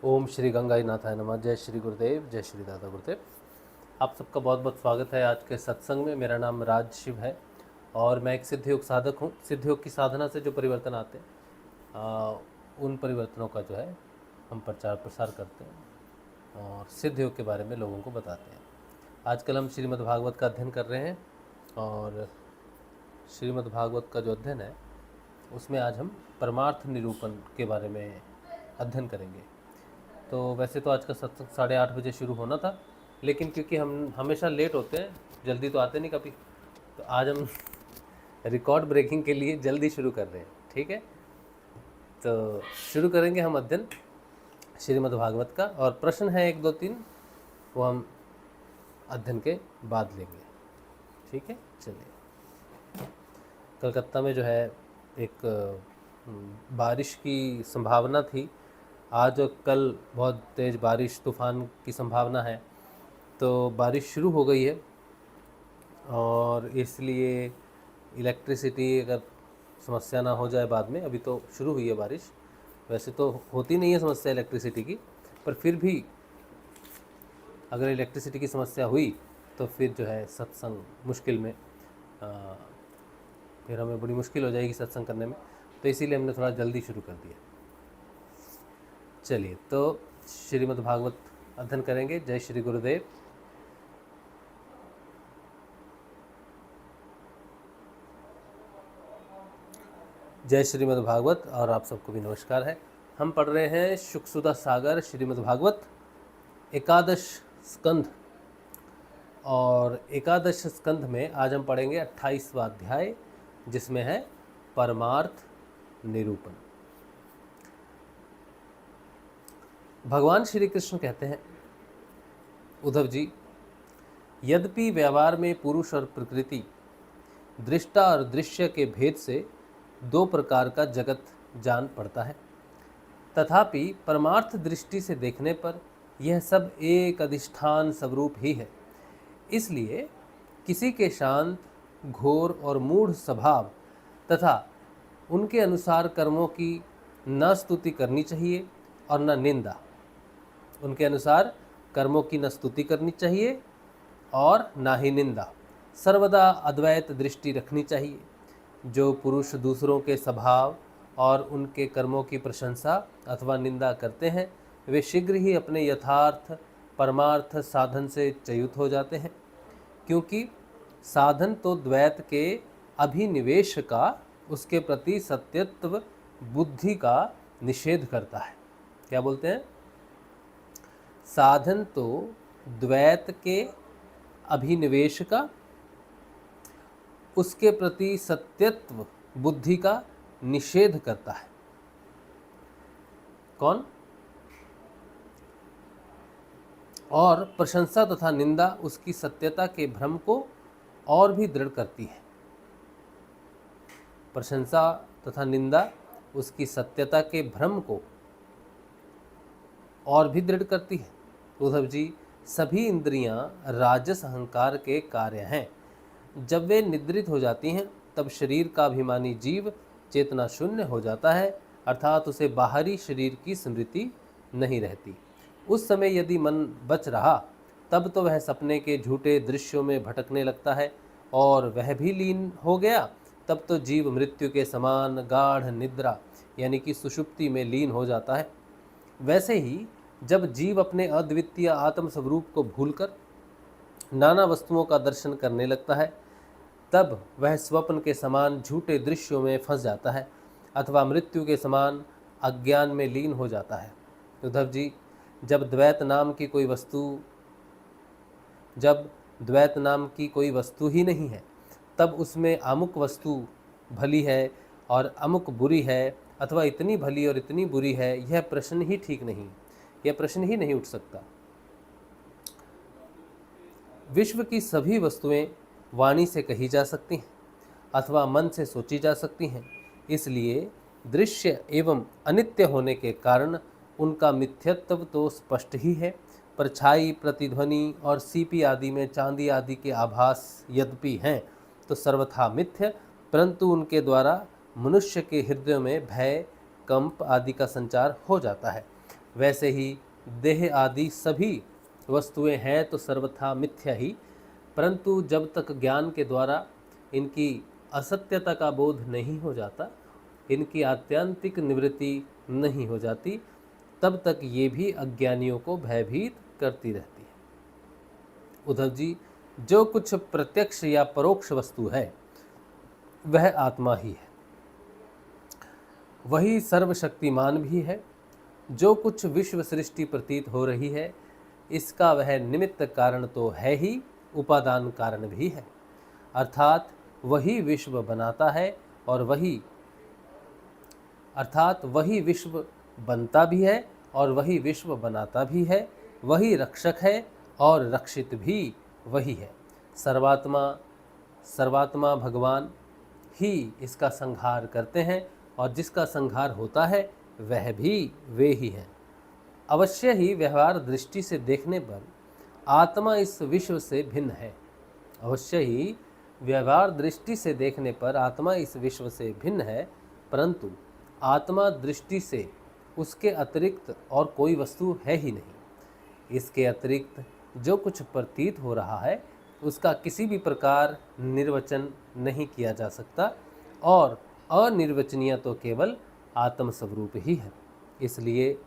ओम श्री गंगाई नाथाय नमः। जय श्री गुरुदेव, जय श्री दादा गुरुदेव। आप सबका बहुत बहुत स्वागत है आज के सत्संग में। मेरा नाम राज शिव है और मैं एक सिद्ध योग साधक हूँ। सिद्ध योग की साधना से जो परिवर्तन आते हैं उन परिवर्तनों का जो है हम प्रचार प्रसार करते हैं और सिद्ध योग के बारे में लोगों को बताते हैं। आजकल हम श्रीमद् भागवत का अध्ययन कर रहे हैं और श्रीमद् भागवत का जो अध्ययन है उसमें आज हम परमार्थ निरूपण के बारे में अध्ययन करेंगे। तो वैसे तो आज का सत्संग 8:30 बजे शुरू होना था, लेकिन क्योंकि हम हमेशा लेट होते हैं, जल्दी तो आते नहीं कभी, तो आज हम रिकॉर्ड ब्रेकिंग के लिए जल्दी शुरू कर रहे हैं। ठीक है, तो शुरू करेंगे हम अध्ययन श्रीमद् भागवत का। और प्रश्न है 1, 2, 3, वो हम अध्ययन के बाद लेंगे। ठीक है, चलिए। कलकत्ता में जो है एक बारिश की संभावना थी। आज और कल बहुत तेज़ बारिश, तूफ़ान की संभावना है, तो बारिश शुरू हो गई है और इसलिए इलेक्ट्रिसिटी अगर समस्या ना हो जाए बाद में, अभी तो शुरू हुई है बारिश, वैसे तो होती नहीं है समस्या इलेक्ट्रिसिटी की, पर फिर भी अगर इलेक्ट्रिसिटी की समस्या हुई तो फिर जो है सत्संग मुश्किल में, फिर हमें बड़ी मुश्किल हो जाएगी सत्संग करने में, तो इसीलिए हमने थोड़ा जल्दी शुरू कर दिया। चलिए, तो श्रीमद् भागवत अध्ययन करेंगे। जय श्री गुरुदेव। जय श्रीमद् भागवत। और आप सबको भी नमस्कार है। हम पढ़ रहे हैं शुकसुधा सागर श्रीमद् भागवत एकादश स्कंध, और एकादश स्कंध में आज हम पढ़ेंगे 28वां अध्याय, जिसमें है परमार्थ निरूपण। भगवान श्री कृष्ण कहते हैं, उद्धव जी, यद्यपि व्यवहार में पुरुष और प्रकृति, दृष्टा और दृश्य के भेद से 2 प्रकार का जगत जान पड़ता है, तथापि परमार्थ दृष्टि से देखने पर यह सब एक अधिष्ठान स्वरूप ही है। इसलिए किसी के शांत, घोर और मूढ़ स्वभाव तथा उनके अनुसार कर्मों की न स्तुति करनी चाहिए और न निंदा। उनके अनुसार कर्मों की न स्तुति करनी चाहिए और ना ही निंदा। सर्वदा अद्वैत दृष्टि रखनी चाहिए। जो पुरुष दूसरों के स्वभाव और उनके कर्मों की प्रशंसा अथवा निंदा करते हैं, वे शीघ्र ही अपने यथार्थ परमार्थ साधन से च्युत हो जाते हैं, क्योंकि साधन तो द्वैत के अभिनिवेश का, उसके प्रति सत्यत्व बुद्धि का निषेध करता है। क्या बोलते हैं? साधन तो द्वैत के अभिनिवेश का, उसके प्रति सत्यत्व बुद्धि का निषेध करता है। कौन? और प्रशंसा तथा निंदा उसकी सत्यता के भ्रम को और भी दृढ़ करती है। प्रशंसा तथा निंदा उसकी सत्यता के भ्रम को और भी दृढ़ करती है। उद्धव जी, सभी इंद्रियां राजस अहंकार के कार्य हैं। जब वे निद्रित हो जाती हैं, तब शरीर का अभिमानी जीव चेतना शून्य हो जाता है, अर्थात उसे बाहरी शरीर की स्मृति नहीं रहती। उस समय यदि मन बच रहा, तब तो वह सपने के झूठे दृश्यों में भटकने लगता है, और वह भी लीन हो गया, तब तो जीव मृत्यु के समान गाढ़ निद्रा यानी कि सुषुप्ति में लीन हो जाता है। वैसे ही जब जीव अपने अद्वितीय आत्म स्वरूप को भूलकर नाना वस्तुओं का दर्शन करने लगता है, तब वह स्वप्न के समान झूठे दृश्यों में फंस जाता है अथवा मृत्यु के समान अज्ञान में लीन हो जाता है। उद्धव जी, जब द्वैत नाम की कोई वस्तु ही नहीं है, तब उसमें अमुक वस्तु भली है और अमुक बुरी है, अथवा इतनी भली और इतनी बुरी है, यह प्रश्न ही ठीक नहीं, यह प्रश्न ही नहीं उठ सकता। विश्व की सभी वस्तुएं वाणी से कही जा सकती हैं अथवा मन से सोची जा सकती हैं। इसलिए दृश्य एवं अनित्य होने के कारण उनका मिथ्यत्व तो स्पष्ट ही है। परछाई, प्रतिध्वनि और सीपी आदि में चांदी आदि के आभास यद्यपि हैं, तो सर्वथा मिथ्य, परंतु उनके द्वारा मनुष्य के हृदय में भय, कंप आदि का संचार हो जाता है। वैसे ही देह आदि सभी वस्तुएं हैं तो सर्वथा मिथ्या ही, परंतु जब तक ज्ञान के द्वारा इनकी असत्यता का बोध नहीं हो जाता, इनकी आत्यंतिक निवृत्ति नहीं हो जाती, तब तक ये भी अज्ञानियों को भयभीत करती रहती है। उद्धव जी, जो कुछ प्रत्यक्ष या परोक्ष वस्तु है वह आत्मा ही है, वही सर्वशक्तिमान भी है। जो कुछ विश्व सृष्टि प्रतीत हो रही है, इसका वह निमित्त कारण तो है ही, उपादान कारण भी है। अर्थात वही विश्व बनाता है और वही विश्व बनता भी है और वही विश्व बनाता भी है। वही रक्षक है और रक्षित भी वही है। सर्वात्मा भगवान ही इसका संहार करते हैं और जिसका संहार होता है वह भी वे ही हैं। अवश्य ही व्यवहार दृष्टि से देखने पर आत्मा इस विश्व से भिन्न है। अवश्य ही व्यवहार दृष्टि से देखने पर आत्मा इस विश्व से भिन्न है, परंतु आत्मा दृष्टि से उसके अतिरिक्त और कोई वस्तु है ही नहीं। इसके अतिरिक्त जो कुछ प्रतीत हो रहा है उसका किसी भी प्रकार निर्वचन नहीं किया जा सकता और अनिर्वचनीय तो केवल आत्म स्वरूप ही है। इसलिए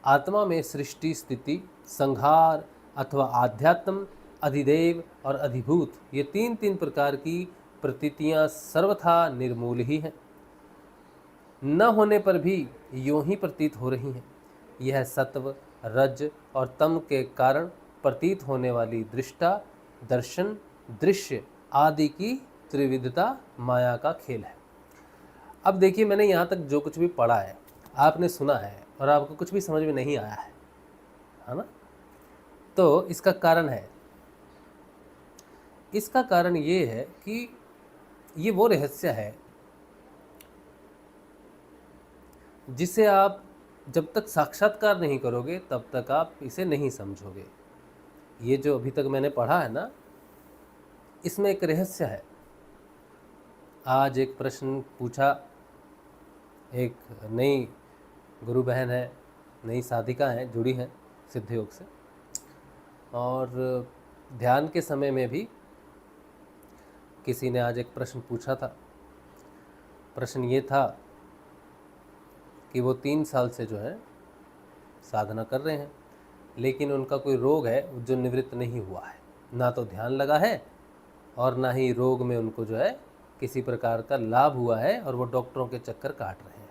आत्मा में सृष्टि, स्थिति, संहार अथवा आध्यात्म, अधिदेव और अधिभूत, ये तीन प्रकार की प्रतीतियां सर्वथा निर्मूल ही हैं। न होने पर भी यूं ही प्रतीत हो रही हैं। यह सत्व, रज और तम के कारण प्रतीत होने वाली दृष्टा, दर्शन, दृश्य आदि की त्रिविधता माया का खेल है। अब देखिए, मैंने यहाँ तक जो कुछ भी पढ़ा है, आपने सुना है और आपको कुछ भी समझ में नहीं आया है ना? तो इसका कारण है, इसका कारण ये है कि ये वो रहस्य है जिसे आप जब तक साक्षात्कार नहीं करोगे तब तक आप इसे नहीं समझोगे। ये जो अभी तक मैंने पढ़ा है ना, इसमें एक रहस्य है। आज एक प्रश्न पूछा, एक नई गुरु बहन है, नई साधिका है, जुड़ी है सिद्ध योग से, और ध्यान के समय में भी किसी ने आज एक प्रश्न पूछा था। प्रश्न ये था कि वो 3 साल से जो है साधना कर रहे हैं, लेकिन उनका कोई रोग है जो निवृत्त नहीं हुआ है। ना तो ध्यान लगा है और ना ही रोग में उनको जो है किसी प्रकार का लाभ हुआ है, और वो डॉक्टरों के चक्कर काट रहे हैं।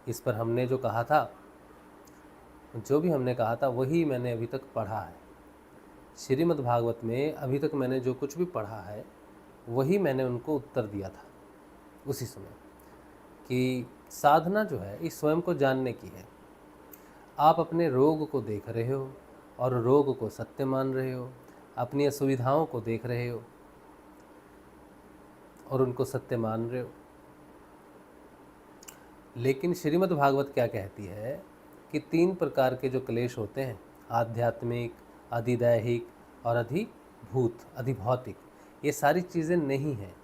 इस पर हमने जो कहा था, जो भी हमने कहा था वही मैंने अभी तक पढ़ा है। श्रीमद् भागवत में अभी तक मैंने जो कुछ भी पढ़ा है वही मैंने उनको उत्तर दिया था उसी समय, कि साधना जो है इस स्वयं को जानने की है। आप अपने रोग को देख रहे हो और रोग को सत्य मान रहे हो, अपनी असुविधाओं को देख रहे हो और उनको सत्य मान रहे हो। लेकिन श्रीमद् भागवत क्या कहती है कि 3 प्रकार के जो क्लेश होते हैं, आध्यात्मिक, अधिदैहिक और अधिभूत, अधिभौतिक, ये सारी चीज़ें नहीं हैं।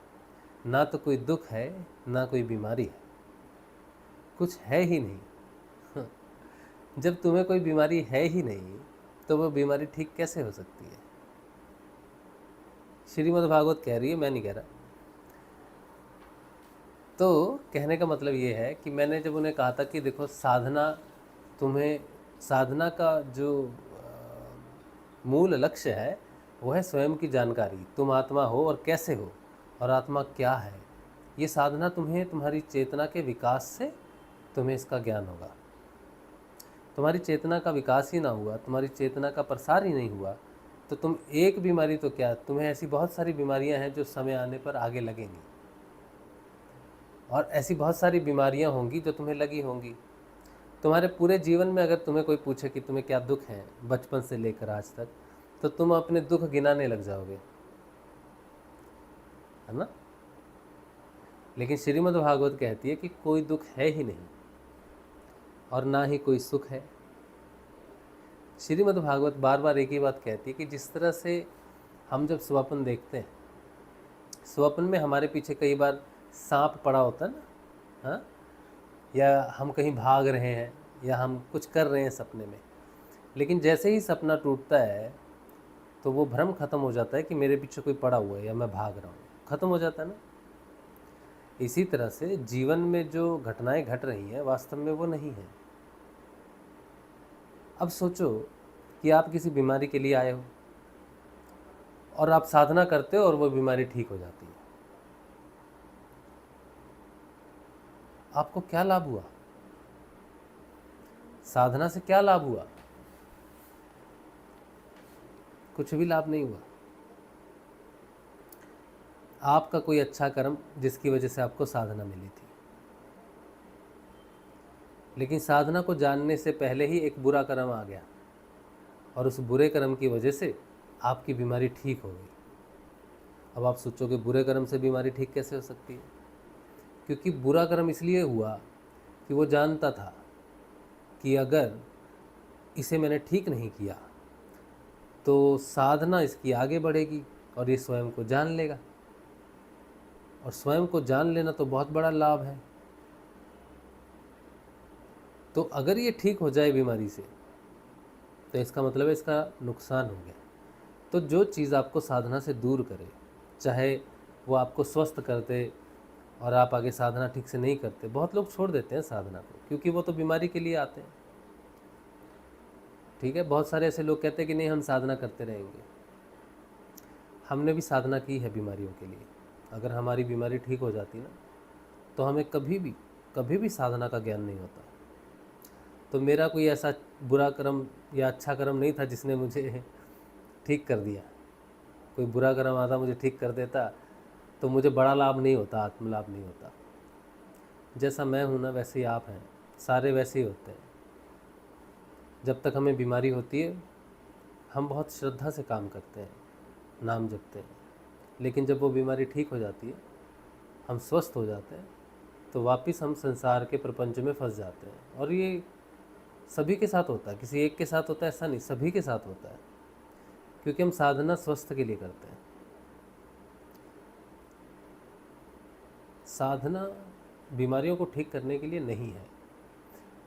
ना तो कोई दुख है, ना कोई बीमारी है, कुछ है ही नहीं। जब तुम्हें कोई बीमारी है ही नहीं तो वो बीमारी ठीक कैसे हो सकती है? श्रीमद् भागवत कह रही है, मैं नहीं कह रहा। तो कहने का मतलब ये है कि मैंने जब उन्हें कहा था कि देखो, साधना का जो मूल लक्ष्य है वो है स्वयं की जानकारी। तुम आत्मा हो और कैसे हो और आत्मा क्या है, ये साधना तुम्हारी चेतना के विकास से तुम्हें इसका ज्ञान होगा। तुम्हारी चेतना का विकास ही ना हुआ, तुम्हारी चेतना का प्रसार ही नहीं हुआ, तो तुम एक बीमारी तो क्या, तुम्हें ऐसी बहुत सारी बीमारियां हैं जो समय आने पर आगे लगेंगी, और ऐसी बहुत सारी बीमारियां होंगी जो तुम्हें लगी होंगी। तुम्हारे पूरे जीवन में अगर तुम्हें कोई पूछे कि तुम्हें क्या दुख है बचपन से लेकर आज तक, तो तुम अपने दुख गिनाने लग जाओगे, है ना? लेकिन श्रीमद् भागवत कहती है कि कोई दुख है ही नहीं और ना ही कोई सुख है। श्रीमद् भागवत बार बार एक ही बात कहती है कि जिस तरह से हम जब स्वप्न देखते हैं, स्वप्न में हमारे पीछे कई बार सांप पड़ा होता है ना, हाँ, या हम कहीं भाग रहे हैं या हम कुछ कर रहे हैं सपने में, लेकिन जैसे ही सपना टूटता है तो वो भ्रम खत्म हो जाता है कि मेरे पीछे कोई पड़ा हुआ है या मैं भाग रहा हूँ, खत्म हो जाता है ना। इसी तरह से जीवन में जो घटनाएं घट रही हैं वास्तव में वो नहीं है। अब सोचो कि आप किसी बीमारी के लिए आए हो और आप साधना करते हो और वो बीमारी ठीक हो जाती है, आपको क्या लाभ हुआ? साधना से क्या लाभ हुआ? कुछ भी लाभ नहीं हुआ। आपका कोई अच्छा कर्म जिसकी वजह से आपको साधना मिली थी, लेकिन साधना को जानने से पहले ही एक बुरा कर्म आ गया और उस बुरे कर्म की वजह से आपकी बीमारी ठीक हो गई। अब आप सोचोगे बुरे कर्म से बीमारी ठीक कैसे हो सकती है? क्योंकि बुरा कर्म इसलिए हुआ कि वो जानता था कि अगर इसे मैंने ठीक नहीं किया तो साधना इसकी आगे बढ़ेगी और ये स्वयं को जान लेगा, और स्वयं को जान लेना तो बहुत बड़ा लाभ है। तो अगर ये ठीक हो जाए बीमारी से तो इसका मतलब है इसका नुकसान हो गया। तो जो चीज़ आपको साधना से दूर करे, चाहे वो आपको स्वस्थ कर दे और आप आगे साधना ठीक से नहीं करते, बहुत लोग छोड़ देते हैं साधना को क्योंकि वो तो बीमारी के लिए आते हैं। ठीक है, बहुत सारे ऐसे लोग कहते हैं कि नहीं हम साधना करते रहेंगे। हमने भी साधना की है बीमारियों के लिए। अगर हमारी बीमारी ठीक हो जाती ना तो हमें कभी भी साधना का ज्ञान नहीं होता। तो मेरा कोई ऐसा बुरा कर्म या अच्छा कर्म नहीं था जिसने मुझे ठीक कर दिया। कोई बुरा कर्म आता मुझे ठीक कर देता तो मुझे बड़ा लाभ नहीं होता, आत्मलाभ नहीं होता। जैसा मैं हूँ ना वैसे ही आप हैं, सारे वैसे ही होते हैं। जब तक हमें बीमारी होती है हम बहुत श्रद्धा से काम करते हैं, नाम जपते हैं, लेकिन जब वो बीमारी ठीक हो जाती है, हम स्वस्थ हो जाते हैं, तो वापस हम संसार के प्रपंच में फंस जाते हैं। और ये सभी के साथ होता है, किसी एक के साथ होता है ऐसा नहीं, सभी के साथ होता है, क्योंकि हम साधना स्वस्थ के लिए करते हैं। साधना बीमारियों को ठीक करने के लिए नहीं है।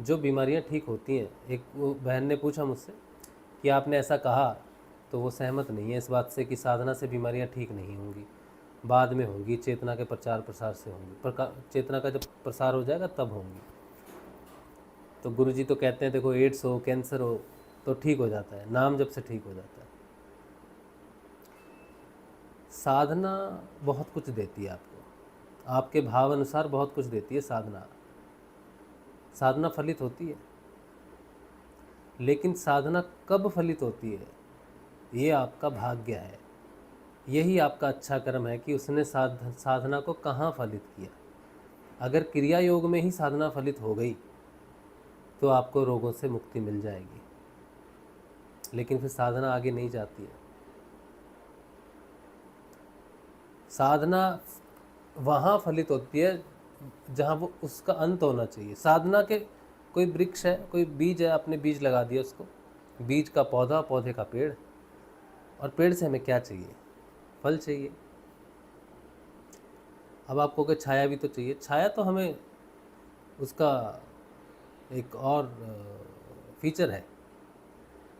जो बीमारियां ठीक होती हैं, एक वो बहन ने पूछा मुझसे कि आपने ऐसा कहा, तो वो सहमत नहीं है इस बात से कि साधना से बीमारियां ठीक नहीं होंगी, बाद में होंगी, चेतना के प्रचार प्रसार से होंगी। चेतना का जब प्रसार हो जाएगा तब होंगी। तो गुरुजी तो कहते हैं देखो एड्स हो, कैंसर हो तो ठीक हो जाता है, नाम जब से ठीक हो जाता है। साधना बहुत कुछ देती है आपको, आपके भाव अनुसार बहुत कुछ देती है साधना। साधना फलित होती है, लेकिन साधना कब फलित होती है ये आपका भाग्य है। यही आपका अच्छा कर्म है कि उसने साधना को कहाँ फलित किया। अगर क्रिया योग में ही साधना फलित हो गई तो आपको रोगों से मुक्ति मिल जाएगी, लेकिन फिर साधना आगे नहीं जाती है। साधना वहाँ फलित होती है जहाँ वो उसका अंत होना चाहिए। साधना के कोई वृक्ष है, कोई बीज है, आपने बीज लगा दिया उसको, बीज का पौधा, पौधे का पेड़, और पेड़ से हमें क्या चाहिए? फल चाहिए। अब आपको कोई छाया भी तो चाहिए, छाया तो हमें उसका एक और फीचर है,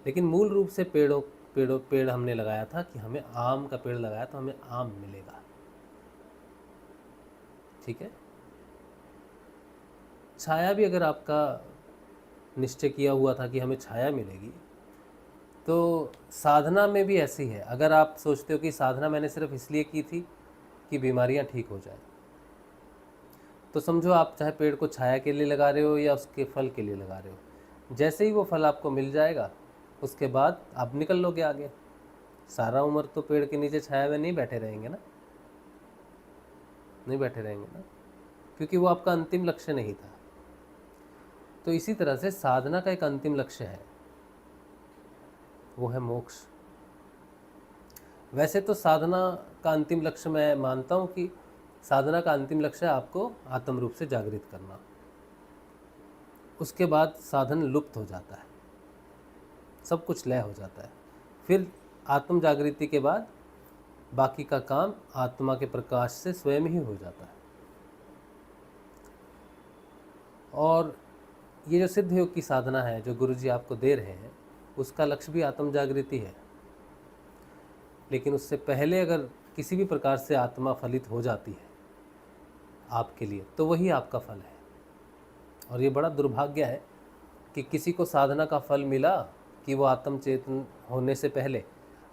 लेकिन मूल रूप से पेड़ हमने लगाया था कि हमें आम का पेड़ लगाया तो हमें आम मिलेगा। ठीक है, छाया भी अगर आपका निश्चय किया हुआ था कि हमें छाया मिलेगी, तो साधना में भी ऐसी है। अगर आप सोचते हो कि साधना मैंने सिर्फ इसलिए की थी कि बीमारियां ठीक हो जाए, तो समझो आप चाहे पेड़ को छाया के लिए लगा रहे हो या उसके फल के लिए लगा रहे हो। जैसे ही वो फल आपको मिल जाएगा उसके बाद आप निकल लोगे आगे। सारा उम्र तो पेड़ के नीचे छाया में नहीं बैठे रहेंगे ना, नहीं बैठे रहेंगे ना, क्योंकि वो आपका अंतिम लक्ष्य नहीं था। तो इसी तरह से साधना का एक अंतिम लक्ष्य है, वो है मोक्ष। वैसे तो साधना का अंतिम लक्ष्य, मैं मानता हूँ कि साधना का अंतिम लक्ष्य है आपको आत्म रूप से जागृत करना। उसके बाद साधन लुप्त हो जाता है, सब कुछ लय हो जाता है। फिर आत्म जागृति के बाद बाकी का काम आत्मा के प्रकाश से स्वयं ही हो जाता है। और ये जो सिद्ध योग की साधना है जो गुरुजी आपको दे रहे हैं, उसका लक्ष्य भी आत्म जागृति है। लेकिन उससे पहले अगर किसी भी प्रकार से आत्मा फलित हो जाती है आपके लिए, तो वही आपका फल है। और ये बड़ा दुर्भाग्य है कि किसी को साधना का फल मिला कि वो आत्म चेतन होने से पहले,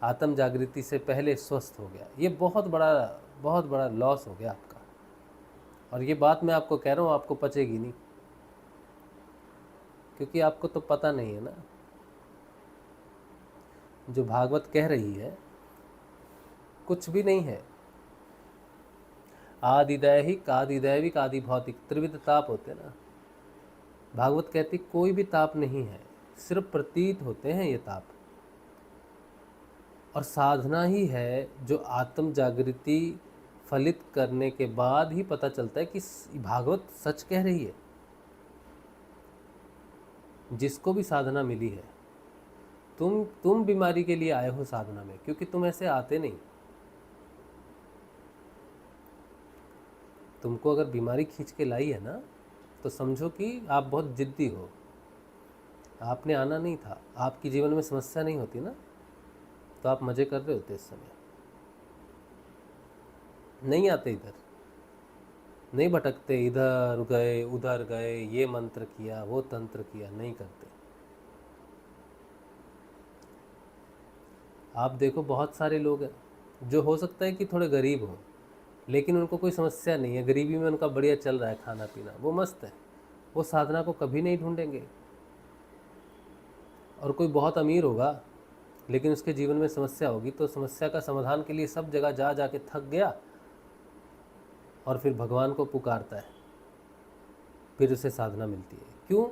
आत्म जागृति से पहले स्वस्थ हो गया। ये बहुत बड़ा लॉस हो गया आपका। और ये बात मैं आपको कह रहा हूँ, आपको पचेगी नहीं, क्योंकि आपको तो पता नहीं है ना। जो भागवत कह रही है कुछ भी नहीं है। आदिदैहिक, आदिदैविक, आदि भौतिक, त्रिविध ताप होते ना। भागवत कहती कोई भी ताप नहीं है, सिर्फ प्रतीत होते हैं ये ताप। और साधना ही है जो आत्म जागृति फलित करने के बाद ही पता चलता है कि भागवत सच कह रही है। जिसको भी साधना मिली है, तुम बीमारी के लिए आए हो साधना में, क्योंकि तुम ऐसे आते नहीं। तुमको अगर बीमारी खींच के लाई है ना, तो समझो कि आप बहुत जिद्दी हो। आपने आना नहीं था, आपकी जीवन में समस्या नहीं होती ना, तो आप मजे कर रहे होते इस समय। नहीं आते इधर, नहीं भटकते, इधर गए उधर गए, ये मंत्र किया वो तंत्र किया, नहीं करते। आप देखो बहुत सारे लोग हैं जो हो सकता है कि थोड़े गरीब हों, लेकिन उनको कोई समस्या नहीं है, गरीबी में उनका बढ़िया चल रहा है, खाना पीना वो मस्त है। वो साधना को कभी नहीं ढूंढेंगे। और कोई बहुत अमीर होगा लेकिन उसके जीवन में समस्या होगी, तो समस्या का समाधान के लिए सब जगह जा जा के थक गया और फिर भगवान को पुकारता है, फिर उसे साधना मिलती है। क्यों?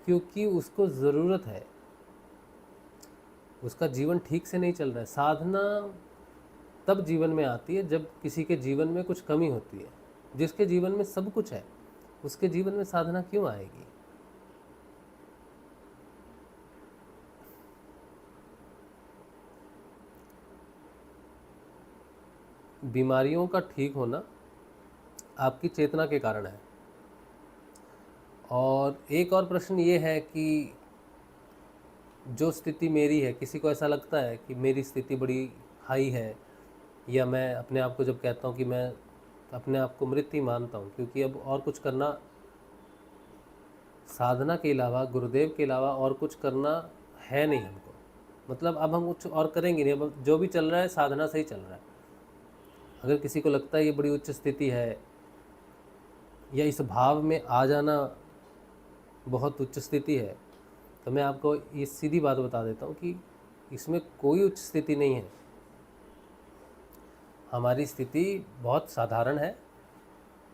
क्योंकि उसको ज़रूरत है, उसका जीवन ठीक से नहीं चल रहा है। साधना तब जीवन में आती है जब किसी के जीवन में कुछ कमी होती है। जिसके जीवन में सब कुछ है, उसके जीवन में साधना क्यों आएगी? बीमारियों का ठीक होना आपकी चेतना के कारण है। और एक और प्रश्न ये है कि जो स्थिति मेरी है, किसी को ऐसा लगता है कि मेरी स्थिति बड़ी हाई है, या मैं अपने आप को जब कहता हूँ कि मैं अपने आप को मृत ही मानता हूँ, क्योंकि अब और कुछ करना, साधना के अलावा, गुरुदेव के अलावा और कुछ करना है नहीं हमको। मतलब अब हम कुछ और करेंगे नहीं, अब जो भी चल रहा है साधना से ही चल रहा है। अगर किसी को लगता है ये बड़ी उच्च स्थिति है, या इस भाव में आ जाना बहुत उच्च स्थिति है, तो मैं आपको ये सीधी बात बता देता हूँ कि इसमें कोई उच्च स्थिति नहीं है। हमारी स्थिति बहुत साधारण है,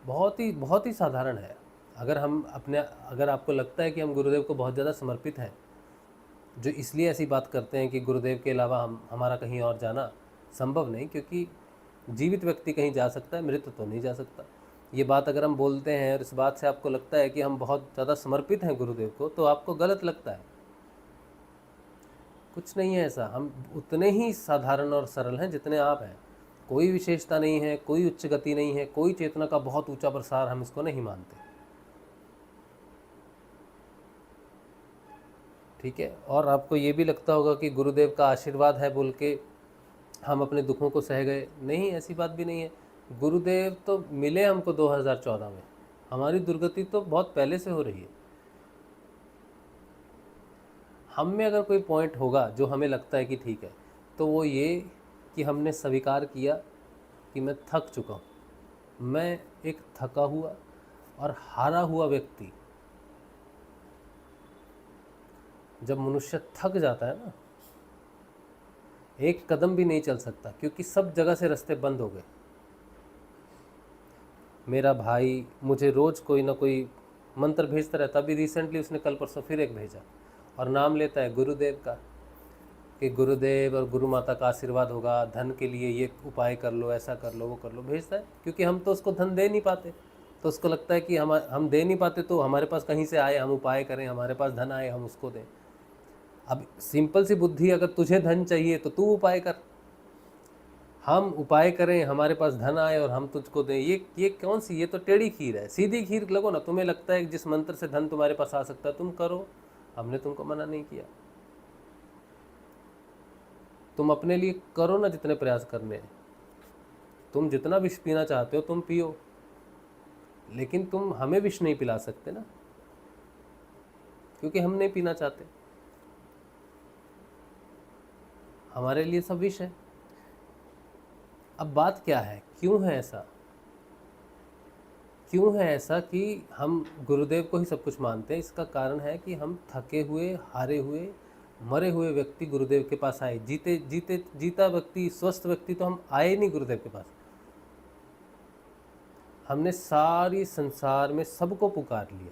बहुत ही साधारण है। अगर आपको लगता है कि हम गुरुदेव को बहुत ज़्यादा समर्पित हैं, जो इसलिए ऐसी बात करते हैं कि गुरुदेव के अलावा हमारा कहीं और जाना संभव नहीं, क्योंकि जीवित व्यक्ति कहीं जा सकता है, मृत तो नहीं जा सकता। ये बात अगर हम बोलते हैं और इस बात से आपको लगता है कि हम बहुत ज़्यादा समर्पित हैं गुरुदेव को, तो आपको गलत लगता है। कुछ नहीं है ऐसा, हम उतने ही साधारण और सरल हैं जितने आप हैं। कोई विशेषता नहीं है, कोई उच्च गति नहीं है, कोई चेतना का बहुत ऊंचा प्रसार हम इसको नहीं मानते। ठीक है? और आपको ये भी लगता होगा कि गुरुदेव का आशीर्वाद है बोल के हम अपने दुखों को सह गए। नहीं, ऐसी बात भी नहीं है। गुरुदेव तो मिले हमको 2014 में, हमारी दुर्गति तो बहुत पहले से हो रही है। हम में अगर कोई पॉइंट होगा जो हमें लगता है कि ठीक है, तो वो ये कि हमने स्वीकार किया कि मैं थक चुका हूँ। मैं एक थका हुआ और हारा हुआ व्यक्ति, जब मनुष्य थक जाता है ना, एक कदम भी नहीं चल सकता, क्योंकि सब जगह से रास्ते बंद हो गए। मेरा भाई मुझे रोज़ कोई ना कोई मंत्र भेजता रहता। अभी रिसेंटली उसने कल परसों फिर एक भेजा, और नाम लेता है गुरुदेव का, कि गुरुदेव और गुरु माता का आशीर्वाद होगा, धन के लिए ये उपाय कर लो, ऐसा कर लो, वो कर लो, भेजता है। क्योंकि हम तो उसको धन दे नहीं पाते, तो उसको लगता है कि हम दे नहीं पाते तो हमारे पास कहीं से आए, हम उपाय करें, हमारे पास धन आए, हम उसको दें। अब सिंपल सी बुद्धि, अगर तुझे धन चाहिए तो तू उपाय कर। हम उपाय करें, हमारे पास धन आए और हम तुझको दें, ये कौन सी, ये तो टेढ़ी खीर है। सीधी खीर लगो ना। तुम्हें लगता है कि जिस मंत्र से धन तुम्हारे पास आ सकता है तुम करो, हमने तुमको मना नहीं किया। तुम अपने लिए करो ना जितने प्रयास करने हैं। तुम जितना विष पीना चाहते हो तुम पियो, लेकिन तुम हमें विष नहीं पिला सकते ना, क्योंकि हम नहीं पीना चाहते। हमारे लिए सब विष है। अब बात क्या है, क्यों है ऐसा? क्यों है ऐसा कि हम गुरुदेव को ही सब कुछ मानते हैं? इसका कारण है कि हम थके हुए, हारे हुए, मरे हुए व्यक्ति गुरुदेव के पास आए। जीता व्यक्ति, स्वस्थ व्यक्ति तो हम आए नहीं गुरुदेव के पास। हमने सारी संसार में सबको पुकार लिया,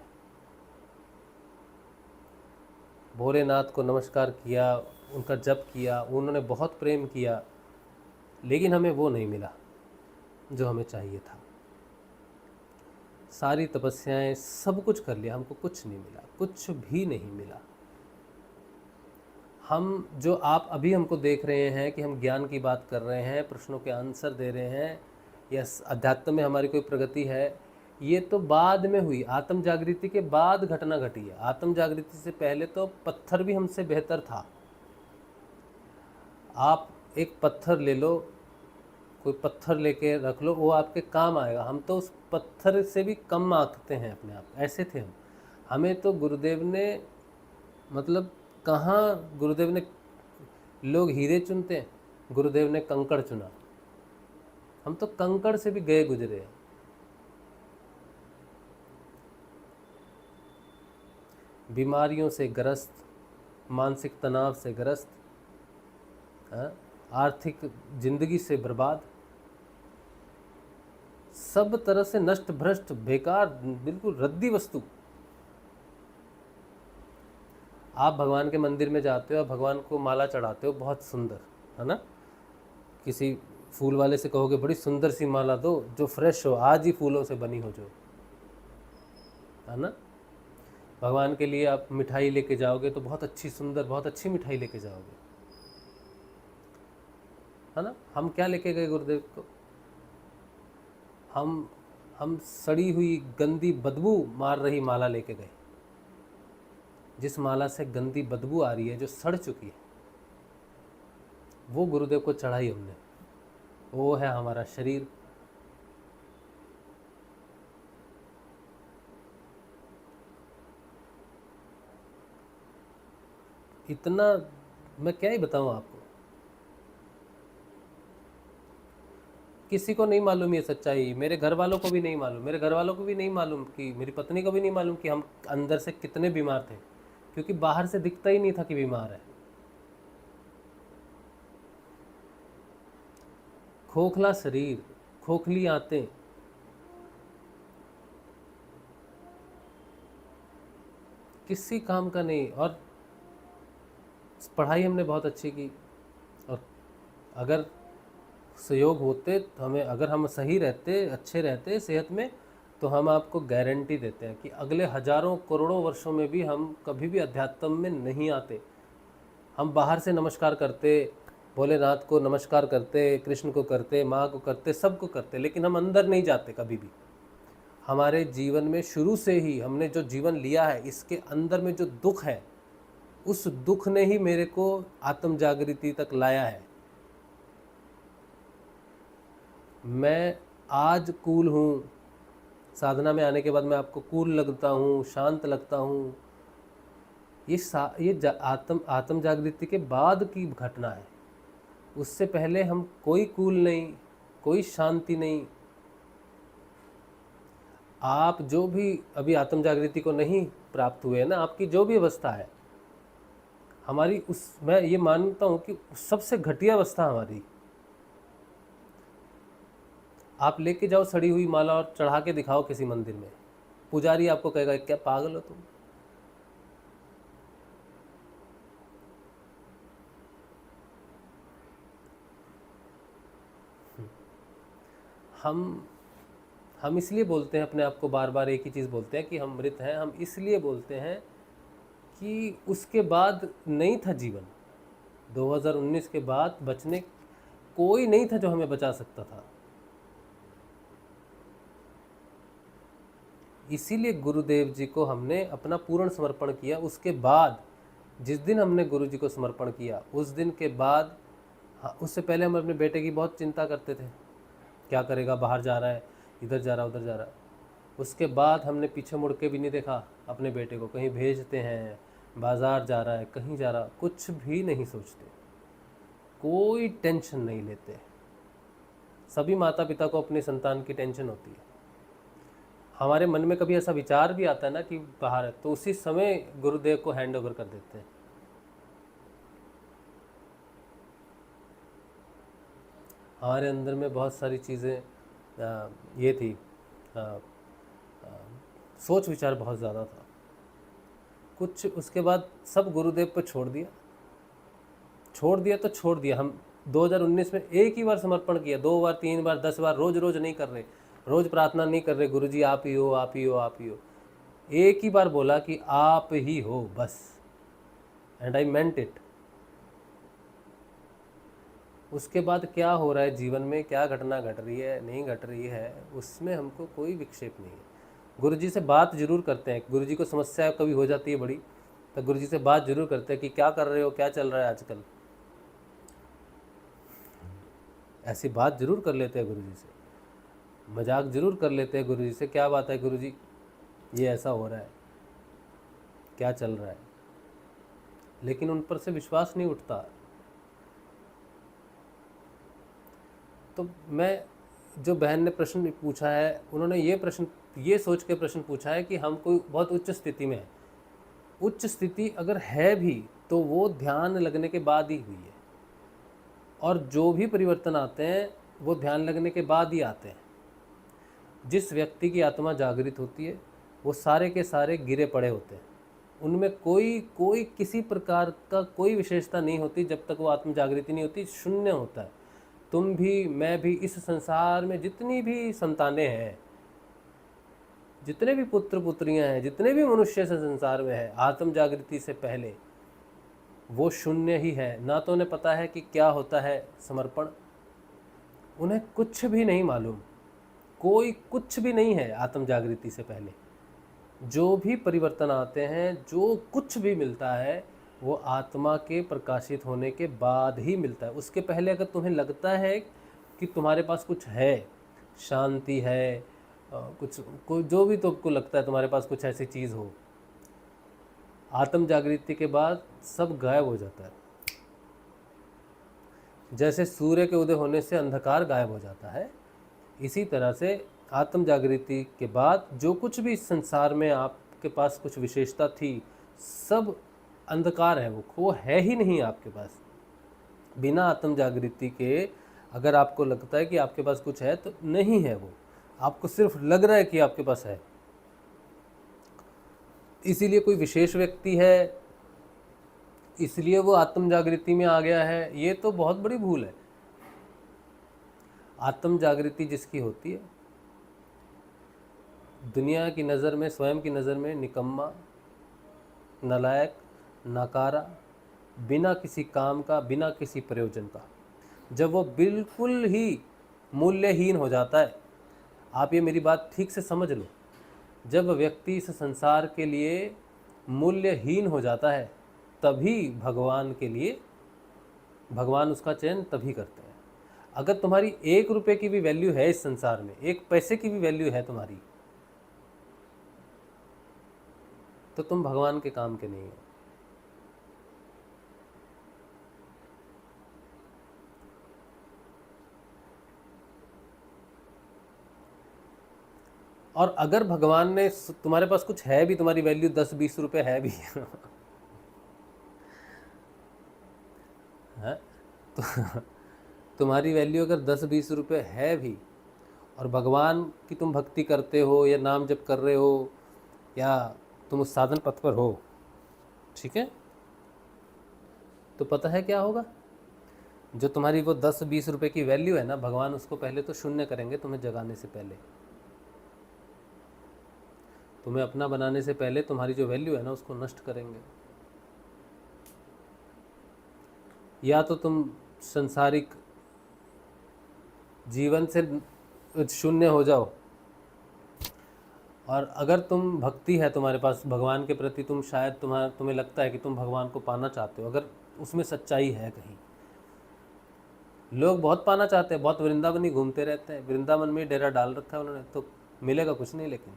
भोलेनाथ को नमस्कार किया, उनका जप किया, उन्होंने बहुत प्रेम किया, लेकिन हमें वो नहीं मिला जो हमें चाहिए था। सारी तपस्याएं, सब कुछ कर लिया, हमको कुछ नहीं मिला, कुछ भी नहीं मिला। हम जो आप अभी हमको देख रहे हैं कि हम ज्ञान की बात कर रहे हैं, प्रश्नों के आंसर दे रहे हैं, या अध्यात्म में हमारी कोई प्रगति है, ये तो बाद में हुई, आत्म जागृति के बाद घटना घटी है। आत्म जागृति से पहले तो पत्थर भी हमसे बेहतर था। आप एक पत्थर ले लो, कोई पत्थर लेके रख लो, वो आपके काम आएगा। हम तो उस पत्थर से भी कम आंकते हैं अपने आप, ऐसे थे हम। हमें तो गुरुदेव ने, मतलब कहाँ गुरुदेव ने, लोग हीरे चुनते हैं, गुरुदेव ने कंकड़ चुना। हम तो कंकड़ से भी गए गुजरे हैं। बीमारियों से ग्रस्त, मानसिक तनाव से ग्रस्त, आर्थिक जिंदगी से बर्बाद, सब तरह से नष्ट भ्रष्ट, बेकार, बिल्कुल रद्दी वस्तु। आप भगवान के मंदिर में जाते हो, भगवान को माला चढ़ाते हो, बहुत सुंदर है ना। किसी फूल वाले से कहोगे बड़ी सुंदर सी माला दो जो फ्रेश हो, आज ही फूलों से बनी हो, जो है ना। भगवान के लिए आप मिठाई लेके जाओगे तो बहुत अच्छी सुंदर, बहुत अच्छी मिठाई लेके जाओगे, है ना। हम क्या लेके गए गुरुदेव को? हम सड़ी हुई गंदी बदबू मार रही माला लेके गए। जिस माला से गंदी बदबू आ रही है, जो सड़ चुकी है, वो गुरुदेव को चढ़ाई हमने। वो है हमारा शरीर। इतना मैं क्या ही बताऊं आपको। किसी को नहीं मालूम ये सच्चाई, मेरे घर वालों को भी नहीं मालूम, मेरे घर वालों को भी नहीं मालूम, कि मेरी पत्नी को भी नहीं मालूम कि हम अंदर से कितने बीमार थे, क्योंकि बाहर से दिखता ही नहीं था कि बीमार है। खोखला शरीर, खोखली आंतें, किसी काम का नहीं। और पढ़ाई हमने बहुत अच्छी की, और अगर सहयोग होते तो हमें, अगर हम सही रहते, अच्छे रहते सेहत में, तो हम आपको गारंटी देते हैं कि अगले हजारों करोड़ों वर्षों में भी हम कभी भी अध्यात्म में नहीं आते। हम बाहर से नमस्कार करते, भोलेनाथ को नमस्कार करते, कृष्ण को करते, माँ को करते, सबको करते, लेकिन हम अंदर नहीं जाते कभी भी। हमारे जीवन में शुरू से ही हमने जो जीवन लिया है, इसके अंदर में जो दुख है, उस दुख ने ही मेरे को आत्म जागृति तक लाया है। मैं आज कूल हूँ, साधना में आने के बाद मैं आपको कूल लगता हूँ, शांत लगता हूँ। ये आत्म जागृति के बाद की घटना है। उससे पहले हम कोई कूल नहीं, कोई शांति नहीं। आप जो भी अभी आत्म जागृति को नहीं प्राप्त हुए ना, आपकी जो भी अवस्था है हमारी, उस, मैं ये मानता हूँ कि सबसे घटिया अवस्था हमारी। आप लेके जाओ सड़ी हुई माला और चढ़ा के दिखाओ किसी मंदिर में, पुजारी आपको कहेगा क्या पागल हो तुम। हम इसलिए बोलते हैं अपने आप को, बार बार एक ही चीज़ बोलते हैं कि हम मृत हैं। हम इसलिए बोलते हैं कि उसके बाद नहीं था जीवन। 2019 के बाद बचने कोई नहीं था जो हमें बचा सकता था। इसीलिए गुरुदेव जी को हमने अपना पूर्ण समर्पण किया। उसके बाद जिस दिन हमने गुरु जी को समर्पण किया, उस दिन के बाद, हाँ, उससे पहले हम अपने बेटे की बहुत चिंता करते थे, क्या करेगा, बाहर जा रहा है, इधर जा रहा है, उधर जा रहा है। उसके बाद हमने पीछे मुड़ के भी नहीं देखा अपने बेटे को। कहीं भेजते हैं, बाज़ार जा रहा है, कहीं जा रहा, कुछ भी नहीं सोचते, कोई टेंशन नहीं लेते। सभी माता पिता को अपने संतान की टेंशन होती है। हमारे मन में कभी ऐसा विचार भी आता है ना कि बाहर है, तो उसी समय गुरुदेव को हैंड ओवर कर देते हैं। हमारे अंदर में बहुत सारी चीज़ें ये थी, सोच विचार बहुत ज़्यादा था। कुछ उसके बाद सब गुरुदेव पर छोड़ दिया तो छोड़ दिया। हम 2019 में एक ही बार समर्पण किया, 2 बार 3 बार 10 बार, रोज़ रोज़ नहीं कर रहे, रोज़ प्रार्थना नहीं कर रहे, गुरुजी आप ही हो, आप ही हो, आप ही हो। एक ही बार बोला कि आप ही हो बस, एंड आई मेंट इट। उसके बाद क्या हो रहा है जीवन में, क्या घटना घट रही है, नहीं घट रही है, उसमें हमको कोई विक्षेप नहीं है। गुरुजी से बात जरूर करते हैं। गुरुजी को समस्या कभी हो जाती है बड़ी, तो गुरुजी से बात जरूर करते हैं कि क्या कर रहे हो, क्या चल रहा है आजकल, ऐसी बात जरूर कर लेते हैं गुरुजी से। मजाक जरूर कर लेते हैं गुरुजी से, क्या बात है गुरुजी, ये ऐसा हो रहा है, क्या चल रहा है, लेकिन उन पर से विश्वास नहीं उठता। तो मैं, जो बहन ने प्रश्न पूछा है, उन्होंने ये सोच के प्रश्न पूछा है कि हम कोई बहुत उच्च स्थिति में है। उच्च स्थिति अगर है भी तो वो ध्यान लगने के बाद ही हुई है, और जो भी परिवर्तन आते हैं वो ध्यान लगने के बाद ही आते हैं। जिस व्यक्ति की आत्मा जागृत होती है वो सारे के सारे गिरे पड़े होते हैं, उनमें कोई किसी प्रकार का कोई विशेषता नहीं होती जब तक वो आत्म जागृति नहीं होती, शून्य होता है। तुम भी, मैं भी, इस संसार में जितनी भी संतानें हैं, जितने भी पुत्र पुत्रियां हैं, जितने भी मनुष्य इस संसार में है, आत्म जागृति से पहले वो शून्य ही है। ना तो उन्हें पता है कि क्या होता है समर्पण, उन्हें कुछ भी नहीं मालूम, कोई कुछ भी नहीं है। आत्म जागृति से पहले जो भी परिवर्तन आते हैं, जो कुछ भी मिलता है, वो आत्मा के प्रकाशित होने के बाद ही मिलता है। उसके पहले अगर तुम्हें लगता है कि तुम्हारे पास कुछ है, शांति है, कुछ जो भी तुमको लगता है तुम्हारे पास कुछ ऐसी चीज़ हो, आत्म जागृति के बाद सब गायब हो जाता है। जैसे सूर्य के उदय होने से अंधकार गायब हो जाता है, इसी तरह से आत्म जागृति के बाद जो कुछ भी इस संसार में आपके पास कुछ विशेषता थी, सब अंधकार है, वो है ही नहीं आपके पास। बिना आत्म जागृति के अगर आपको लगता है कि आपके पास कुछ है, तो नहीं है, वो आपको सिर्फ लग रहा है कि आपके पास है। इसीलिए कोई विशेष व्यक्ति है, इसलिए वो आत्म जागृति में आ गया है, ये तो बहुत बड़ी भूल है। आत्म जागृति जिसकी होती है, दुनिया की नज़र में, स्वयं की नज़र में निकम्मा, नालायक, नाकारा, बिना किसी काम का, बिना किसी प्रयोजन का, जब वो बिल्कुल ही मूल्यहीन हो जाता है, आप ये मेरी बात ठीक से समझ लो, जब व्यक्ति इस संसार के लिए मूल्यहीन हो जाता है, तभी भगवान के लिए, भगवान उसका चयन तभी करते हैं। अगर तुम्हारी 1 रुपये की भी वैल्यू है इस संसार में, 1 पैसे की भी वैल्यू है तुम्हारी, तो तुम भगवान के काम के नहीं हो। और अगर भगवान ने, तुम्हारे पास कुछ है भी, तुम्हारी वैल्यू 10-20 रुपये है भी है तो तुम्हारी वैल्यू अगर 10-20 रुपये है भी, और भगवान की तुम भक्ति करते हो, या नाम जप कर रहे हो, या तुम उस साधन पथ पर हो, ठीक है, तो पता है क्या होगा? जो तुम्हारी वो 10-20 रुपये की वैल्यू है ना, भगवान उसको पहले तो शून्य करेंगे तुम्हें जगाने से पहले। तुम्हें अपना बनाने से पहले तुम्हारी जो वैल्यू है ना, उसको नष्ट करेंगे। या तो तुम संसारिक जीवन से शून्य हो जाओ। और अगर तुम भक्ति है तुम्हारे पास भगवान के प्रति, तुम शायद तुम्हें लगता है कि तुम भगवान को पाना चाहते हो, अगर उसमें सच्चाई है कहीं। लोग बहुत पाना चाहते हैं, बहुत वृंदावनी घूमते रहते हैं, वृंदावन में डेरा डाल रखा है उन्होंने, तो मिलेगा कुछ नहीं। लेकिन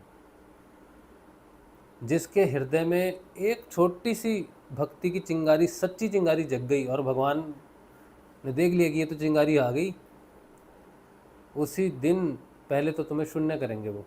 जिसके हृदय में एक छोटी सी भक्ति की चिंगारी, सच्ची चिंगारी जग गई और भगवान ने देख लिया कि ये तो चिंगारी आ गई, उसी दिन पहले तो तुम्हें शून्य करेंगे वो।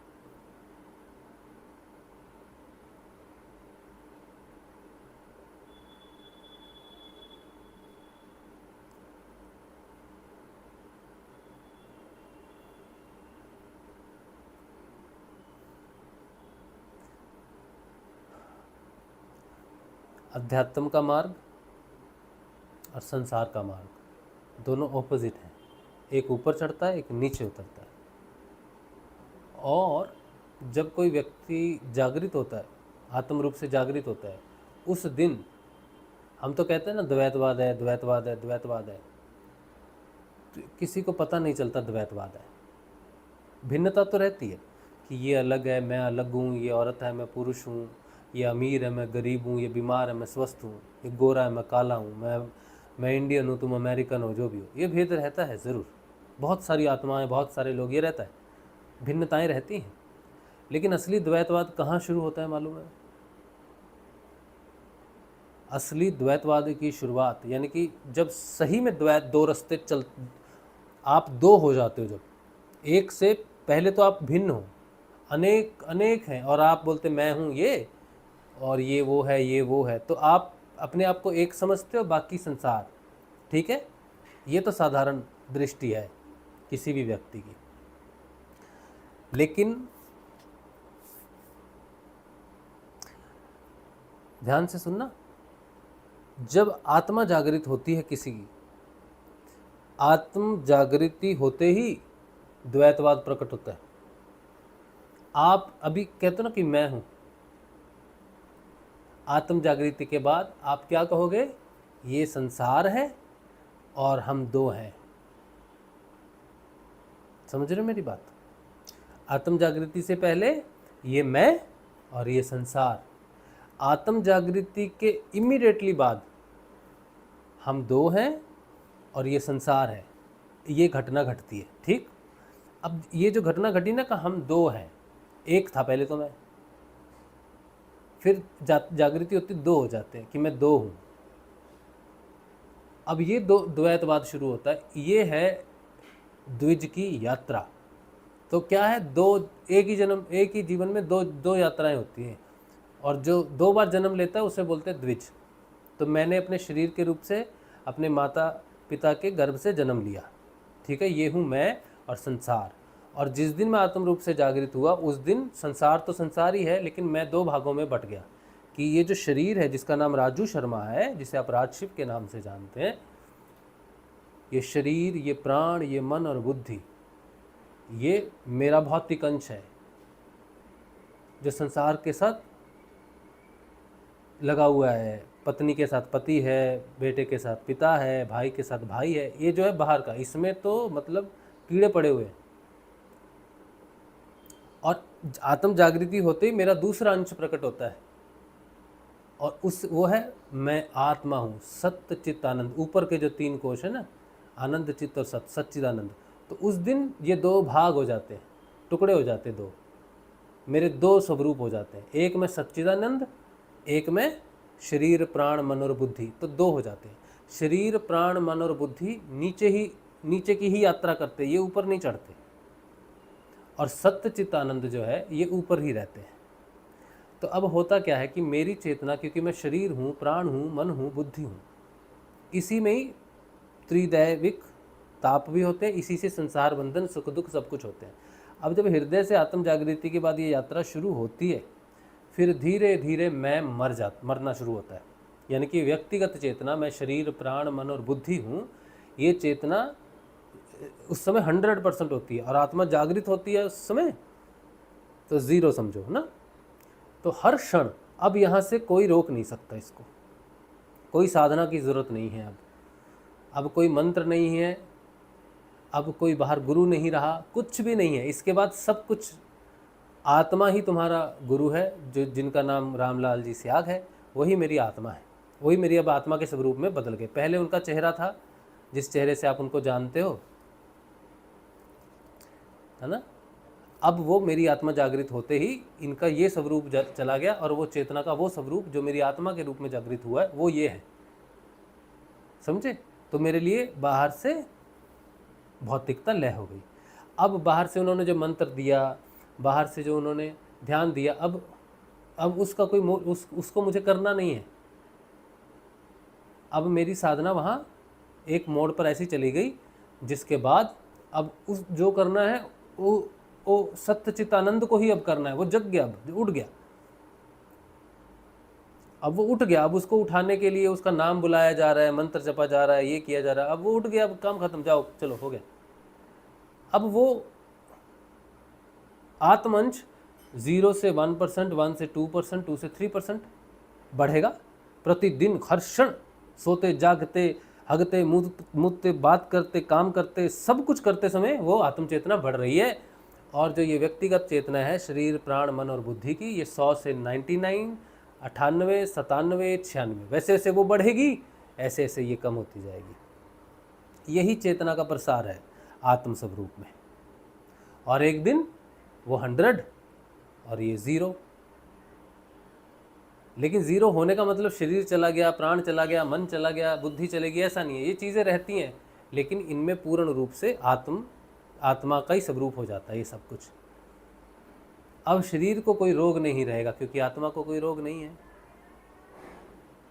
अध्यात्म का मार्ग और संसार का मार्ग दोनों ऑपोजिट हैं। एक ऊपर चढ़ता है, एक नीचे उतरता है। और जब कोई व्यक्ति जागृत होता है, आत्म रूप से जागृत होता है, उस दिन हम तो कहते हैं ना द्वैतवाद है, द्वैतवाद है, द्वैतवाद है। तो किसी को पता नहीं चलता द्वैतवाद है। भिन्नता तो रहती है कि ये अलग है, मैं अलग हूँ, ये औरत है, मैं पुरुष हूँ, ये अमीर है, मैं गरीब हूँ, ये बीमार है, मैं स्वस्थ हूँ, ये गोरा है, मैं काला हूँ, मैं इंडियन हूँ, तुम अमेरिकन हो, जो भी हो। ये भेद रहता है ज़रूर, बहुत सारी आत्माएं, बहुत सारे लोग, ये रहता है, भिन्नताएं रहती हैं। लेकिन असली द्वैतवाद कहाँ शुरू होता है मालूम है? असली द्वैतवाद की शुरुआत, यानी कि जब सही में द्वैत, दो रास्ते चल, आप दो हो जाते हो। जब एक से पहले तो आप भिन्न हो, अनेक अनेक हैं, और आप बोलते मैं हूँ ये, और ये वो है, ये वो है, तो आप अपने आप को एक समझते हो, बाकी संसार। ठीक है, ये तो साधारण दृष्टि है किसी भी व्यक्ति की। लेकिन ध्यान से सुनना, जब आत्मा जागृत होती है किसी की, आत्म जागृति होते ही द्वैतवाद प्रकट होता है। आप अभी कहते हो ना कि मैं हूं, आत्म जागृति के बाद आप क्या कहोगे? ये संसार है और हम दो हैं। समझ रहे हो मेरी बात? आत्म जागृति से पहले ये मैं और ये संसार, आत्म जागृति के इमीडिएटली बाद हम दो हैं और ये संसार है। ये घटना घटती है। ठीक, अब ये जो घटना घटी ना, कि हम दो हैं, एक था पहले तो मैं, फिर जागृति होती, दो हो जाते हैं कि मैं दो हूँ। अब ये दो द्वैतवाद शुरू होता है। ये है द्विज की यात्रा। तो क्या है? दो, एक ही जन्म, एक ही जीवन में दो यात्राएं होती हैं, और जो दो बार जन्म लेता है उसे बोलते हैं द्विज। तो मैंने अपने शरीर के रूप से अपने माता पिता के गर्भ से जन्म लिया, ठीक है, ये हूँ मैं और संसार। और जिस दिन मैं आत्म रूप से जागृत हुआ, उस दिन संसार तो संसार ही है, लेकिन मैं दो भागों में बट गया कि ये जो शरीर है, जिसका नाम राजू शर्मा है, जिसे आप राजशिव के नाम से जानते हैं, ये शरीर, ये प्राण, ये मन और बुद्धि, ये मेरा भौतिक अंश है जो संसार के साथ लगा हुआ है। पत्नी के साथ पति है, बेटे के साथ पिता है, भाई के साथ भाई है। ये जो है बाहर का, इसमें तो मतलब कीड़े पड़े हुए हैं। और आत्म जागृति होते ही मेरा दूसरा अंश प्रकट होता है, और वो है मैं आत्मा हूँ, सत्य चित्त आनंद। ऊपर के जो तीन कोश है ना, आनंद, चित्त और सत्य, सच्चिदानंद। तो उस दिन ये दो भाग हो जाते हैं, टुकड़े हो जाते हैं, दो मेरे दो स्वरूप हो जाते हैं। एक में सच्चिदानंद, एक में शरीर प्राण मन और बुद्धि। तो दो हो जाते हैं। शरीर प्राण मन और बुद्धि नीचे की ही यात्रा करते हैं, ये ऊपर नहीं चढ़ते। और सत्य चित्त आनंद जो है, ये ऊपर ही रहते हैं। तो अब होता क्या है कि मेरी चेतना, क्योंकि मैं शरीर हूँ, प्राण हूँ, मन हूँ, बुद्धि हूँ, इसी में ही त्रिदैविक ताप भी होते हैं, इसी से संसार बंधन, सुख दुख सब कुछ होते हैं। अब जब हृदय से आत्म जागृति के बाद ये यात्रा शुरू होती है, फिर धीरे धीरे मैं मरना शुरू होता है। यानी कि व्यक्तिगत चेतना, मैं शरीर प्राण मन और बुद्धि हूँ, ये चेतना उस समय 100% होती है, और आत्मा जागृत होती है उस समय तो 0 समझो ना। तो हर क्षण, अब यहाँ से कोई रोक नहीं सकता इसको, कोई साधना की ज़रूरत नहीं है। अब कोई मंत्र नहीं है, अब कोई बाहर गुरु नहीं रहा, कुछ भी नहीं है। इसके बाद सब कुछ आत्मा ही तुम्हारा गुरु है, जो जिनका नाम रामलाल जी स्याग है, वही मेरी आत्मा है। वही मेरी अब आत्मा के स्वरूप में बदल गए। पहले उनका चेहरा था जिस चेहरे से आप उनको जानते हो, है ना, अब वो मेरी आत्मा जागृत होते ही इनका ये स्वरूप चला गया, और वो चेतना का वो स्वरूप जो मेरी आत्मा के रूप में जागृत हुआ है वो ये है। समझे? तो मेरे लिए बाहर से भौतिकता लय हो गई। अब बाहर से उन्होंने जो मंत्र दिया, बाहर से जो उन्होंने ध्यान दिया, अब उसका कोई उसको मुझे करना नहीं है। अब मेरी साधना वहाँ एक मोड़ पर ऐसी चली गई जिसके बाद अब उस जो करना है वो सत्य चितानंद को ही अब करना है। वो जग गया, अब उठ गया, अब वो उठ गया। अब उसको उठाने के लिए उसका नाम बुलाया जा रहा है, मंत्र जपा जा रहा है, ये किया जा रहा है। अब वो उठ गया, अब काम खत्म, जाओ चलो हो गया। अब वो आत्मंश 0 से 1%, 1 से 2%, 2 से 3% बढ़ेगा प्रतिदिन। हर क्षण सोते जागते हगते मुदते बात करते काम करते सब कुछ करते समय वो आत्म चेतना बढ़ रही है। और जो ये व्यक्तिगत चेतना है शरीर प्राण मन और बुद्धि की, ये 100 से 99, 98, 97, 96 वैसे वैसे वो बढ़ेगी, ऐसे ऐसे ये कम होती जाएगी। यही चेतना का प्रसार है आत्म स्वरूप में। और एक दिन वो 100 और ये 0। लेकिन 0 होने का मतलब शरीर चला गया, प्राण चला गया, मन चला गया, बुद्धि चलेगी, ऐसा नहीं है। ये चीज़ें रहती हैं, लेकिन इनमें पूर्ण रूप से आत्मा का ही स्वरूप हो जाता है ये सब कुछ। अब शरीर को कोई रोग नहीं रहेगा, क्योंकि आत्मा को कोई रोग नहीं है।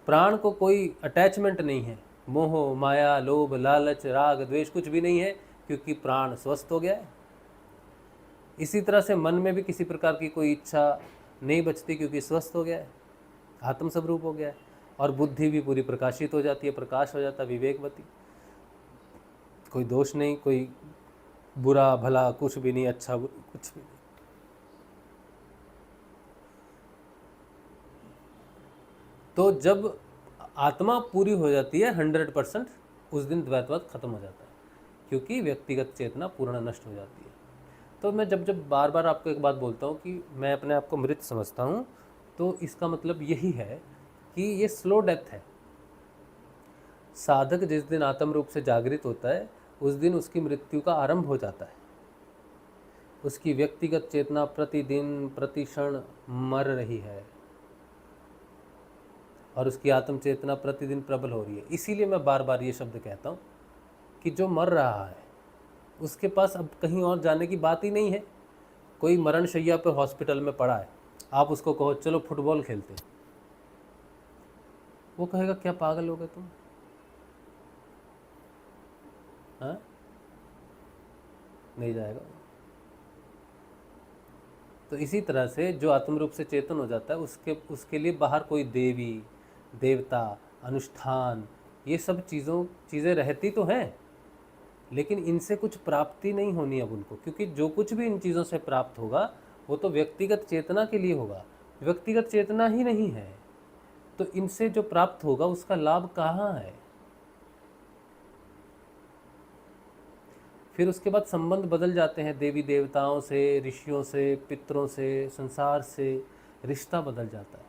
प्राण को कोई अटैचमेंट नहीं है, मोह माया लोभ लालच राग द्वेष कुछ भी नहीं है, क्योंकि प्राण स्वस्थ हो गया है। इसी तरह से मन में भी किसी प्रकार की कोई इच्छा नहीं बचती, क्योंकि स्वस्थ हो गया है, आत्म स्वरूप हो गया है। और बुद्धि भी पूरी प्रकाशित हो जाती है, प्रकाश हो जाता है, विवेकवती, कोई दोष नहीं, कोई बुरा भला कुछ भी नहीं, अच्छा कुछ भी नहीं। तो जब आत्मा पूरी हो जाती है 100%, उस दिन द्वैतवाद खत्म हो जाता है, क्योंकि व्यक्तिगत चेतना पूर्ण नष्ट हो जाती है। तो मैं जब बार बार आपको एक बात बोलता हूँ कि मैं अपने आप को मृत समझता हूँ, तो इसका मतलब यही है कि ये स्लो डेथ है। साधक जिस दिन आत्म रूप से जागृत होता है, उस दिन उसकी मृत्यु का आरंभ हो जाता है। उसकी व्यक्तिगत चेतना प्रतिदिन प्रतिक्षण मर रही है, और उसकी आत्म चेतना प्रतिदिन प्रबल हो रही है। इसीलिए मैं बार बार ये शब्द कहता हूँ कि जो मर रहा है उसके पास अब कहीं और जाने की बात ही नहीं है। कोई मरण शैया पर हॉस्पिटल में पड़ा है, आप उसको कहो चलो फुटबॉल खेलते, वो कहेगा क्या पागल हो गए तुम, हाँ? नहीं जाएगा। तो इसी तरह से जो आत्म रूप से चेतन हो जाता है, उसके लिए बाहर कोई देवी देवता अनुष्ठान ये सब चीज़ें रहती तो हैं, लेकिन इनसे कुछ प्राप्ति नहीं होनी अब उनको, क्योंकि जो कुछ भी इन चीज़ों से प्राप्त होगा वो तो व्यक्तिगत चेतना के लिए होगा। व्यक्तिगत चेतना ही नहीं है, तो इनसे जो प्राप्त होगा उसका लाभ कहाँ है? फिर उसके बाद संबंध बदल जाते हैं, देवी देवताओं से, ऋषियों से, पितरों से, संसार से रिश्ता बदल जाता है,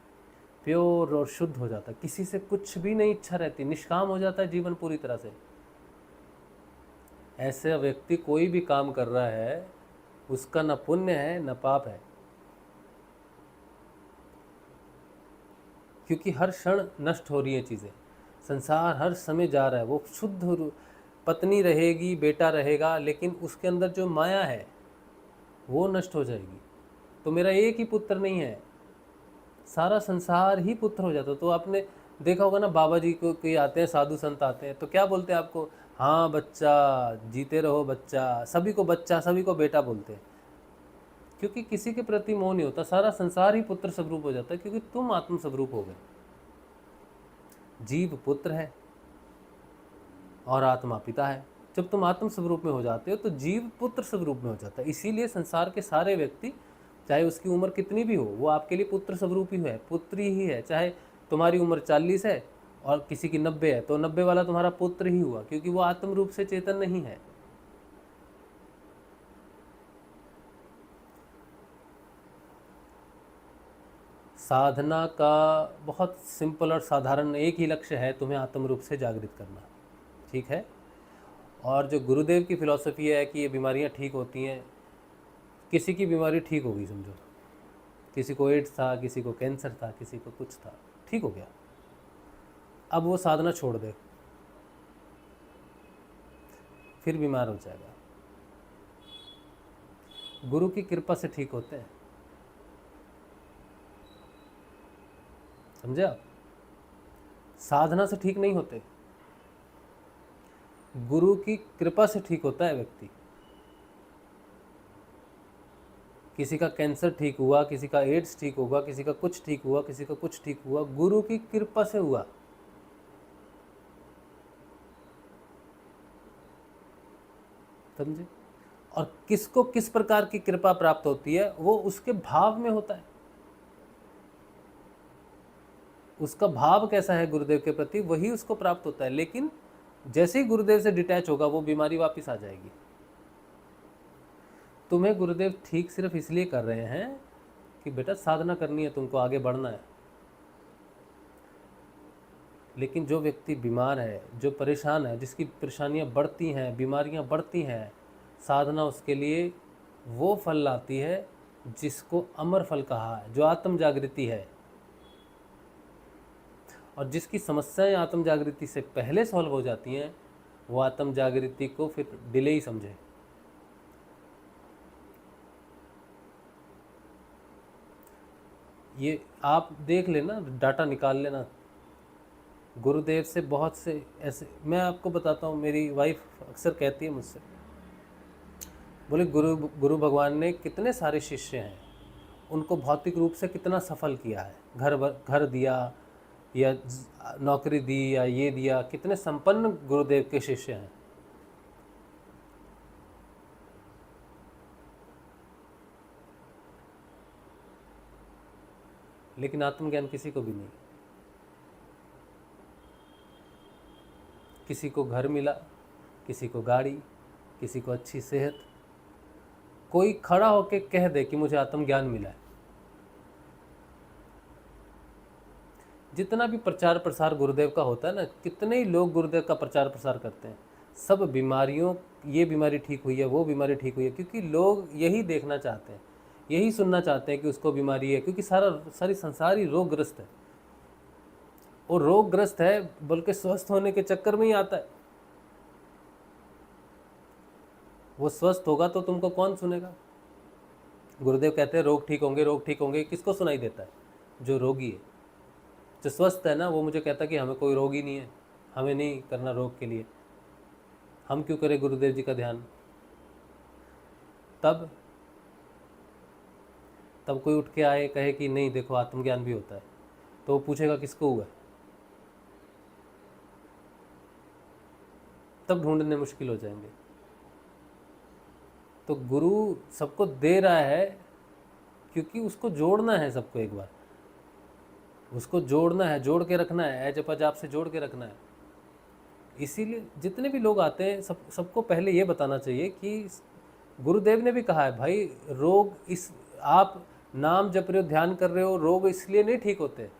प्योर और शुद्ध हो जाता है, किसी से कुछ भी नहीं इच्छा रहती, निष्काम हो जाता है जीवन पूरी तरह से। ऐसे व्यक्ति कोई भी काम कर रहा है उसका न पुण्य है न पाप है, क्योंकि हर क्षण नष्ट हो रही है चीज़ें, संसार हर समय जा रहा है। वो शुद्ध पत्नी रहेगी, बेटा रहेगा, लेकिन उसके अंदर जो माया है वो नष्ट हो जाएगी। तो मेरा एक ही पुत्र नहीं है, सारा संसार ही पुत्र हो जाता। तो आपने देखा होगा ना, बाबा जी को कोई आते हैं, साधु संत आते हैं, तो क्या बोलते हैं आपको? हाँ बच्चा, जीते रहो बच्चा, सभी को बच्चा, सभी को बेटा बोलते हैं, क्योंकि किसी के प्रति मोह नहीं होता। सारा संसार ही पुत्र स्वरूप हो जाता है, क्योंकि तुम आत्म स्वरूप हो गए। जीव पुत्र है और आत्मा पिता है। जब तुम आत्म स्वरूप में हो जाते हो तो जीव पुत्र स्वरूप में हो जाता है। इसीलिए संसार के सारे व्यक्ति, चाहे उसकी उम्र कितनी भी हो, वो आपके लिए पुत्र स्वरूप ही है, पुत्री ही है। चाहे तुम्हारी उम्र 40 है और किसी की 90 है, तो 90 वाला तुम्हारा पुत्र ही हुआ, क्योंकि वो आत्म रूप से चेतन नहीं है। साधना का बहुत सिंपल और साधारण एक ही लक्ष्य है, तुम्हें आत्म रूप से जागृत करना, ठीक है। और जो गुरुदेव की फिलॉसफी है कि ये बीमारियां ठीक होती हैं, किसी की बीमारी ठीक होगी समझो, किसी को एड्स था, किसी को कैंसर था, किसी को कुछ था, ठीक हो गया, अब वो साधना छोड़ दे फिर बीमार हो जाएगा। गुरु की कृपा से ठीक होते हैं, समझे आप? साधना से ठीक नहीं होते, गुरु की कृपा से ठीक होता है व्यक्ति। किसी का कैंसर ठीक हुआ, किसी का एड्स ठीक होगा, किसी का कुछ ठीक हुआ, किसी का कुछ ठीक हुआ, गुरु की कृपा से हुआ। समझे? और किसको किस प्रकार की कृपा प्राप्त होती है वो उसके भाव में होता है, उसका भाव कैसा है गुरुदेव के प्रति वही उसको प्राप्त होता है। लेकिन जैसे ही गुरुदेव से डिटैच होगा वो बीमारी वापस आ जाएगी। तुम्हें गुरुदेव ठीक सिर्फ इसलिए कर रहे हैं कि बेटा साधना करनी है, तुमको आगे बढ़ना है। लेकिन जो व्यक्ति बीमार है, जो परेशान है, जिसकी परेशानियां बढ़ती हैं, बीमारियां बढ़ती हैं, साधना उसके लिए वो फल लाती है जिसको अमर फल कहा है, जो आत्म जागृति है। और जिसकी समस्याएं आत्म जागृति से पहले सॉल्व हो जाती हैं वो आत्म जागृति को फिर डिले ही समझे। ये आप देख लेना, डाटा निकाल लेना। गुरुदेव से बहुत से ऐसे, मैं आपको बताता हूँ, मेरी वाइफ अक्सर कहती है मुझसे, बोले गुरु भगवान ने कितने सारे शिष्य हैं, उनको भौतिक रूप से कितना सफल किया है, घर दिया या नौकरी दी या ये दिया, कितने संपन्न गुरुदेव के शिष्य हैं। लेकिन आत्मज्ञान किसी को भी नहीं। किसी को घर मिला, किसी को गाड़ी, किसी को अच्छी सेहत, कोई खड़ा होके कह दे कि मुझे आत्मज्ञान मिला है। जितना भी प्रचार प्रसार गुरुदेव का होता है ना, कितने ही लोग गुरुदेव का प्रचार प्रसार करते हैं, सब बीमारियों, ये बीमारी ठीक हुई है, वो बीमारी ठीक हुई है, क्योंकि लोग यही देखना चाहते हैं, यही सुनना चाहते हैं कि उसको बीमारी है, क्योंकि सारी संसार ही रोगग्रस्त है। और रोगग्रस्त है बल्कि स्वस्थ होने के चक्कर में ही आता है। वो स्वस्थ होगा तो तुमको कौन सुनेगा? गुरुदेव कहते हैं रोग ठीक होंगे, रोग ठीक होंगे, किसको सुनाई देता है? जो रोगी है। जो स्वस्थ है ना वो मुझे कहता है कि हमें कोई रोग ही नहीं है, हमें नहीं करना रोग के लिए, हम क्यों करें गुरुदेव जी का ध्यान। तब कोई उठ के आए कहे कि नहीं देखो आत्मज्ञान भी होता है, तो वो पूछेगा किसको हुआ है, तब ढूंढने मुश्किल हो जाएंगे। तो गुरु सबको दे रहा है क्योंकि उसको जोड़ना है सबको, एक बार उसको जोड़ना है, जोड़ के रखना है, ऐ जपा जाप से जोड़ के रखना है। इसीलिए जितने भी लोग आते हैं सबको पहले ये बताना चाहिए कि गुरुदेव ने भी कहा है भाई, रोग इस आप नाम जप रहे हो, ध्यान कर रहे हो, रोग इसलिए नहीं ठीक होते।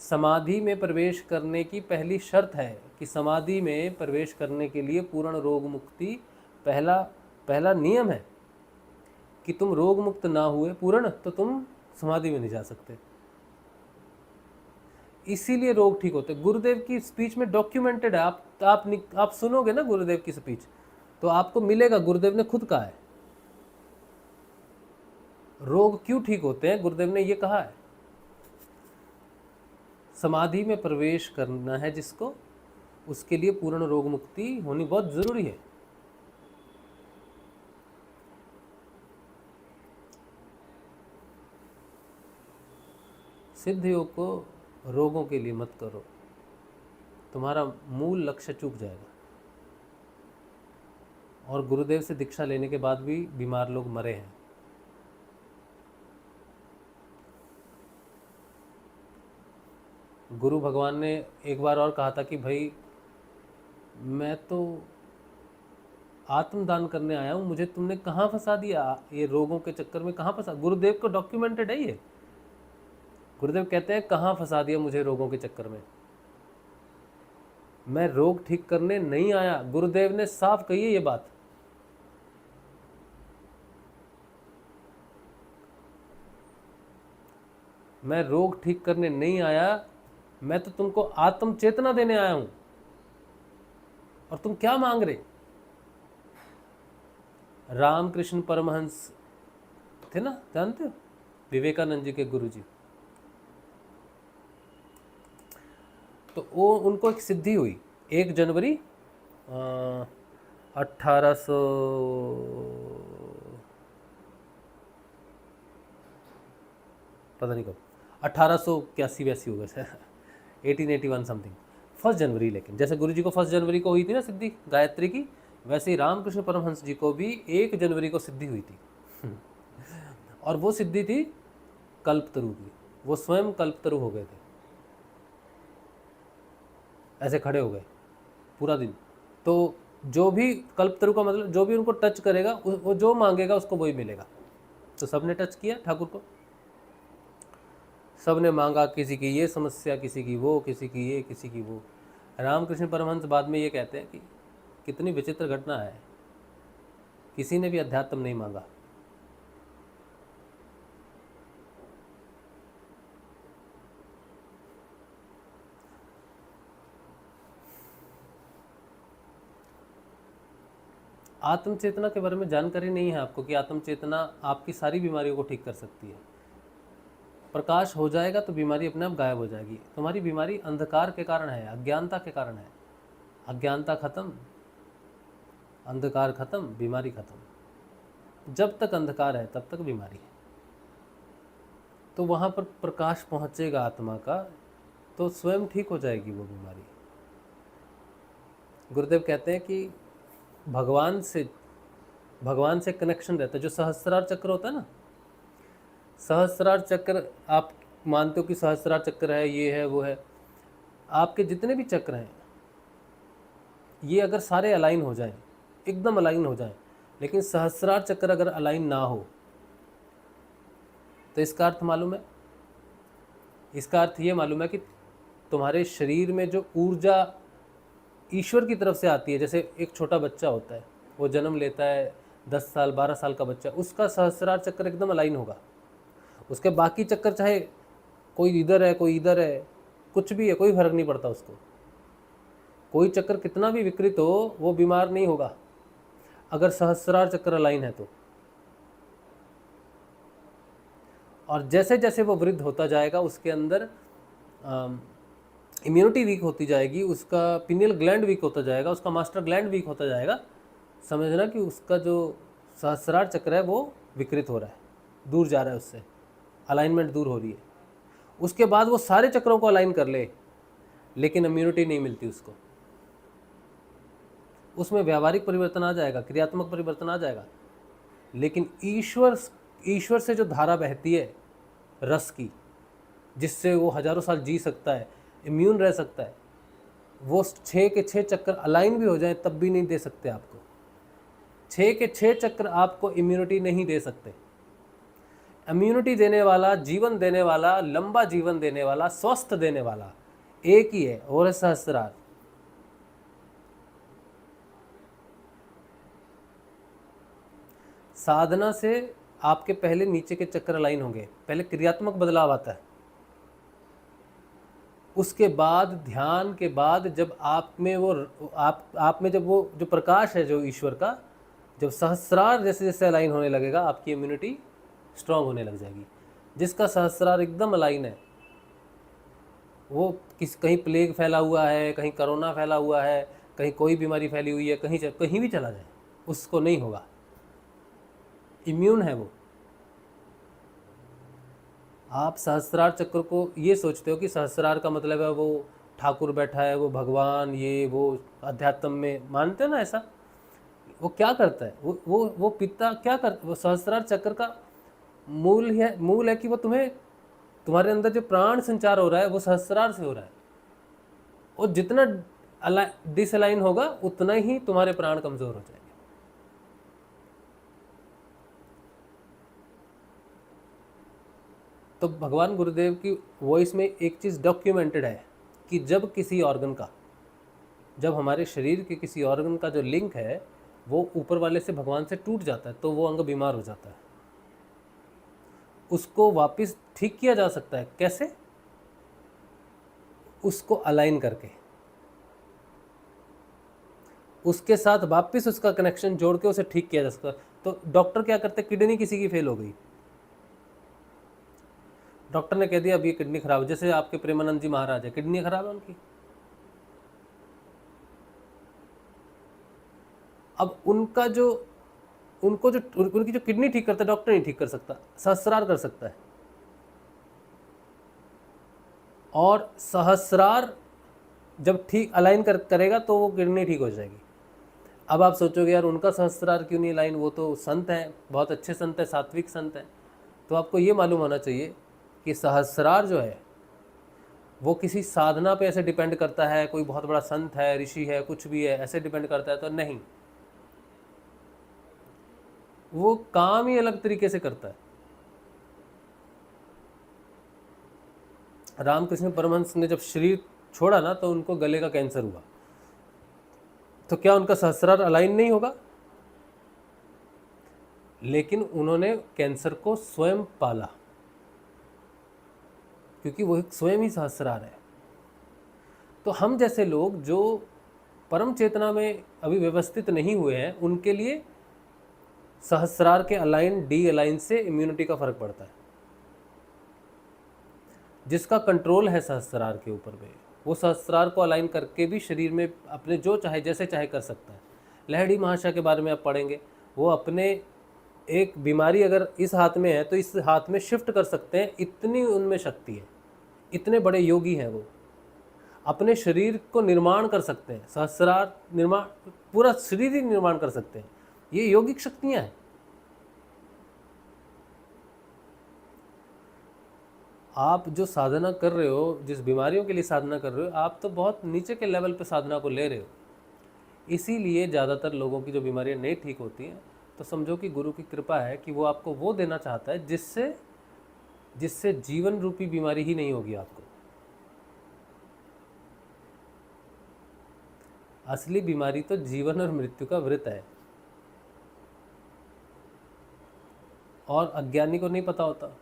समाधि में प्रवेश करने की पहली शर्त है कि समाधि में प्रवेश करने के लिए पूर्ण रोग मुक्ति पहला नियम है कि तुम रोग मुक्त ना हुए पूर्ण तो तुम समाधि में नहीं जा सकते। इसीलिए रोग ठीक होते। गुरुदेव की स्पीच में डॉक्यूमेंटेड है, आप सुनोगे ना गुरुदेव की स्पीच तो आपको मिलेगा, गुरुदेव ने खुद कहा है रोग क्यों ठीक होते हैं। गुरुदेव ने ये कहा है समाधि में प्रवेश करना है जिसको, उसके लिए पूर्ण रोग मुक्ति होनी बहुत जरूरी है। सिद्ध योग को रोगों के लिए मत करो, तुम्हारा मूल लक्ष्य चूक जाएगा। और गुरुदेव से दीक्षा लेने के बाद भी बीमार लोग मरे हैं। गुरु भगवान ने एक बार और कहा था कि भाई मैं तो आत्मदान करने आया हूँ, मुझे तुमने कहाँ फंसा दिया, ये रोगों के चक्कर में कहाँ फंसा। गुरुदेव को डॉक्यूमेंटेड है ये। गुरुदेव कहते हैं कहाँ फंसा दिया मुझे रोगों के चक्कर में, मैं रोग ठीक करने नहीं आया। गुरुदेव ने साफ कही है ये बात। मैं रोग ठीक करने नहीं आया, मैं तो तुमको आत्म चेतना देने आया हूं। और तुम क्या मांग रहे? रामकृष्ण परमहंस थे ना, जानते हो, विवेकानंद जी के गुरुजी। तो वो उनको एक सिद्धि हुई 1 जनवरी 1800 पता नहीं कब, 1881 होगा शायद, 1881 समथिंग, 1 जनवरी। लेकिन जैसे गुरु जी को 1 जनवरी को हुई थी ना सिद्धि गायत्री की, वैसे ही रामकृष्ण परमहंस जी को भी 1 जनवरी को सिद्धि हुई थी। और वो सिद्धि थी कल्पतरु की। वो स्वयं कल्पतरु हो गए थे, ऐसे खड़े हो गए पूरा दिन। तो जो भी कल्पतरु का मतलब जो भी उनको टच करेगा, वो जो मांगेगा उसको वही मिलेगा। तो सबने टच किया ठाकुर को, सबने मांगा, किसी की ये समस्या, किसी की वो, किसी की ये, किसी की वो। रामकृष्ण परमहंस बाद में ये कहते हैं कि कितनी विचित्र घटना है, किसी ने भी अध्यात्म नहीं मांगा। आत्म चेतना के बारे में जानकारी नहीं है आपको कि आत्म चेतना आपकी सारी बीमारियों को ठीक कर सकती है। प्रकाश हो जाएगा तो बीमारी अपने आप गायब हो जाएगी। तुम्हारी बीमारी अंधकार के कारण है, अज्ञानता के कारण है। अज्ञानता खत्म, अंधकार खत्म, बीमारी खत्म। जब तक अंधकार है तब तक बीमारी है। तो वहाँ पर प्रकाश पहुँचेगा आत्मा का, तो स्वयं ठीक हो जाएगी वो बीमारी। गुरुदेव कहते हैं कि भगवान से कनेक्शन रहता है। जो सहस्त्रार चक्र होता है ना, सहस्त्रार चक्र, आप मानते हो कि सहस्त्रार चक्र है, ये है, वो है, आपके जितने भी चक्र हैं ये अगर सारे अलाइन हो जाएं, एकदम अलाइन हो जाएं, लेकिन सहस्त्रार चक्र अगर अलाइन ना हो तो इसका अर्थ मालूम है, इसका अर्थ ये मालूम है कि तुम्हारे शरीर में जो ऊर्जा ईश्वर की तरफ से आती है, जैसे एक छोटा बच्चा होता है, वो जन्म लेता है 10 साल 12 साल का बच्चा, उसका सहस्त्रार चक्र एकदम अलाइन होगा। उसके बाकी चक्कर चाहे कोई इधर है, कोई इधर है, कुछ भी है, कोई फर्क नहीं पड़ता उसको। कोई चक्र कितना भी विकृत हो, वो बीमार नहीं होगा अगर सहस्त्रार चक्र अलाइन है तो। और जैसे जैसे वो वृद्ध होता जाएगा, उसके अंदर इम्यूनिटी वीक होती जाएगी, उसका पिनियल ग्लैंड वीक होता जाएगा, उसका मास्टर ग्लैंड वीक होता जाएगा। समझना कि उसका जो सहस्त्रार चक्र है वो विकृत हो रहा है, दूर जा रहा है, उससे अलाइनमेंट दूर हो रही है। उसके बाद वो सारे चक्रों को अलाइन कर ले, लेकिन इम्यूनिटी नहीं मिलती उसको। उसमें व्यावहारिक परिवर्तन आ जाएगा, क्रियात्मक परिवर्तन आ जाएगा, लेकिन ईश्वर से जो धारा बहती है रस की, जिससे वो हजारों साल जी सकता है, इम्यून रह सकता है, वो 6 के 6 चक्कर अलाइन भी हो जाए तब भी नहीं दे सकते आपको। 6 के 6 चक्र आपको इम्यूनिटी नहीं दे सकते। इम्यूनिटी देने वाला, जीवन देने वाला, लंबा जीवन देने वाला, स्वस्थ देने वाला एक ही है, और है सहस्त्रार। साधना से आपके पहले नीचे के चक्र अलाइन होंगे, पहले क्रियात्मक बदलाव आता है, उसके बाद ध्यान के बाद जब आप में वो आप में जब वो जो प्रकाश है जो ईश्वर का, जब सहस्रार जैसे जैसे अलाइन होने लगेगा, आपकी इम्यूनिटी स्ट्रांग होने लग जाएगी। जिसका सहस्रार एकदम अलाइन है, वो कहीं प्लेग फैला हुआ है, कहीं कोरोना फैला हुआ है, कहीं कोई बीमारी फैली हुई है, कहीं भी चला जाए उसको नहीं होगा, इम्यून है वो। आप सहस्रार चक्र को ये सोचते हो कि सहस्रार का मतलब है वो ठाकुर बैठा है, वो भगवान, ये वो अध्यात्म में मानते हैं ना ऐसा। वो क्या करता है, वो पिता क्या करता, वो सहस्रार चक्र का मूल है कि वो तुम्हारे अंदर जो प्राण संचार हो रहा है वो सहस्रार से हो रहा है। और जितना डिसअलाइन होगा उतना ही तुम्हारे प्राण कमजोर हो जाएंगे। तो भगवान गुरुदेव की वॉइस में एक चीज़ डॉक्यूमेंटेड है कि जब किसी ऑर्गन का, जब हमारे शरीर के किसी ऑर्गन का जो लिंक है वो ऊपर वाले से, भगवान से टूट जाता है, तो वो अंग बीमार हो जाता है। उसको वापस ठीक किया जा सकता है। कैसे? उसको अलाइन करके, उसके साथ वापस उसका कनेक्शन जोड़ के उसे ठीक किया जा सकता है। तो डॉक्टर क्या करते? किडनी किसी की फेल हो गई, डॉक्टर ने कह दिया अब ये किडनी खराब है। जैसे आपके प्रेमानंद जी महाराज है, किडनी खराब है उनकी, अब उनका जो उनकी जो किडनी ठीक करता है डॉक्टर नहीं ठीक कर सकता, सहस्रार कर सकता है। और सहस्रार जब ठीक अलाइन करेगा तो वो किडनी ठीक हो जाएगी। अब आप सोचोगे यार उनका सहस्रार क्यों नहीं अलाइन, वो तो संत हैं, बहुत अच्छे संत हैं, सात्विक संत हैं। तो आपको ये मालूम होना चाहिए कि सहस्रार जो है वो किसी साधना पे ऐसे डिपेंड करता है, कोई बहुत बड़ा संत है, ऋषि है, कुछ भी है, ऐसे डिपेंड करता है, तो नहीं, वो काम ही अलग तरीके से करता है। रामकृष्ण परमहंस ने जब शरीर छोड़ा ना तो उनको गले का कैंसर हुआ, तो क्या उनका सहस्रार अलाइन नहीं होगा? लेकिन उन्होंने कैंसर को स्वयं पाला, क्योंकि वो एक स्वयं ही सहस्रार है। तो हम जैसे लोग जो परम चेतना में अभी व्यवस्थित नहीं हुए हैं, उनके लिए सहस्रार के अलाइन डी अलाइन से इम्यूनिटी का फर्क पड़ता है। जिसका कंट्रोल है सहस्रार के ऊपर में, वो सहस्रार को अलाइन करके भी शरीर में अपने जो चाहे जैसे चाहे कर सकता है। लहड़ी महाशय के बारे में आप पढ़ेंगे, वो अपने एक बीमारी अगर इस हाथ में है तो इस हाथ में शिफ्ट कर सकते हैं, इतनी उनमें शक्ति है, इतने बड़े योगी हैं वो। अपने शरीर को निर्माण कर सकते हैं, सहस्रार निर्माण, पूरा शरीर ही निर्माण कर सकते हैं। ये योगिक शक्तियां हैं। आप जो साधना कर रहे हो, जिस बीमारियों के लिए साधना कर रहे हो, आप तो बहुत नीचे के लेवल पे साधना को ले रहे हो। इसीलिए ज़्यादातर लोगों की जो बीमारियां नहीं ठीक होती हैं, तो समझो कि गुरु की कृपा है कि वो आपको वो देना चाहता है जिससे जीवन रूपी बीमारी ही नहीं होगी आपको। असली बीमारी तो जीवन और मृत्यु का व्रत है, और अज्ञानी को नहीं पता होता।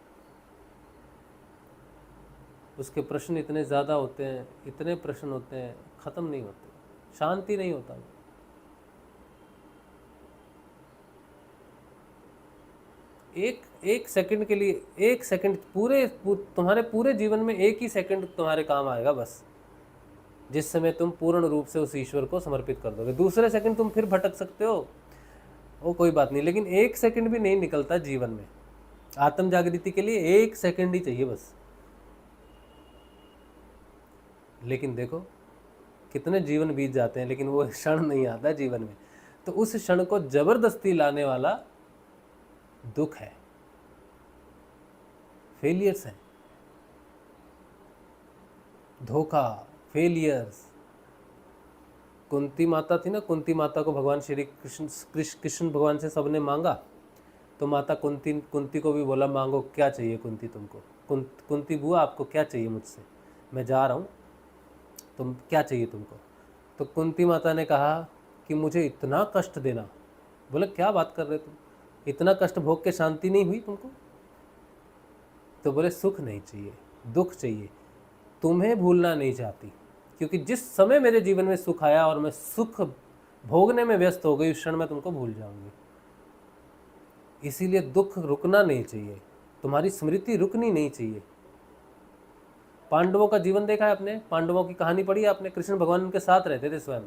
उसके प्रश्न इतने ज़्यादा होते हैं, इतने प्रश्न होते हैं, ख़त्म नहीं होते, शांति नहीं होता। एक सेकंड के लिए, एक सेकंड तुम्हारे पूरे जीवन में एक ही सेकंड तुम्हारे काम आएगा बस, जिस समय तुम पूर्ण रूप से उस ईश्वर को समर्पित कर दोगे। दूसरे सेकंड तुम फिर भटक सकते हो, वो कोई बात नहीं, लेकिन एक सेकंड भी नहीं निकलता जीवन में। आत्म जागृति के लिए एक सेकंड ही चाहिए बस। लेकिन देखो कितने जीवन बीत जाते हैं, लेकिन वो क्षण नहीं आता जीवन में। तो उस क्षण को जबरदस्ती लाने वाला दुख है, फेलियर्स है, धोखा, फेलियर्स। कुंती माता थी ना, कुंती माता को भगवान श्री कृष्ण भगवान से सबने मांगा, तो माता कुंती को भी बोला मांगो क्या चाहिए कुंती तुमको। कुंती बुआ आपको क्या चाहिए मुझसे, मैं जा रहा हूँ, तुम क्या चाहिए तुमको। तो कुंती माता ने कहा कि मुझे इतना कष्ट देना। बोले क्या बात कर रहे तुम, इतना कष्ट भोग के शांति नहीं हुई तुमको। तो बोले सुख नहीं चाहिए, दुख चाहिए, तुम्हें भूलना नहीं चाहती, क्योंकि जिस समय मेरे जीवन में सुख आया और मैं सुख भोगने में व्यस्त हो गई, उस क्षण मैं तुमको भूल जाऊंगी। इसीलिए दुख रुकना नहीं चाहिए, तुम्हारी स्मृति रुकनी नहीं चाहिए। पांडवों का जीवन देखा है आपने, पांडवों की कहानी पढ़ी है आपने, कृष्ण भगवान उनके साथ रहते थे स्वयं।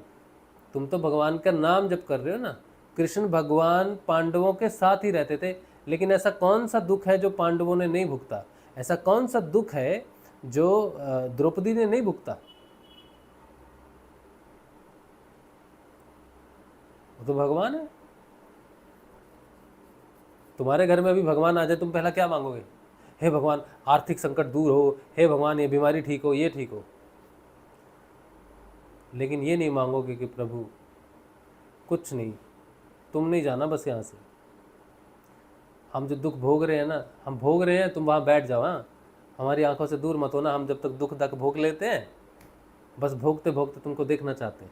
तुम तो भगवान का नाम जप कर रहे हो ना, कृष्ण भगवान पांडवों के साथ ही रहते थे। लेकिन ऐसा कौन सा दुख है जो पांडवों ने नहीं भुगता? ऐसा कौन सा दुख है जो द्रौपदी ने नहीं भुगता? वो तो भगवान है। तुम्हारे घर में अभी भगवान आ जाए, तुम पहला क्या मांगोगे? हे भगवान आर्थिक संकट दूर हो, हे भगवान ये बीमारी ठीक हो, ये ठीक हो। लेकिन ये नहीं मांगोगे कि प्रभु कुछ नहीं, तुम नहीं जाना बस यहाँ से, हम जो दुख भोग रहे हैं ना, हम भोग रहे हैं, तुम वहाँ बैठ जाओ। हाँ, हमारी आंखों से दूर मत होना, हम जब तक दुख तक भोग लेते हैं, बस भोगते भोगते तुमको देखना चाहते हैं।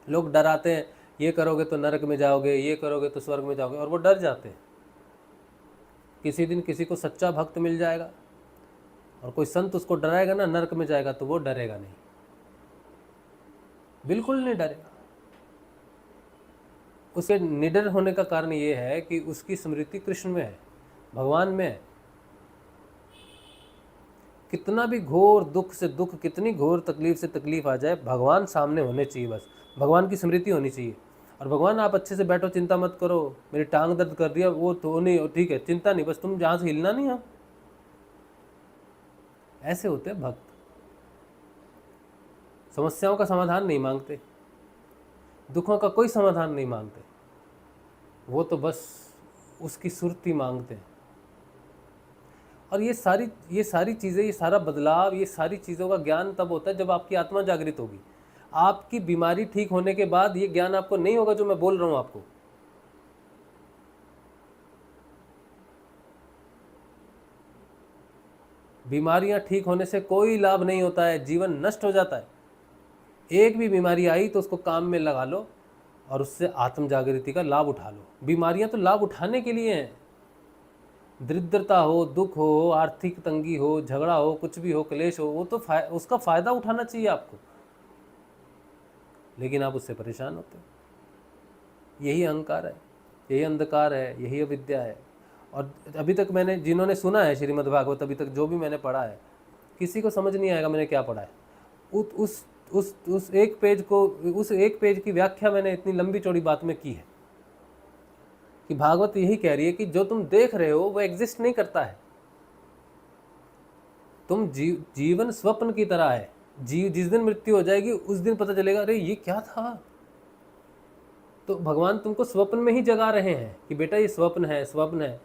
लोग डराते हैं, ये करोगे तो नरक में जाओगे, ये करोगे तो स्वर्ग में जाओगे, और वो डर जाते हैं। किसी दिन किसी को सच्चा भक्त मिल जाएगा और कोई संत उसको डराएगा ना नरक में जाएगा, तो वो डरेगा नहीं, बिल्कुल नहीं डरेगा। उसके निडर होने का कारण ये है कि उसकी स्मृति कृष्ण में है, भगवान में है। कितना भी घोर दुख से दुख, कितनी घोर तकलीफ से तकलीफ आ जाए, भगवान सामने होने चाहिए, बस भगवान की स्मृति होनी चाहिए। और भगवान आप अच्छे से बैठो, चिंता मत करो, मेरी टांग दर्द कर दिया, वो तो नहीं, ठीक है, चिंता नहीं, बस तुम जहाँ से हिलना नहीं है। ऐसे होते हैं भक्त, समस्याओं का समाधान नहीं मांगते, दुखों का कोई समाधान नहीं मांगते, वो तो बस उसकी सुरती मांगते हैं। और ये सारी चीज़ें, ये सारा बदलाव, ये सारी चीज़ों का ज्ञान तब होता है जब आपकी आत्मा जागृत होगी। आपकी बीमारी ठीक होने के बाद ये ज्ञान आपको नहीं होगा जो मैं बोल रहा हूँ आपको। बीमारियां ठीक होने से कोई लाभ नहीं होता है, जीवन नष्ट हो जाता है। एक भी बीमारी आई तो उसको काम में लगा लो और उससे आत्म जागृति का लाभ उठा लो। बीमारियां तो लाभ उठाने के लिए हैं। दरिद्रता हो, दुख हो, आर्थिक तंगी हो, झगड़ा हो, कुछ भी हो, क्लेश हो, वो तो उसका फायदा उठाना चाहिए आपको, लेकिन आप उससे परेशान होते हो। यही अहंकार है, यही अंधकार है, यही अविद्या है। और अभी तक मैंने, जिन्होंने सुना है श्रीमद् भागवत, अभी तक जो भी मैंने पढ़ा है, किसी को समझ नहीं आएगा मैंने क्या पढ़ा है। उस एक पेज को, उस एक पेज की व्याख्या मैंने इतनी लंबी चौड़ी बात में की है कि भागवत यही कह रही है कि जो तुम देख रहे हो वो एग्जिस्ट नहीं करता है। तुम जीवन स्वप्न की तरह है। जिस दिन मृत्यु हो जाएगी उस दिन पता चलेगा, अरे ये क्या था। तो भगवान तुमको स्वप्न में ही जगा रहे हैं कि बेटा ये स्वप्न है, स्वप्न है,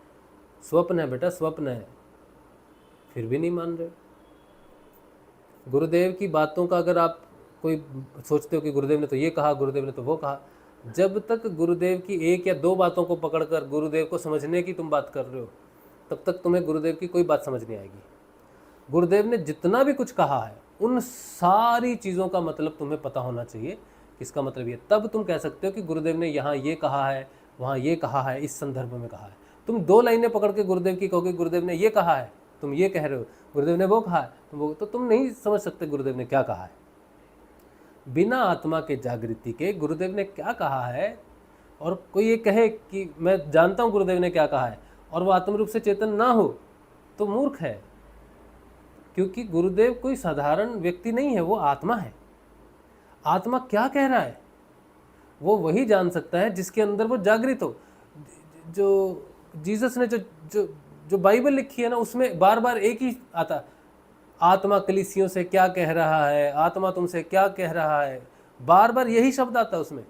स्वप्न है बेटा, स्वप्न है। फिर भी नहीं मान रहे। गुरुदेव की बातों का अगर आप कोई सोचते हो कि गुरुदेव ने तो ये कहा, गुरुदेव ने तो वो कहा, जब तक गुरुदेव की एक या दो बातों को पकड़कर गुरुदेव को समझने की तुम बात कर रहे हो, तब तक तुम्हें गुरुदेव की कोई बात समझ नहीं आएगी। गुरुदेव ने जितना भी कुछ कहा है उन सारी चीज़ों का मतलब तुम्हें पता होना चाहिए। इसका मतलब ये, तब तुम कह सकते हो कि गुरुदेव ने यहाँ ये कहा है, वहाँ ये कहा है, इस संदर्भ में कहा है। तुम दो लाइनें पकड़ के गुरुदेव की कहोगे गुरुदेव ने ये कहा है, तुम ये कह रहे हो, गुरुदेव ने वो कहा है, तो तुम नहीं समझ सकते गुरुदेव ने क्या कहा है। बिना आत्मा के जागृति के गुरुदेव ने क्या कहा है, और कोई ये कहे कि मैं जानता हूँ गुरुदेव ने क्या कहा है, और वो आत्म रूप से चेतन ना हो, तो मूर्ख है। क्योंकि गुरुदेव कोई साधारण व्यक्ति नहीं है, वो आत्मा है। आत्मा क्या कह रहा है वो वही जान सकता है जिसके अंदर वो जागृत हो। जो जीसस ने जो बाइबल लिखी है ना, उसमें बार बार एक ही आता, आत्मा कलीसियों से क्या कह रहा है, आत्मा तुमसे क्या कह रहा है, बार बार यही शब्द आता है उसमें,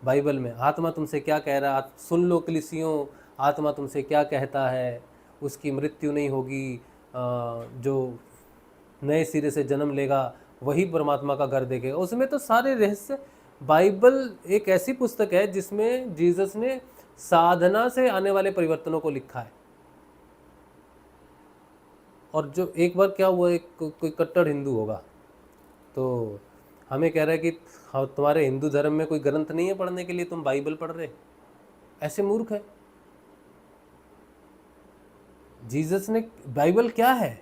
बाइबल में। आत्मा तुमसे क्या कह रहा है, सुन लो कलीसियों, आत्मा तुमसे क्या कहता है, उसकी मृत्यु नहीं होगी, जो नए सिरे से जन्म लेगा वही परमात्मा का घर देखेगा। उसमें तो सारे रहस्य, बाइबल एक ऐसी पुस्तक है जिसमें जीसस ने साधना से आने वाले परिवर्तनों को लिखा है। और जो एक बार क्या हुआ, एक कोई कट्टर हिंदू होगा तो हमें कह रहा है कि तुम्हारे हिंदू धर्म में कोई ग्रंथ नहीं है पढ़ने के लिए, तुम बाइबल पढ़ रहे। ऐसे मूर्ख है। जीसस ने, बाइबल क्या है,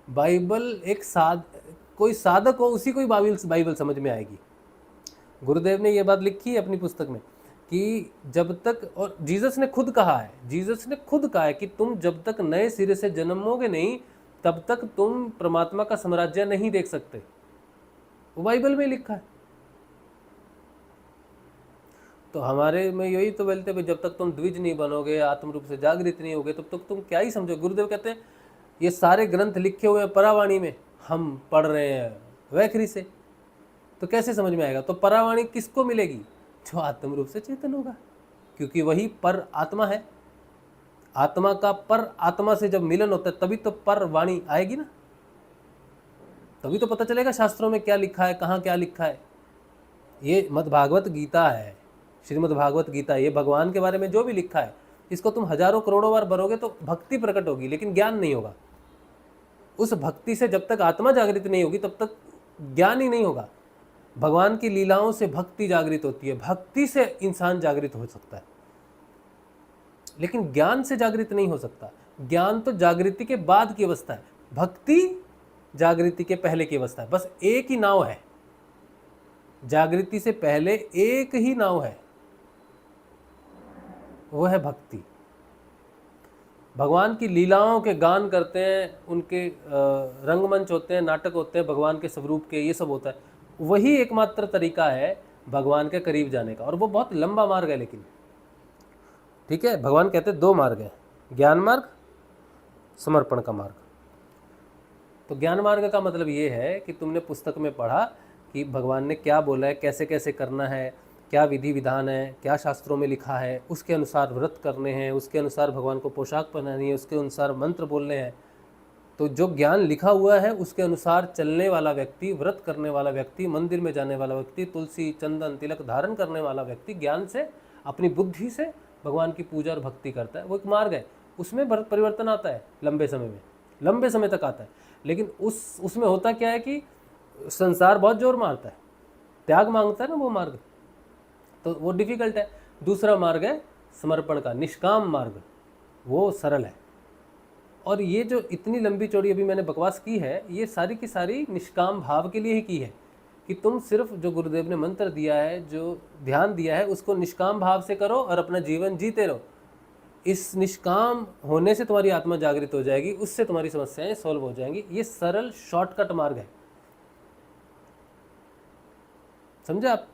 बाइबल एक कोई साधक हो उसी को ही बाइबल समझ में आएगी। गुरुदेव ने ये बात लिखी है अपनी पुस्तक में कि जब तक, और जीसस ने खुद कहा है कि तुम जब तक नए सिरे से जन्मोगे नहीं तब तक तुम परमात्मा का साम्राज्य नहीं देख सकते। वो बाइबल में लिखा है। तो हमारे में यही तो बोलते हैं, जब तक तुम द्विज नहीं बनोगे, आत्म रूप से जागृत नहीं होगे, तब तक तुम क्या ही समझो। गुरुदेव कहते हैं ये सारे ग्रंथ लिखे हुए हैं परावाणी में, हम पढ़ रहे हैं वैखरी से, तो कैसे समझ में आएगा। तो परावाणी किसको मिलेगी, जो आत्म रूप से चेतन होगा, क्योंकि वही पर आत्मा है। आत्मा का पर आत्मा से जब मिलन होता है तभी तो पर वाणी आएगी ना, तभी तो पता चलेगा शास्त्रों में क्या लिखा है, कहाँ क्या लिखा है। ये मद्भागवत गीता है, श्रीमद् भागवत गीता, ये भगवान के बारे में जो भी लिखा है, इसको तुम हजारों करोड़ों बार भरोगे तो भक्ति प्रकट होगी, लेकिन ज्ञान नहीं होगा। उस भक्ति से जब तक आत्मा जागृत नहीं होगी तब तक ज्ञान ही नहीं होगा। भगवान की लीलाओं से भक्ति जागृत होती है, भक्ति से इंसान जागृत हो सकता है, लेकिन ज्ञान से जागृत नहीं हो सकता। ज्ञान तो जागृति के बाद की अवस्था है, भक्ति जागृति के पहले की अवस्था है। बस एक ही नाव है, जागृति से पहले एक ही नाव है, वो है भक्ति। भगवान की लीलाओं के गान करते हैं, उनके रंगमंच होते हैं, नाटक होते हैं भगवान के स्वरूप के, ये सब होता है। वही एकमात्र तरीका है भगवान के करीब जाने का, और वो बहुत लंबा मार्ग है। लेकिन ठीक है, भगवान कहते हैं दो मार्ग है, ज्ञान मार्ग, समर्पण का मार्ग। तो ज्ञान मार्ग का मतलब ये है कि तुमने पुस्तक में पढ़ा कि भगवान ने क्या बोला है, कैसे कैसे करना है, क्या विधि विधान है, क्या शास्त्रों में लिखा है, उसके अनुसार व्रत करने हैं, उसके अनुसार भगवान को पोशाक पहनानी है, उसके अनुसार मंत्र बोलने हैं। तो जो ज्ञान लिखा हुआ है उसके अनुसार चलने वाला व्यक्ति, व्रत करने वाला व्यक्ति, मंदिर में जाने वाला व्यक्ति, तुलसी चंदन तिलक धारण करने वाला व्यक्ति ज्ञान से, अपनी बुद्धि से भगवान की पूजा और भक्ति करता है। वो एक मार्ग है, उसमें परिवर्तन आता है लंबे समय में, लंबे समय तक आता है। लेकिन उसमें होता क्या है कि संसार बहुत जोर मारता है, त्याग मांगता है ना वो मार्ग, तो वो डिफिकल्ट है। दूसरा मार्ग है समर्पण का, निष्काम मार्ग, वो सरल है। और ये जो इतनी लंबी चौड़ी अभी मैंने बकवास की है, ये सारी की सारी निष्काम भाव के लिए ही की है, कि तुम सिर्फ जो गुरुदेव ने मंत्र दिया है, जो ध्यान दिया है, उसको निष्काम भाव से करो और अपना जीवन जीते रहो। इस निष्काम होने से तुम्हारी आत्मा जागृत हो जाएगी, उससे तुम्हारी समस्याएं सॉल्व हो जाएंगी। ये सरल शॉर्टकट मार्ग है, समझे आप।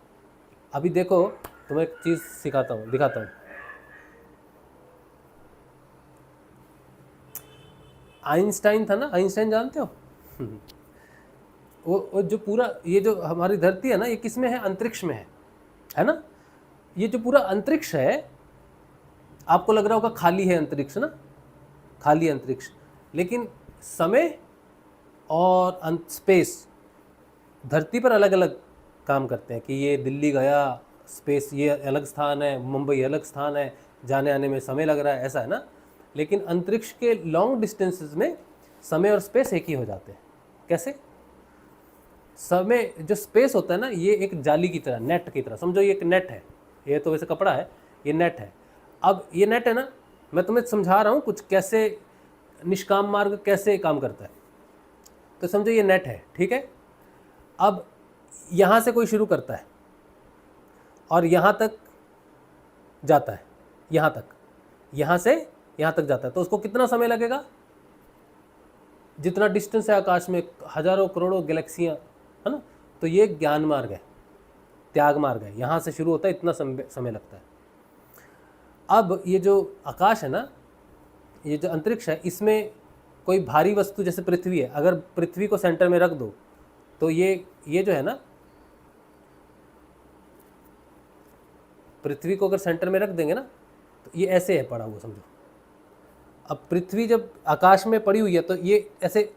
अभी देखो, तुम्हें एक चीज सिखाता हूँ, दिखाता हूँ। आइंस्टाइन था ना, आइंस्टाइन जानते हो? वो जो पूरा, ये जो हमारी धरती है ना, ये किस में है? अंतरिक्ष में है ना। ये जो पूरा अंतरिक्ष है, आपको लग रहा होगा खाली है अंतरिक्ष ना, खाली अंतरिक्ष, लेकिन समय और स्पेस धरती पर अलग अलग काम करते हैं। कि ये दिल्ली गया, स्पेस ये अलग स्थान है, मुंबई अलग स्थान है, जाने आने में समय लग रहा है, ऐसा है ना। लेकिन अंतरिक्ष के लॉन्ग डिस्टेंसेस में समय और स्पेस एक ही हो जाते हैं। कैसे? समय, जो स्पेस होता है ना, ये एक जाली की तरह, नेट की तरह समझो। ये एक नेट है, ये तो वैसे कपड़ा है, ये नेट है। अब ये नेट है ना, मैं तुम्हें समझा रहा हूँ कुछ, कैसे निष्काम मार्ग कैसे काम करता है। तो समझो ये नेट है, ठीक है। अब यहाँ से कोई शुरू करता है और यहाँ तक जाता है, यहाँ तक, यहाँ से यहाँ तक जाता है, तो उसको कितना समय लगेगा? जितना डिस्टेंस है आकाश में, हजारों करोड़ों गैलेक्सियाँ, है ना। तो ये ज्ञान मार्ग है, त्याग मार्ग है। यहाँ से शुरू होता है, इतना समय लगता है। अब ये जो आकाश है ना, ये जो अंतरिक्ष है, इसमें कोई भारी वस्तु जैसे पृथ्वी है, अगर पृथ्वी को सेंटर में रख दो तो ये जो है ना, पृथ्वी को अगर सेंटर में रख देंगे ना, तो ये ऐसे है पड़ा हुआ, समझो। अब पृथ्वी जब आकाश में पड़ी हुई है तो ये ऐसे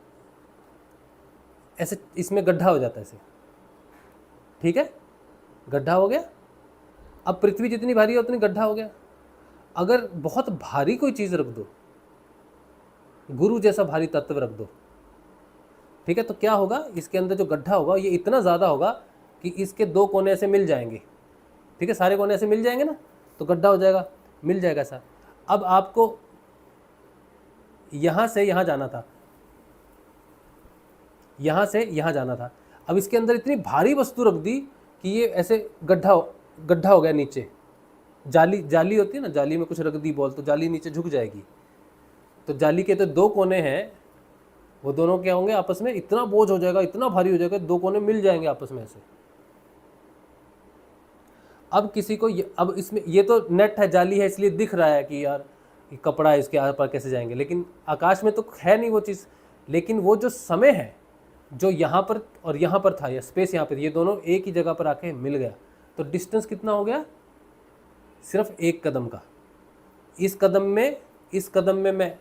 ऐसे इसमें गड्ढा हो जाता है, ऐसे, ठीक है, गड्ढा हो गया। अब पृथ्वी जितनी भारी है उतनी गड्ढा हो गया। अगर बहुत भारी कोई चीज़ रख दो, गुरु जैसा भारी तत्व रख दो, ठीक है, तो क्या होगा? इसके अंदर जो गड्ढा होगा ये इतना ज़्यादा होगा कि इसके दो कोने ऐसे मिल जाएंगे, ठीक है, सारे कोने ऐसे मिल जाएंगे ना, तो गड्ढा हो जाएगा, मिल जाएगा ऐसा। अब आपको यहाँ से यहाँ जाना था, यहाँ से यहाँ जाना था। अब इसके अंदर इतनी भारी वस्तु रख दी कि ये ऐसे गड्ढा हो गया नीचे। जाली होती है ना, जाली में कुछ रख दी बॉल तो जाली नीचे झुक जाएगी। तो जाली के तो दो कोने हैं, वो दोनों क्या होंगे आपस में, इतना बोझ हो जाएगा, इतना भारी हो जाएगा, दो कोने मिल जाएंगे आपस में ऐसे। अब किसी को अब इसमें ये तो नेट है, जाली है, इसलिए दिख रहा है कि यार कपड़ा है, इसके आर पार कैसे जाएंगे, लेकिन आकाश में तो है नहीं वो चीज़। लेकिन वो जो समय है जो यहाँ पर और यहाँ पर था, या स्पेस यहाँ पर, ये दोनों एक ही जगह पर आके मिल गया, तो डिस्टेंस कितना हो गया? सिर्फ एक कदम का। इस कदम में मैं,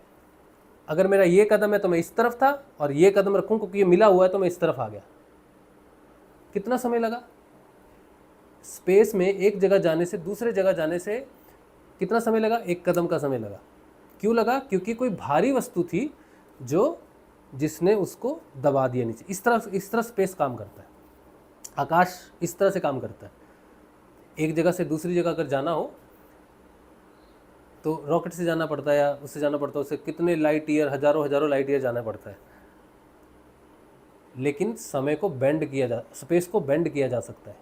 अगर मेरा ये कदम है तो मैं इस तरफ था, और ये कदम रखूं क्योंकि ये मिला हुआ है तो मैं इस तरफ आ गया। कितना समय लगा? स्पेस में एक जगह जाने से दूसरे जगह जाने से कितना समय लगा? 1 कदम का समय लगा। क्यों लगा? क्योंकि कोई भारी वस्तु थी जिसने उसको दबा दिया नीचे। इस तरह स्पेस काम करता है, आकाश इस तरह से काम करता है। एक जगह से दूसरी जगह अगर जाना हो तो रॉकेट से जाना पड़ता है या उससे जाना पड़ता है, उससे कितने लाइट ईयर, हजारों लाइट ईयर जाना पड़ता है। लेकिन स्पेस को बेंड किया जा सकता है।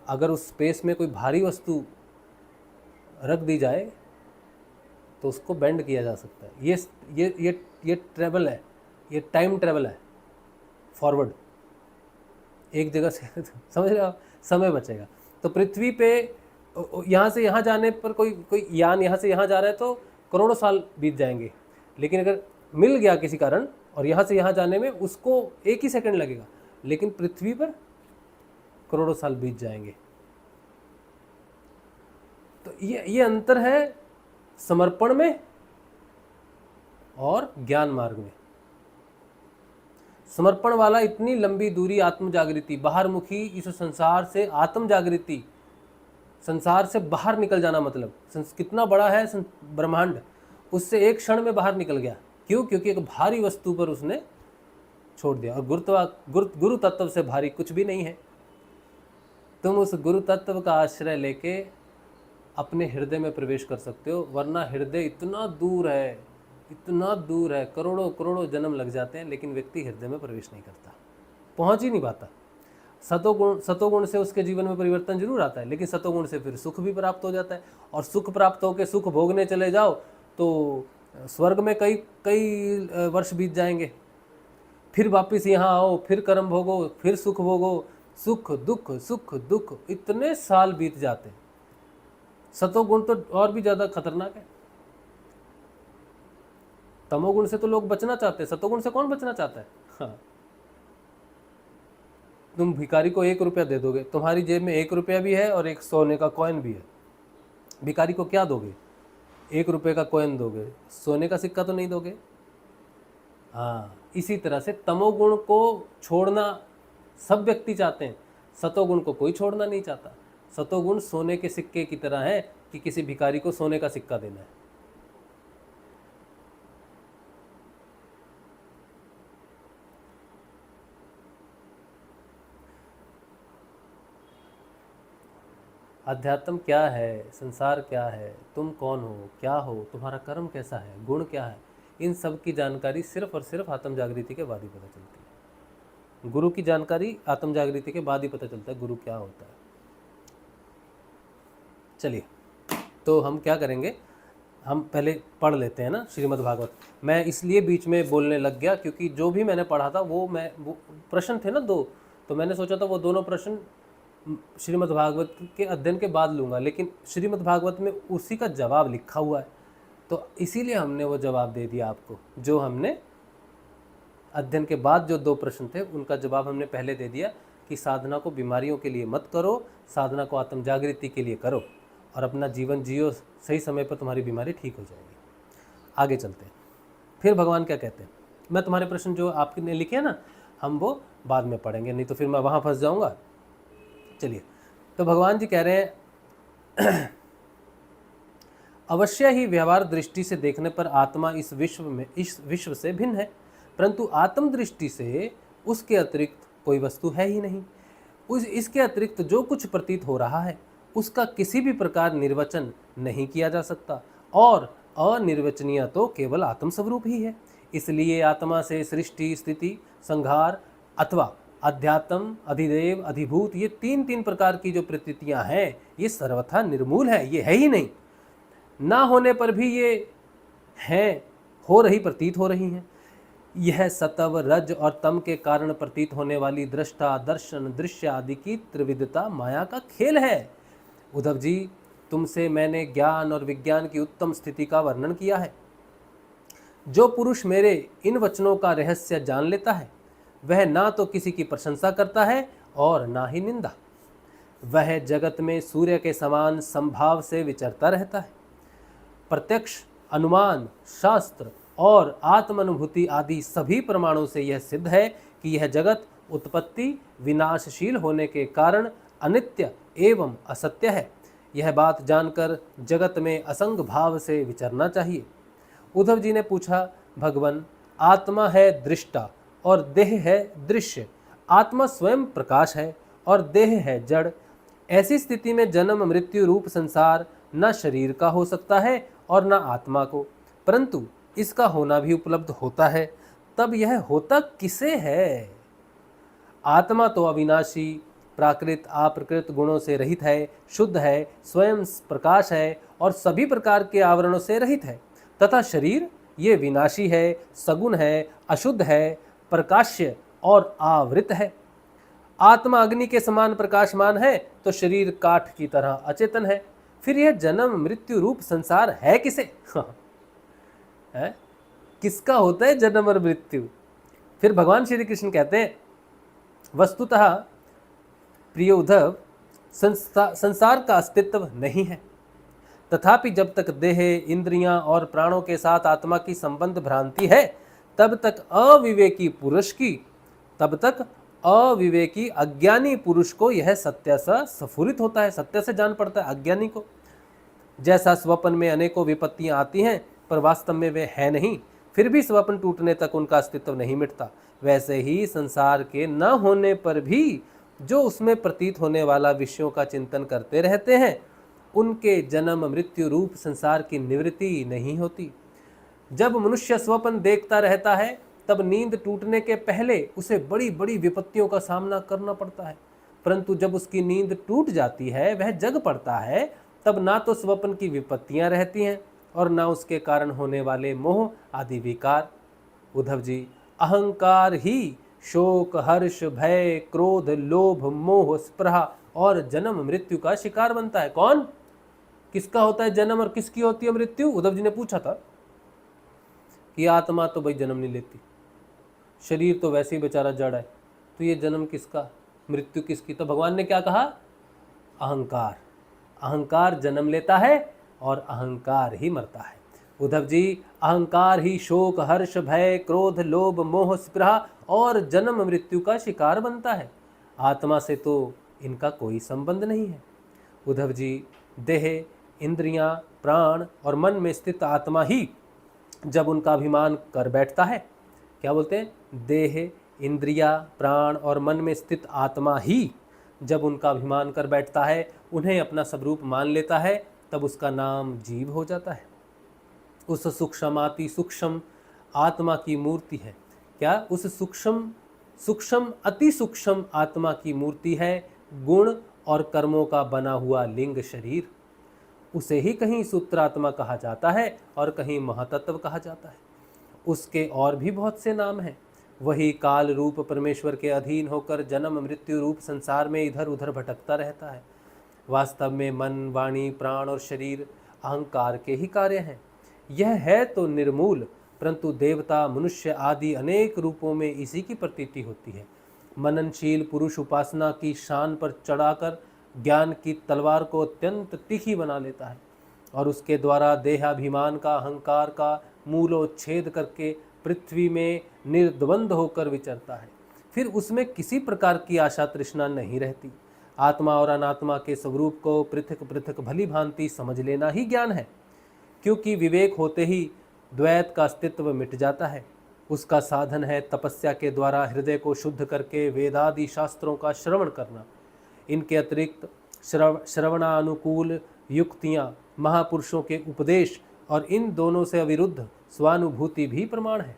अगर उस स्पेस में कोई भारी वस्तु रख दी जाए तो उसको बेंड किया जा सकता है। ये ट्रेवल है, ये टाइम ट्रेवल है फॉरवर्ड, एक जगह से समझ रहे हो, समय बचेगा। तो पृथ्वी पे यहाँ से यहाँ जाने पर कोई यान यहाँ से यहाँ जा रहा है तो करोड़ों साल बीत जाएंगे, लेकिन अगर मिल गया किसी कारण और यहाँ से यहाँ जाने में उसको 1 ही सेकंड लगेगा, लेकिन पृथ्वी पर करोड़ों साल बीत जाएंगे। तो ये अंतर है समर्पण में और ज्ञान मार्ग में। समर्पण वाला इतनी लंबी दूरी आत्म जागृति, बाहरमुखी, इस संसार से आत्म जागृति, संसार से बाहर निकल जाना, मतलब कितना बड़ा है ब्रह्मांड, उससे एक क्षण में बाहर निकल गया। क्यों? क्योंकि एक भारी वस्तु पर उसने छोड़ दिया। और गुरु तत्व से भारी कुछ भी नहीं है। तुम उस गुरु तत्व का आश्रय लेके अपने हृदय में प्रवेश कर सकते हो, वरना हृदय इतना दूर है, करोड़ों जन्म लग जाते हैं, लेकिन व्यक्ति हृदय में प्रवेश नहीं करता, पहुंच ही नहीं पाता। सतोगुण से उसके जीवन में परिवर्तन जरूर आता है, लेकिन सतोगुण से फिर सुख भी प्राप्त हो जाता है। और सुख प्राप्त होकर सुख भोगने चले जाओ तो स्वर्ग में कई वर्ष बीत जाएंगे, फिर वापस यहाँ आओ, फिर कर्म भोगो, फिर सुख भोगो, सुख दुख इतने साल बीत जाते हैं। सतोगुण तो और भी ज्यादा खतरनाक है। तमोगुण से तो लोग बचना चाहते हैं, सतोगुण से कौन बचना चाहता है? हाँ, तुम भिखारी को 1 रुपया दे दोगे, तुम्हारी जेब में 1 रुपया भी है और एक सोने का कॉइन भी है, भिखारी को क्या दोगे? 1 रुपये का कॉइन दोगे, सोने का सिक्का तो नहीं दोगे। हाँ, इसी तरह से तमोगुण को छोड़ना सब व्यक्ति चाहते हैं, सतोगुण को कोई छोड़ना नहीं चाहता। सतोगुण सोने के सिक्के की तरह है कि किसी भिखारी को सोने का सिक्का देना है। अध्यात्म क्या है, संसार क्या है, तुम कौन हो, क्या हो, तुम्हारा कर्म कैसा है, गुण क्या है, इन सब की जानकारी सिर्फ और सिर्फ आत्म जागृति के बाद ही पता चलती है। गुरु की जानकारी आत्म जागृति के बाद ही पता चलता है गुरु क्या होता है। चलिए, तो हम क्या करेंगे, हम पहले पढ़ लेते हैं ना श्रीमद् भागवत। मैं इसलिए बीच में बोलने लग गया क्योंकि जो भी मैंने पढ़ा था वो प्रश्न थे ना 2, तो मैंने सोचा था वो दोनों प्रश्न श्रीमद् भागवत के अध्ययन के बाद लूँगा, लेकिन श्रीमद् भागवत में उसी का जवाब लिखा हुआ है, तो इसीलिए हमने वो जवाब दे दिया आपको। जो हमने अध्ययन के बाद जो 2 प्रश्न थे उनका जवाब हमने पहले दे दिया कि साधना को बीमारियों के लिए मत करो, साधना को आत्म जागृति के लिए करो और अपना जीवन जियो, सही समय पर तुम्हारी बीमारी ठीक हो जाएगी। आगे चलते हैं, फिर भगवान क्या कहते हैं। मैं तुम्हारे प्रश्न जो आपने लिखे हैं ना, हम वो बाद में पढ़ेंगे, नहीं तो फिर मैं वहाँ फंस जाऊँगा। चलिए, तो भगवान जी कह रहे हैं अवश्य ही व्यवहार दृष्टि से देखने पर आत्मा इस विश्व से भिन्न है, परंतु आत्म दृष्टि से उसके अतिरिक्त कोई वस्तु है ही नहीं। इसके अतिरिक्त जो कुछ प्रतीत हो रहा है उसका किसी भी प्रकार निर्वचन नहीं किया जा सकता, और अनिर्वचनीय तो केवल आत्म स्वरूप ही है। इसलिए आत्मा से सृष्टि, स्थिति, संहार अथवा अध्यात्म, अधिदेव, अधिभूत, ये 3 प्रकार की जो प्रतीतियां हैं ये सर्वथा निर्मूल है, ये है ही नहीं। ना होने पर भी ये हैं, प्रतीत हो रही हैं। यह सतव, रज और तम के कारण प्रतीत होने वाली दृष्टा, दर्शन, दृश्य आदि की त्रिविधता माया का खेल है। उद्धव जी, तुमसे मैंने ज्ञान और विज्ञान की उत्तम स्थिति का वर्णन किया है। जो पुरुष मेरे इन वचनों का रहस्य जान लेता है वह ना तो किसी की प्रशंसा करता है और ना ही निंदा। वह जगत में सूर्य के समान संभाव से विचरता रहता है। प्रत्यक्ष, अनुमान, शास्त्र और आत्मानुभूति आदि सभी प्रमाणों से यह सिद्ध है कि यह जगत उत्पत्ति विनाशशील होने के कारण अनित्य एवं असत्य है। यह बात जानकर जगत में असंग भाव से विचरना चाहिए। उद्धव जी ने पूछा, भगवन, आत्मा है दृष्टा और देह है दृश्य। आत्मा स्वयं प्रकाश है और देह है जड़। ऐसी स्थिति में जन्म मृत्यु रूप संसार न शरीर का हो सकता है और न आत्मा को, परंतु इसका होना भी उपलब्ध होता है। तब यह होता किसे है? आत्मा तो अविनाशी, प्राकृत अप्रकृत गुणों से रहित है, शुद्ध है, स्वयं प्रकाश है और सभी प्रकार के आवरणों से रहित है। तथा शरीर ये विनाशी है, सगुण है, अशुद्ध है, प्रकाश्य और आवृत है। आत्मा अग्नि के समान प्रकाशमान है तो शरीर काठ की तरह अचेतन है। फिर यह जन्म मृत्यु रूप संसार है किसे? है? किसका होता है जन्म और मृत्यु? फिर भगवान श्री कृष्ण कहते हैं, वस्तुतः प्रिय उद्धव, संसार का अस्तित्व नहीं है। तथापि जब तक देह, इंद्रियां और प्राणों के साथ आत्मा की संबंध भ्रांति है, तब तक अविवेकी अज्ञानी पुरुष को यह सत्य सा स्फुरित होता है, सत्य से जान पड़ता है अज्ञानी को। जैसा स्वप्न में अनेकों विपत्तियां आती हैं पर वास्तव में वे है नहीं, फिर भी स्वप्न टूटने तक उनका अस्तित्व नहीं मिटता, वैसे ही संसार के न होने पर भी जो उसमें प्रतीत होने वाला विषयों का चिंतन करते रहते हैं, उनके जन्म मृत्यु रूप संसार की निवृत्ति नहीं होती। जब मनुष्य स्वप्न देखता रहता है तब नींद टूटने के पहले उसे बड़ी बड़ी विपत्तियों का सामना करना पड़ता है, परंतु जब उसकी नींद टूट जाती है, वह जग पड़ता है, तब ना तो स्वप्न की विपत्तियां रहती हैं और ना उसके कारण होने वाले मोह आदि विकार। उद्धव जी, अहंकार ही शोक, हर्ष, भय, क्रोध, लोभ, मोह, स्पृहा और जन्म मृत्यु का शिकार बनता है। कौन? किसका होता है जन्म और किसकी होती है मृत्यु? उद्धव जी ने पूछा था कि आत्मा तो भाई जन्म नहीं लेती, शरीर तो वैसे ही बेचारा जड़ है, तो ये जन्म किसका, मृत्यु किसकी? तो भगवान ने क्या कहा? अहंकार। अहंकार जन्म लेता है और अहंकार ही मरता है। उद्धव जी, अहंकार ही शोक, हर्ष, भय, क्रोध, लोभ, मोह, स्पृहा और जन्म मृत्यु का शिकार बनता है। आत्मा से तो इनका कोई संबंध नहीं है। उद्धव जी, देह, इंद्रियां, प्राण और मन में स्थित आत्मा ही जब उनका अभिमान कर बैठता है, क्या बोलते हैं? देह, इंद्रिया, प्राण और मन में स्थित आत्मा ही जब उनका अभिमान कर बैठता है, उन्हें अपना स्वरूप मान लेता है, तब उसका नाम जीव हो जाता है। उस सूक्ष्माति सूक्ष्म आत्मा की मूर्ति है। क्या? उस सूक्ष्म अति सूक्ष्म आत्मा की मूर्ति है गुण और कर्मों का बना हुआ लिंग शरीर। उसे ही कहीं सूत्रात्मा कहा जाता है और कहीं महातत्व कहा जाता है। उसके और भी बहुत से नाम हैं। वही काल रूप परमेश्वर के अधीन होकर जन्म मृत्यु रूप संसार में इधर उधर भटकता रहता है। वास्तव में मन, वाणी, प्राण और शरीर अहंकार के ही कार्य हैं। यह है तो निर्मूल, परंतु देवता, मनुष्य आदि अनेक रूपों में इसी की प्रतीति होती है। मननशील पुरुष उपासना की शान पर चढ़ाकर ज्ञान की तलवार को अत्यंत तीखी बना लेता है और उसके द्वारा देहाभिमान का, अहंकार का मूलोच्छेद करके पृथ्वी में निर्द्वंद होकर विचरता है। फिर उसमें किसी प्रकार की आशा तृष्णा नहीं रहती। आत्मा और अनात्मा के स्वरूप को पृथक पृथक भली भांति समझ लेना ही ज्ञान है, क्योंकि विवेक होते ही द्वैत का अस्तित्व मिट जाता है। उसका साधन है तपस्या के द्वारा हृदय को शुद्ध करके वेदादि शास्त्रों का श्रवण करना। इनके अतिरिक्त श्रवणानुकूल युक्तियाँ, महापुरुषों के उपदेश और इन दोनों से अविरुद्ध स्वानुभूति भी प्रमाण है।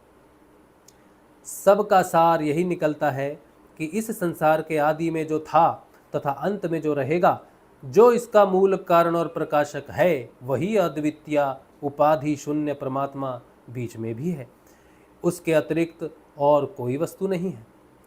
सबका सार यही निकलता है कि इस संसार के आदि में जो था तथा अंत में जो रहेगा, जो इसका मूल कारण और प्रकाशक है, वही अद्वितीय उपाधि शून्य परमात्मा बीच में भी है। उसके अतिरिक्त और कोई वस्तु नहीं है।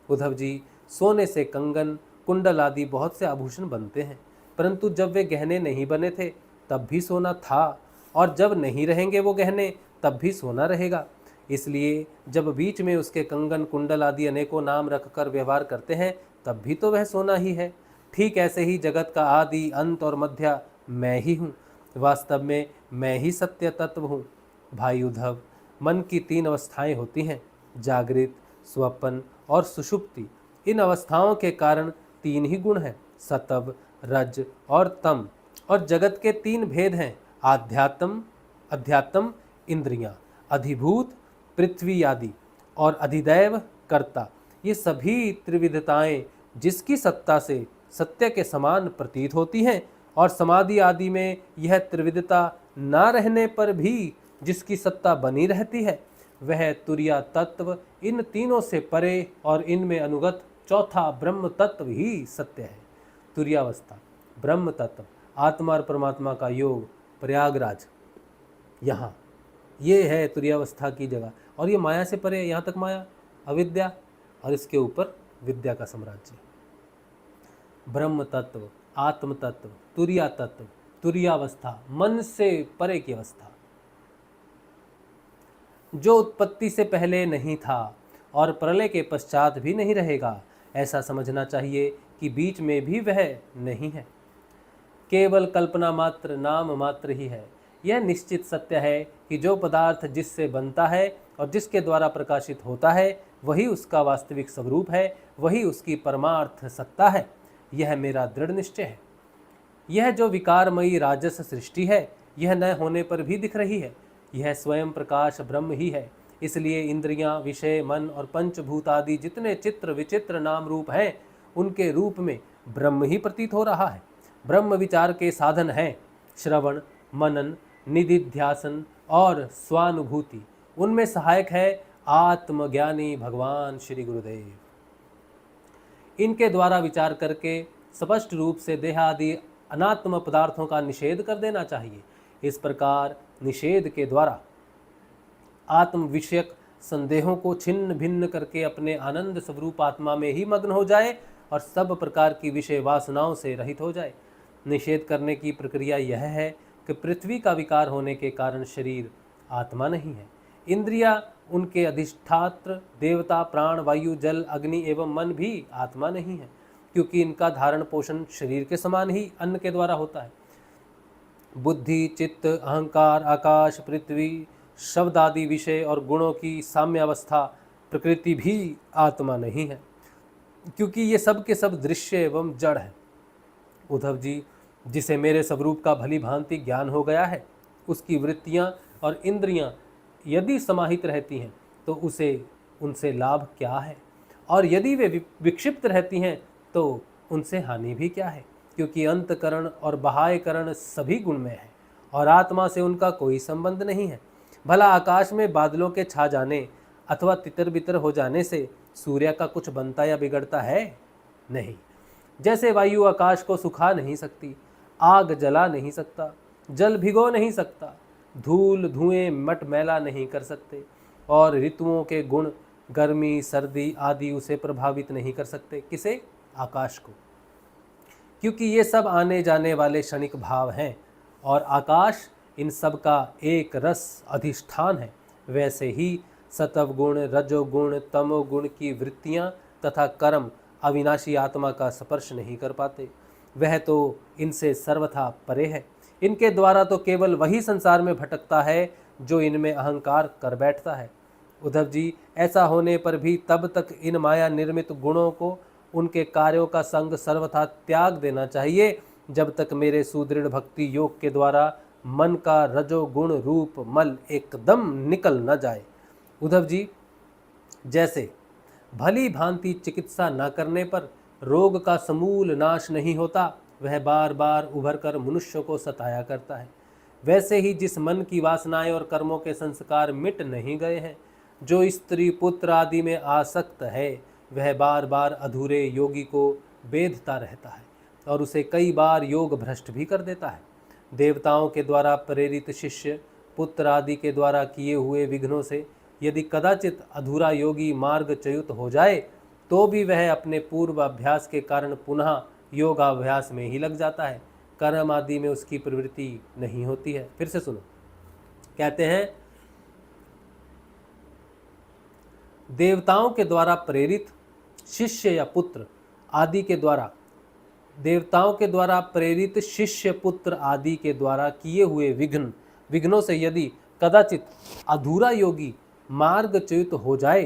उद्धव जी, सोने से कंगन, कुंडल आदि बहुत से आभूषण बनते हैं, परंतु जब वे गहने नहीं बने थे तब भी सोना था, और जब नहीं रहेंगे वो गहने तब भी सोना रहेगा। इसलिए जब बीच में उसके कंगन, कुंडल आदि अनेकों नाम रखकर व्यवहार करते हैं, तब भी तो वह सोना ही है। ठीक ऐसे ही जगत का आदि, अंत और मध्य मैं ही हूँ। वास्तव में मैं ही सत्य तत्व हूँ। भाई उद्धव, मन की 3 अवस्थाएं होती हैं, जागृत, स्वप्न और सुषुप्ति। इन अवस्थाओं के कारण तीन ही गुण हैं, सत्व, रज और तम। और जगत के तीन भेद हैं, अध्यात्म, इंद्रियां, अधिभूत, पृथ्वी आदि, और अधिदैव, कर्ता। ये सभी त्रिविधताएं जिसकी सत्ता से सत्य के समान प्रतीत होती हैं, और समाधि आदि में यह त्रिविधता ना रहने पर भी जिसकी सत्ता बनी रहती है, वह तुरिया तत्व इन तीनों से परे और इनमें अनुगत चौथा ब्रह्म तत्व ही सत्य है। तुरियावस्था, ब्रह्म तत्व, आत्मा और परमात्मा का योग, प्रयागराज, यहाँ ये है तुरियावस्था की जगह। और ये माया से परे, यहाँ तक माया, अविद्या, और इसके ऊपर विद्या का साम्राज्य। ब्रह्म तत्व, आत्म तत्व, तुरिया तत्व, तुरियावस्था, मन से परे की अवस्था, जो उत्पत्ति से पहले नहीं था और प्रलय के पश्चात भी नहीं रहेगा। ऐसा समझना चाहिए कि बीच में भी वह नहीं है, केवल कल्पना मात्र, नाम मात्र ही है। यह निश्चित सत्य है कि जो पदार्थ जिससे बनता है और जिसके द्वारा प्रकाशित होता है, वही उसका वास्तविक स्वरूप है, वही उसकी परमार्थ सत्ता है। यह मेरा दृढ़ निश्चय है। यह जो विकारमयी राजस सृष्टि है, यह न होने पर भी दिख रही है। यह स्वयं प्रकाश ब्रह्म ही है। इसलिए इंद्रियां, विषय, मन और पंचभूत आदि जितने चित्र विचित्र नाम रूप हैं, उनके रूप में ब्रह्म ही प्रतीत हो रहा है। ब्रह्म विचार के साधन हैं श्रवण, मनन, निधिध्यासन और स्वानुभूति। उनमें सहायक है आत्मज्ञानी भगवान श्री गुरुदेव। इनके द्वारा विचार करके स्पष्ट रूप से देहादि अनात्म पदार्थों का निषेध कर देना चाहिए। इस प्रकार निषेध के द्वारा आत्म विषयक संदेहों को छिन्न भिन्न करके अपने आनंद स्वरूप आत्मा में ही मग्न हो जाए और सब प्रकार की विषय वासनाओं से रहित हो जाए। निषेध करने की प्रक्रिया यह है कि पृथ्वी का विकार होने के कारण शरीर आत्मा नहीं है। इंद्रिया, उनके अधिष्ठात्र देवता, प्राण, वायु, जल, अग्नि एवं मन भी आत्मा नहीं है, क्योंकि इनका धारण पोषण शरीर के समान ही अन्न के द्वारा होता है। बुद्धि, चित्त, अहंकार, आकाश, पृथ्वी, शब्द आदि विषय और गुणों की साम्यावस्था प्रकृति भी आत्मा नहीं है, क्योंकि ये सब के सब दृश्य एवं जड़ है। उद्धव जी, जिसे मेरे स्वरूप का भली भांति ज्ञान हो गया है, उसकी वृत्तियाँ और इंद्रियाँ यदि समाहित रहती हैं तो उनसे लाभ क्या है, और यदि वे विक्षिप्त रहती हैं तो उनसे हानि भी क्या है, क्योंकि अंतकरण और बाह्यकरण सभी गुणमय है और आत्मा से उनका कोई संबंध नहीं है। भला आकाश में बादलों के छा जाने अथवा तितर बितर हो जाने से सूर्य का कुछ बनता या बिगड़ता है? नहीं। जैसे वायु आकाश को सुखा नहीं सकती, आग जला नहीं सकता, जल भिगो नहीं सकता, धूल धुएं मट मैला नहीं कर सकते, और ऋतुओं के गुण गर्मी, सर्दी आदि उसे प्रभावित नहीं कर सकते। किसे? आकाश को, क्योंकि ये सब आने जाने वाले क्षणिक भाव हैं और आकाश इन सब का एक रस अधिष्ठान है। वैसे ही सतव गुण, रजोगुण, तमोगुण की वृत्तियां तथा कर्म अविनाशी आत्मा का स्पर्श नहीं कर पाते। वह तो इनसे सर्वथा परे है। इनके द्वारा तो केवल वही संसार में भटकता है जो इनमें अहंकार कर बैठता है। उद्धव जी, ऐसा होने पर भी तब तक इन माया निर्मित गुणों को उनके कार्यों का संग सर्वथा त्याग देना चाहिए, जब तक मेरे सुदृढ़ भक्ति योग के द्वारा मन का रजोगुण रूप मल एकदम निकल न जाए। उद्धव जी, जैसे भली भांति चिकित्सा न करने पर रोग का समूल नाश नहीं होता, वह बार बार उभर कर मनुष्य को सताया करता है। वैसे ही जिस मन की वासनाएं और कर्मों के संस्कार मिट नहीं गए हैं, जो स्त्री पुत्र आदि में आसक्त है, वह बार बार अधूरे योगी को बेधता रहता है और उसे कई बार योग भ्रष्ट भी कर देता है। देवताओं के द्वारा प्रेरित शिष्य पुत्र आदि के द्वारा किए हुए विघ्नों से यदि कदाचित अधूरा योगी मार्गच्युत हो जाए, तो भी वह अपने पूर्व अभ्यास के कारण पुनः योगाभ्यास में ही लग जाता है। कर्म आदि में उसकी प्रवृत्ति नहीं होती है। फिर से सुनो, कहते हैं देवताओं के द्वारा प्रेरित शिष्य या पुत्र आदि के द्वारा, देवताओं के द्वारा प्रेरित शिष्य पुत्र आदि के द्वारा किए हुए विघ्नों से यदि कदाचित अधूरा योगी मार्गच्युत हो जाए,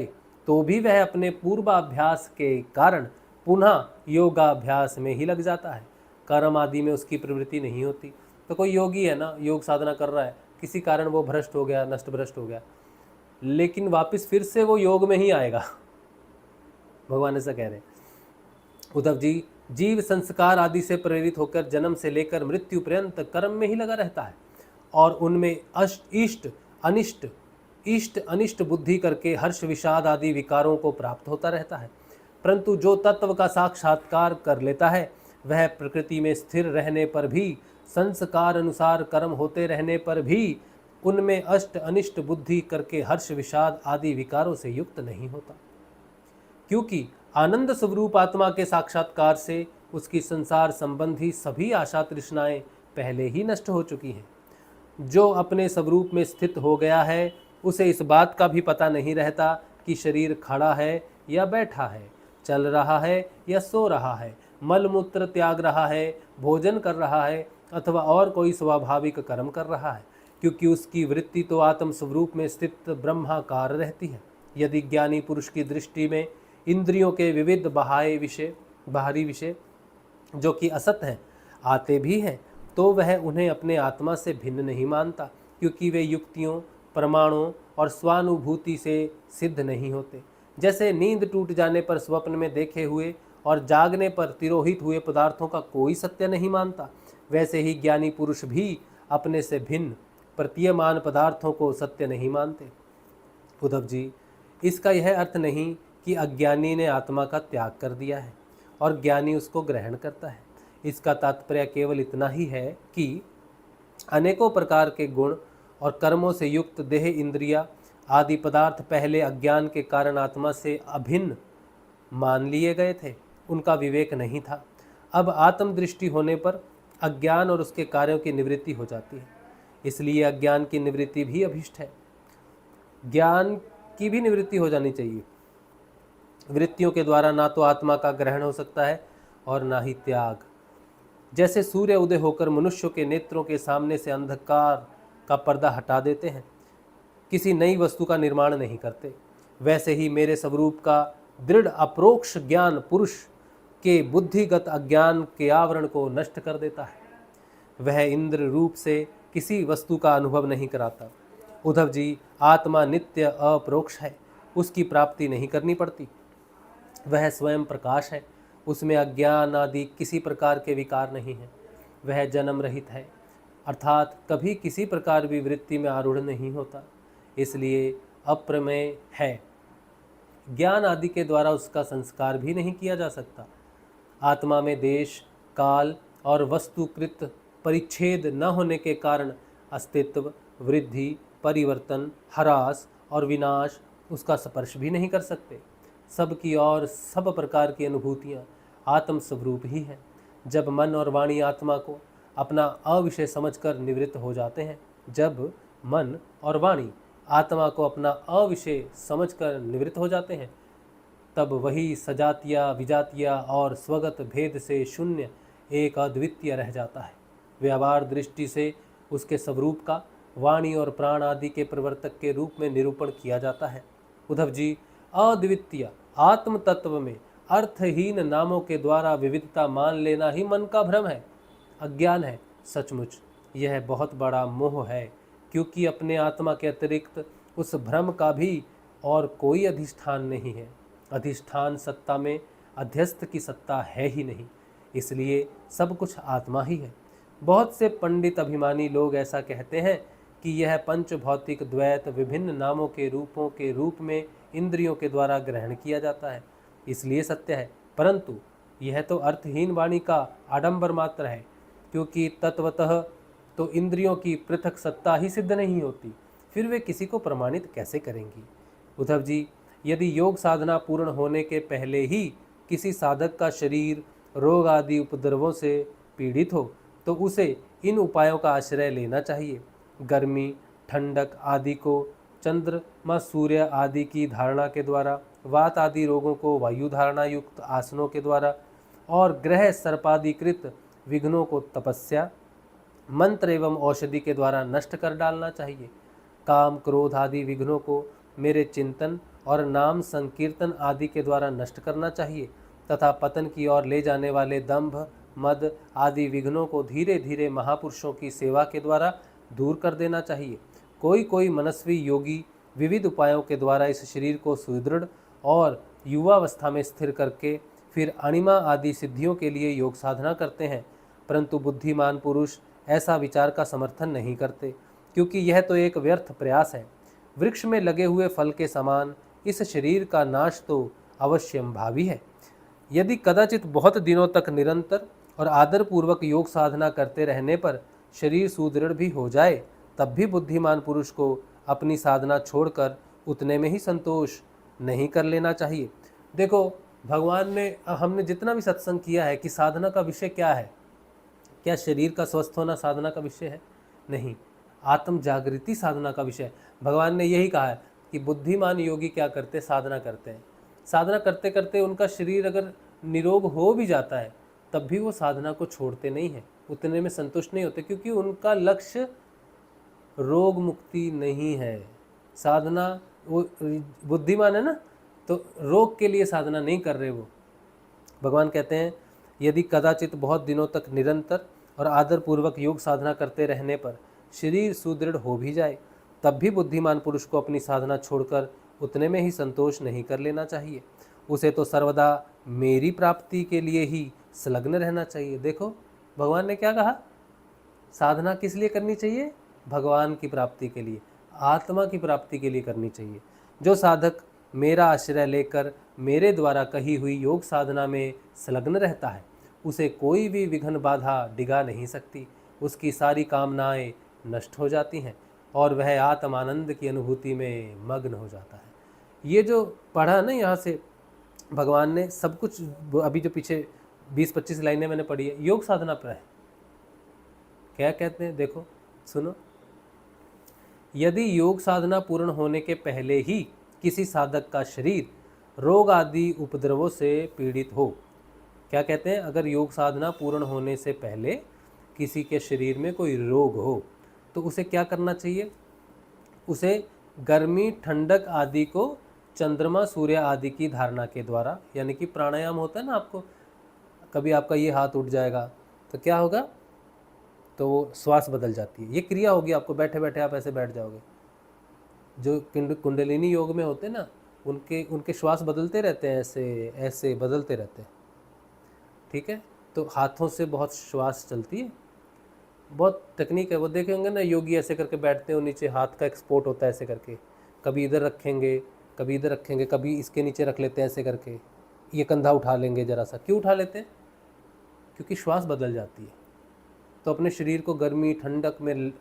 तो भी वह अपने पूर्वाभ्यास के कारण पुनः योगाभ्यास में ही लग जाता है, कर्म आदि में उसकी प्रवृत्ति नहीं होती। तो कोई योगी है ना, योग साधना कर रहा है, किसी कारण वो भ्रष्ट हो गया, नष्ट भ्रष्ट हो गया, लेकिन वापस फिर से वो योग में ही आएगा। भगवान ऐसा कह रहे हैं। उद्धव जी, जीव संस्कार आदि से प्रेरित होकर जन्म से लेकर मृत्यु पर्यंत कर्म में ही लगा रहता है और उनमें इष्ट अनिष्ट बुद्धि करके हर्ष विषाद आदि विकारों को प्राप्त होता रहता है। परंतु जो तत्व का साक्षात्कार कर लेता है वह प्रकृति में स्थिर रहने पर भी, संस्कार अनुसार कर्म होते रहने पर भी उनमें अष्ट अनिष्ट बुद्धि करके हर्ष विषाद आदि विकारों से युक्त नहीं होता, क्योंकि आनंद स्वरूप आत्मा के साक्षात्कार से उसकी संसार संबंधी सभी आशा तृष्णाएं पहले ही नष्ट हो चुकी हैं। जो अपने स्वरूप में स्थित हो गया है उसे इस बात का भी पता नहीं रहता कि शरीर खड़ा है या बैठा है, चल रहा है या सो रहा है, मल मूत्र त्याग रहा है, भोजन कर रहा है अथवा और कोई स्वाभाविक कर्म कर रहा है, क्योंकि उसकी वृत्ति तो आत्म स्वरूप में स्थित ब्रह्माकार रहती है। यदि ज्ञानी पुरुष की दृष्टि में इंद्रियों के विविध बाहरी विषय जो कि असत हैं आते भी हैं, तो वह उन्हें अपने आत्मा से भिन्न नहीं मानता, क्योंकि वे युक्तियों, प्रमाणों और स्वानुभूति से सिद्ध नहीं होते। जैसे नींद टूट जाने पर स्वप्न में देखे हुए और जागने पर तिरोहित हुए पदार्थों का कोई सत्य नहीं मानता, वैसे ही ज्ञानी पुरुष भी अपने से भिन्न प्रतीयमान पदार्थों को सत्य नहीं मानते। उद्धव जी, इसका यह अर्थ नहीं कि अज्ञानी ने आत्मा का त्याग कर दिया है और ज्ञानी उसको ग्रहण करता है। इसका तात्पर्य केवल इतना ही है कि अनेकों प्रकार के गुण और कर्मों से युक्त देह, इंद्रिया आदि पदार्थ पहले अज्ञान के कारण आत्मा से अभिन्न मान लिए गए थे, उनका विवेक नहीं था। अब आत्मदृष्टि होने पर अज्ञान और उसके कार्यों की निवृत्ति हो जाती है, इसलिए अज्ञान की निवृत्ति भी अभिष्ट है। ज्ञान की भी निवृत्ति हो जानी चाहिए। वृत्तियों के द्वारा ना तो आत्मा का ग्रहण हो सकता है और ना ही त्याग। जैसे सूर्य उदय होकर मनुष्यों के नेत्रों के सामने से अंधकार का पर्दा हटा देते हैं, किसी नई वस्तु का निर्माण नहीं करते, वैसे ही मेरे स्वरूप का दृढ़ अप्रोक्ष ज्ञान पुरुष के बुद्धिगत अज्ञान के आवरण को नष्ट कर देता है। वह इंद्र रूप से किसी वस्तु का अनुभव नहीं कराता। उद्धव जी, आत्मा नित्य अप्रोक्ष है, उसकी प्राप्ति नहीं करनी पड़ती। वह स्वयं प्रकाश है, उसमें अज्ञान आदि किसी प्रकार के विकार नहीं है। वह जन्म रहित है, अर्थात कभी किसी प्रकार भी वृत्ति में आरूढ़ नहीं होता, इसलिए अप्रमेय है। ज्ञान आदि के द्वारा उसका संस्कार भी नहीं किया जा सकता। आत्मा में देश, काल और वस्तुकृत परिच्छेद न होने के कारण अस्तित्व, वृद्धि, परिवर्तन, ह्रास और विनाश उसका स्पर्श भी नहीं कर सकते। सबकी और सब प्रकार की अनुभूतियाँ आत्म स्वरूप ही हैं। जब मन और वाणी आत्मा को अपना अविषय समझकर निवृत्त हो जाते हैं, जब मन और वाणी आत्मा को अपना अविषय समझकर निवृत्त हो जाते हैं, तब वही सजातीय, विजातीय और स्वगत भेद से शून्य एक अद्वितीय रह जाता है। व्यवहार दृष्टि से उसके स्वरूप का वाणी और प्राण आदि के प्रवर्तक के रूप में निरूपण किया जाता है। उद्धव जी, अद्वितीय आत्म तत्व में अर्थहीन नामों के द्वारा विविधता मान लेना ही मन का भ्रम है, अज्ञान है। सचमुच यह बहुत बड़ा मोह है, क्योंकि अपने आत्मा के अतिरिक्त उस भ्रम का भी और कोई अधिष्ठान नहीं है। अधिष्ठान सत्ता में अध्यस्त की सत्ता है ही नहीं, इसलिए सब कुछ आत्मा ही है। बहुत से पंडित अभिमानी लोग ऐसा कहते हैं कि यह पंच भौतिक द्वैत विभिन्न नामों के रूपों के रूप में इंद्रियों के द्वारा ग्रहण किया जाता है, इसलिए सत्य है। परंतु यह तो अर्थहीन वाणी का आडंबर मात्र है, क्योंकि तत्वतः तो इंद्रियों की पृथक सत्ता ही सिद्ध नहीं होती, फिर वे किसी को प्रमाणित कैसे करेंगी। उद्धव जी, यदि योग साधना पूर्ण होने के पहले ही किसी साधक का शरीर रोग आदि उपद्रवों से पीड़ित हो, तो उसे इन उपायों का आश्रय लेना चाहिए। गर्मी, ठंडक आदि को चंद्रमा, सूर्य आदि की धारणा के द्वारा, वात आदि रोगों को वायु धारणा युक्त आसनों के द्वारा और ग्रह सर्पादिकृत विघ्नों को तपस्या, मंत्र एवं औषधि के द्वारा नष्ट कर डालना चाहिए। काम, क्रोध आदि विघ्नों को मेरे चिंतन और नाम संकीर्तन आदि के द्वारा नष्ट करना चाहिए। तथा पतन की ओर ले जाने वाले दंभ, मद आदि विघ्नों को धीरे धीरे महापुरुषों की सेवा के द्वारा दूर कर देना चाहिए। कोई कोई मनस्वी योगी विविध उपायों के द्वारा इस शरीर को सुदृढ़ और युवावस्था में स्थिर करके फिर अणिमा आदि सिद्धियों के लिए योग साधना करते हैं, परंतु बुद्धिमान पुरुष ऐसा विचार का समर्थन नहीं करते, क्योंकि यह तो एक व्यर्थ प्रयास है। वृक्ष में लगे हुए फल के समान इस शरीर का नाश तो अवश्यंभावी है। यदि कदाचित बहुत दिनों तक निरंतर और आदरपूर्वक योग साधना करते रहने पर शरीर सुदृढ़ भी हो जाए, तब भी बुद्धिमान पुरुष को अपनी साधना छोड़कर उतने में ही संतोष नहीं कर लेना चाहिए। देखो, भगवान ने, हमने जितना भी सत्संग किया है कि साधना का विषय क्या है, क्या शरीर का स्वस्थ होना साधना का विषय है? नहीं, आत्म जागृति साधना का विषय है। भगवान ने यही कहा है कि बुद्धिमान योगी क्या करते, साधना करते हैं। साधना करते करते उनका शरीर अगर निरोग हो भी जाता है, तब भी वो साधना को छोड़ते नहीं हैं, उतने में संतुष्ट नहीं होते, क्योंकि उनका लक्ष्य रोग मुक्ति नहीं है। साधना, वो बुद्धिमान है ना, तो रोग के लिए साधना नहीं कर रहे वो। भगवान कहते हैं, यदि कदाचित बहुत दिनों तक निरंतर और आदरपूर्वक योग साधना करते रहने पर शरीर सुदृढ़ हो भी जाए, तब भी बुद्धिमान पुरुष को अपनी साधना छोड़कर उतने में ही संतोष नहीं कर लेना चाहिए। उसे तो सर्वदा मेरी प्राप्ति के लिए ही संलग्न रहना चाहिए। देखो, भगवान ने क्या कहा, साधना किस लिए करनी चाहिए? भगवान की प्राप्ति के लिए, आत्मा की प्राप्ति के लिए करनी चाहिए। जो साधक मेरा आश्रय लेकर मेरे द्वारा कही हुई योग साधना में संलग्न रहता है, उसे कोई भी विघ्न बाधा डिगा नहीं सकती। उसकी सारी कामनाएं नष्ट हो जाती हैं और वह आत्मानंद की अनुभूति में मग्न हो जाता है। ये जो पढ़ा ना यहाँ से, भगवान ने सब कुछ, अभी जो पीछे 20-25 लाइनें मैंने पढ़ी है, योग साधना पर है। क्या कहते हैं, देखो सुनो। यदि योग साधना पूर्ण होने के पहले ही किसी साधक का शरीर रोग आदि उपद्रवों से पीड़ित हो, क्या कहते हैं, अगर योग साधना पूर्ण होने से पहले किसी के शरीर में कोई रोग हो, तो उसे क्या करना चाहिए? उसे गर्मी ठंडक आदि को चंद्रमा सूर्य आदि की धारणा के द्वारा, यानी कि प्राणायाम होता है ना, आपको कभी आपका ये हाथ उठ जाएगा तो क्या होगा, तो वो श्वास बदल जाती है, ये क्रिया होगी आपको, बैठे बैठे आप ऐसे बैठ जाओगे। जो कुंडलिनी योग में होते हैं ना, उनके श्वास बदलते रहते हैं, ऐसे ऐसे बदलते रहते हैं, ठीक है। तो हाथों से बहुत श्वास चलती है, बहुत टेक्निक है। वो देखे होंगे ना, योगी ऐसे करके बैठते हैं, नीचे हाथ का एक्सपोर्ट होता है ऐसे करके, कभी इधर रखेंगे, कभी इधर रखेंगे, कभी इसके नीचे रख लेते हैं ऐसे करके, ये कंधा उठा लेंगे ज़रा सा। क्यों उठा लेते हैं? क्योंकि श्वास बदल जाती है। तो अपने शरीर को गर्मी ठंडक में,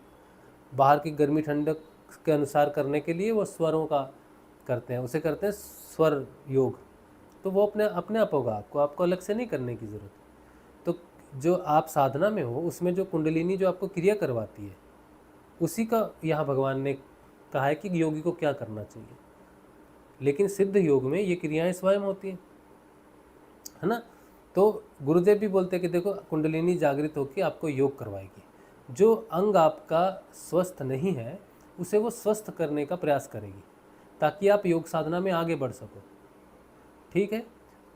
बाहर की गर्मी ठंडक के अनुसार करने के लिए वो स्वरों का करते हैं, उसे करते हैं स्वर योग। तो वो अपने अपने आप होगा, आपको अलग से नहीं करने की ज़रूरत। तो जो आप साधना में हो, उसमें जो कुंडलिनी जो आपको क्रिया करवाती है, उसी का यहाँ भगवान ने कहा है कि योगी को क्या करना चाहिए। लेकिन सिद्ध योग में ये क्रियाएं स्वयं होती हैं, है ना। तो गुरुदेव भी बोलते हैं कि देखो, कुंडलिनी जागृत होकर आपको योग करवाएगी। जो अंग आपका स्वस्थ नहीं है, उसे वो स्वस्थ करने का प्रयास करेगी, ताकि आप योग साधना में आगे बढ़ सको, ठीक है।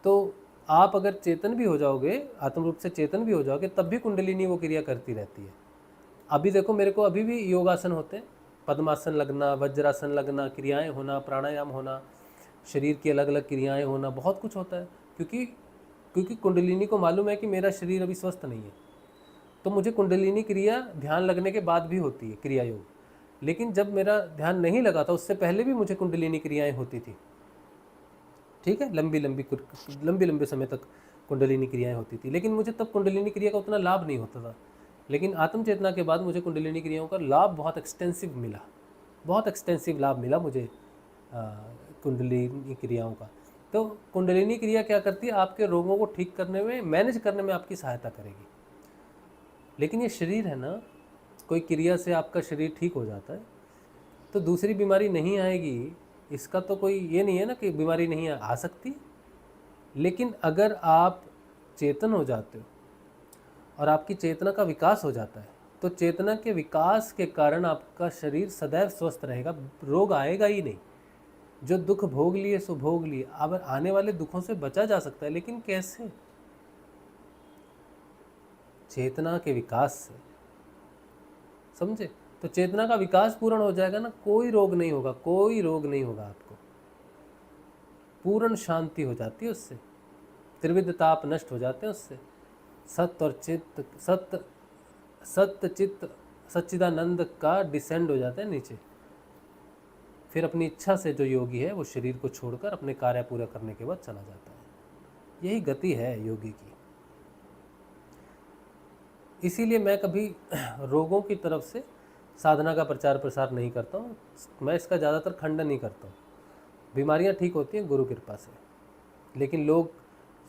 तो आप अगर चेतन भी हो जाओगे, आत्म रूप से चेतन भी हो जाओगे, तब भी कुंडलिनी वो क्रिया करती रहती है। अभी देखो, मेरे को अभी भी योगासन होते हैं, पद्मासन लगना, वज्रासन लगना, क्रियाएं होना, प्राणायाम होना, शरीर की अलग अलग क्रियाएं होना, बहुत कुछ होता है। क्योंकि कुंडलिनी को मालूम है कि मेरा शरीर अभी स्वस्थ नहीं है, तो मुझे कुंडलिनी क्रिया ध्यान लगने के बाद भी होती है, क्रिया योग। लेकिन जब मेरा ध्यान नहीं लगा था, उससे पहले भी मुझे कुंडलिनी क्रियाएं होती थी, ठीक है। लंबी लंबे समय तक कुंडलिनी क्रियाएं होती थी, लेकिन मुझे तब कुंडलिनी क्रिया का उतना लाभ नहीं होता था। लेकिन आत्म चेतना के बाद मुझे कुंडलिनी क्रियाओं का लाभ बहुत एक्सटेंसिव मिला, बहुत एक्सटेंसिव लाभ मिला मुझे कुंडलिनी क्रियाओं का। तो कुंडलिनी क्रिया क्या करती है, आपके रोगों को ठीक करने में, मैनेज करने में आपकी सहायता करेगी। लेकिन ये शरीर है ना, कोई क्रिया से आपका शरीर ठीक हो जाता है तो दूसरी बीमारी नहीं आएगी, इसका तो कोई ये नहीं है ना कि बीमारी नहीं आ सकती। लेकिन अगर आप चेतन हो जाते हो और आपकी चेतना का विकास हो जाता है, तो चेतना के विकास के कारण आपका शरीर सदैव स्वस्थ रहेगा, रोग आएगा ही नहीं। जो दुख भोग लिए सो भोग लिए, अब आने वाले दुखों से बचा जा सकता है, लेकिन कैसे? चेतना के विकास से, समझे? तो चेतना का विकास पूर्ण हो जाएगा ना, कोई रोग नहीं होगा, कोई रोग नहीं होगा आपको, पूर्ण शांति हो जाती है उससे, त्रिविध ताप नष्ट हो जाते हैं उससे, सत्य और चित्त, सत्य चित्त सच्चिदानंद का डिसेंड हो जाता है नीचे। फिर अपनी इच्छा से जो योगी है वो शरीर को छोड़कर अपने कार्य पूरा करने के बाद चला जाता है। यही गति है योगी की। इसीलिए मैं कभी रोगों की तरफ से साधना का प्रचार प्रसार नहीं करता हूँ, मैं इसका ज़्यादातर खंडन ही करता हूँ। बीमारियाँ ठीक होती हैं गुरु कृपा से, लेकिन लोग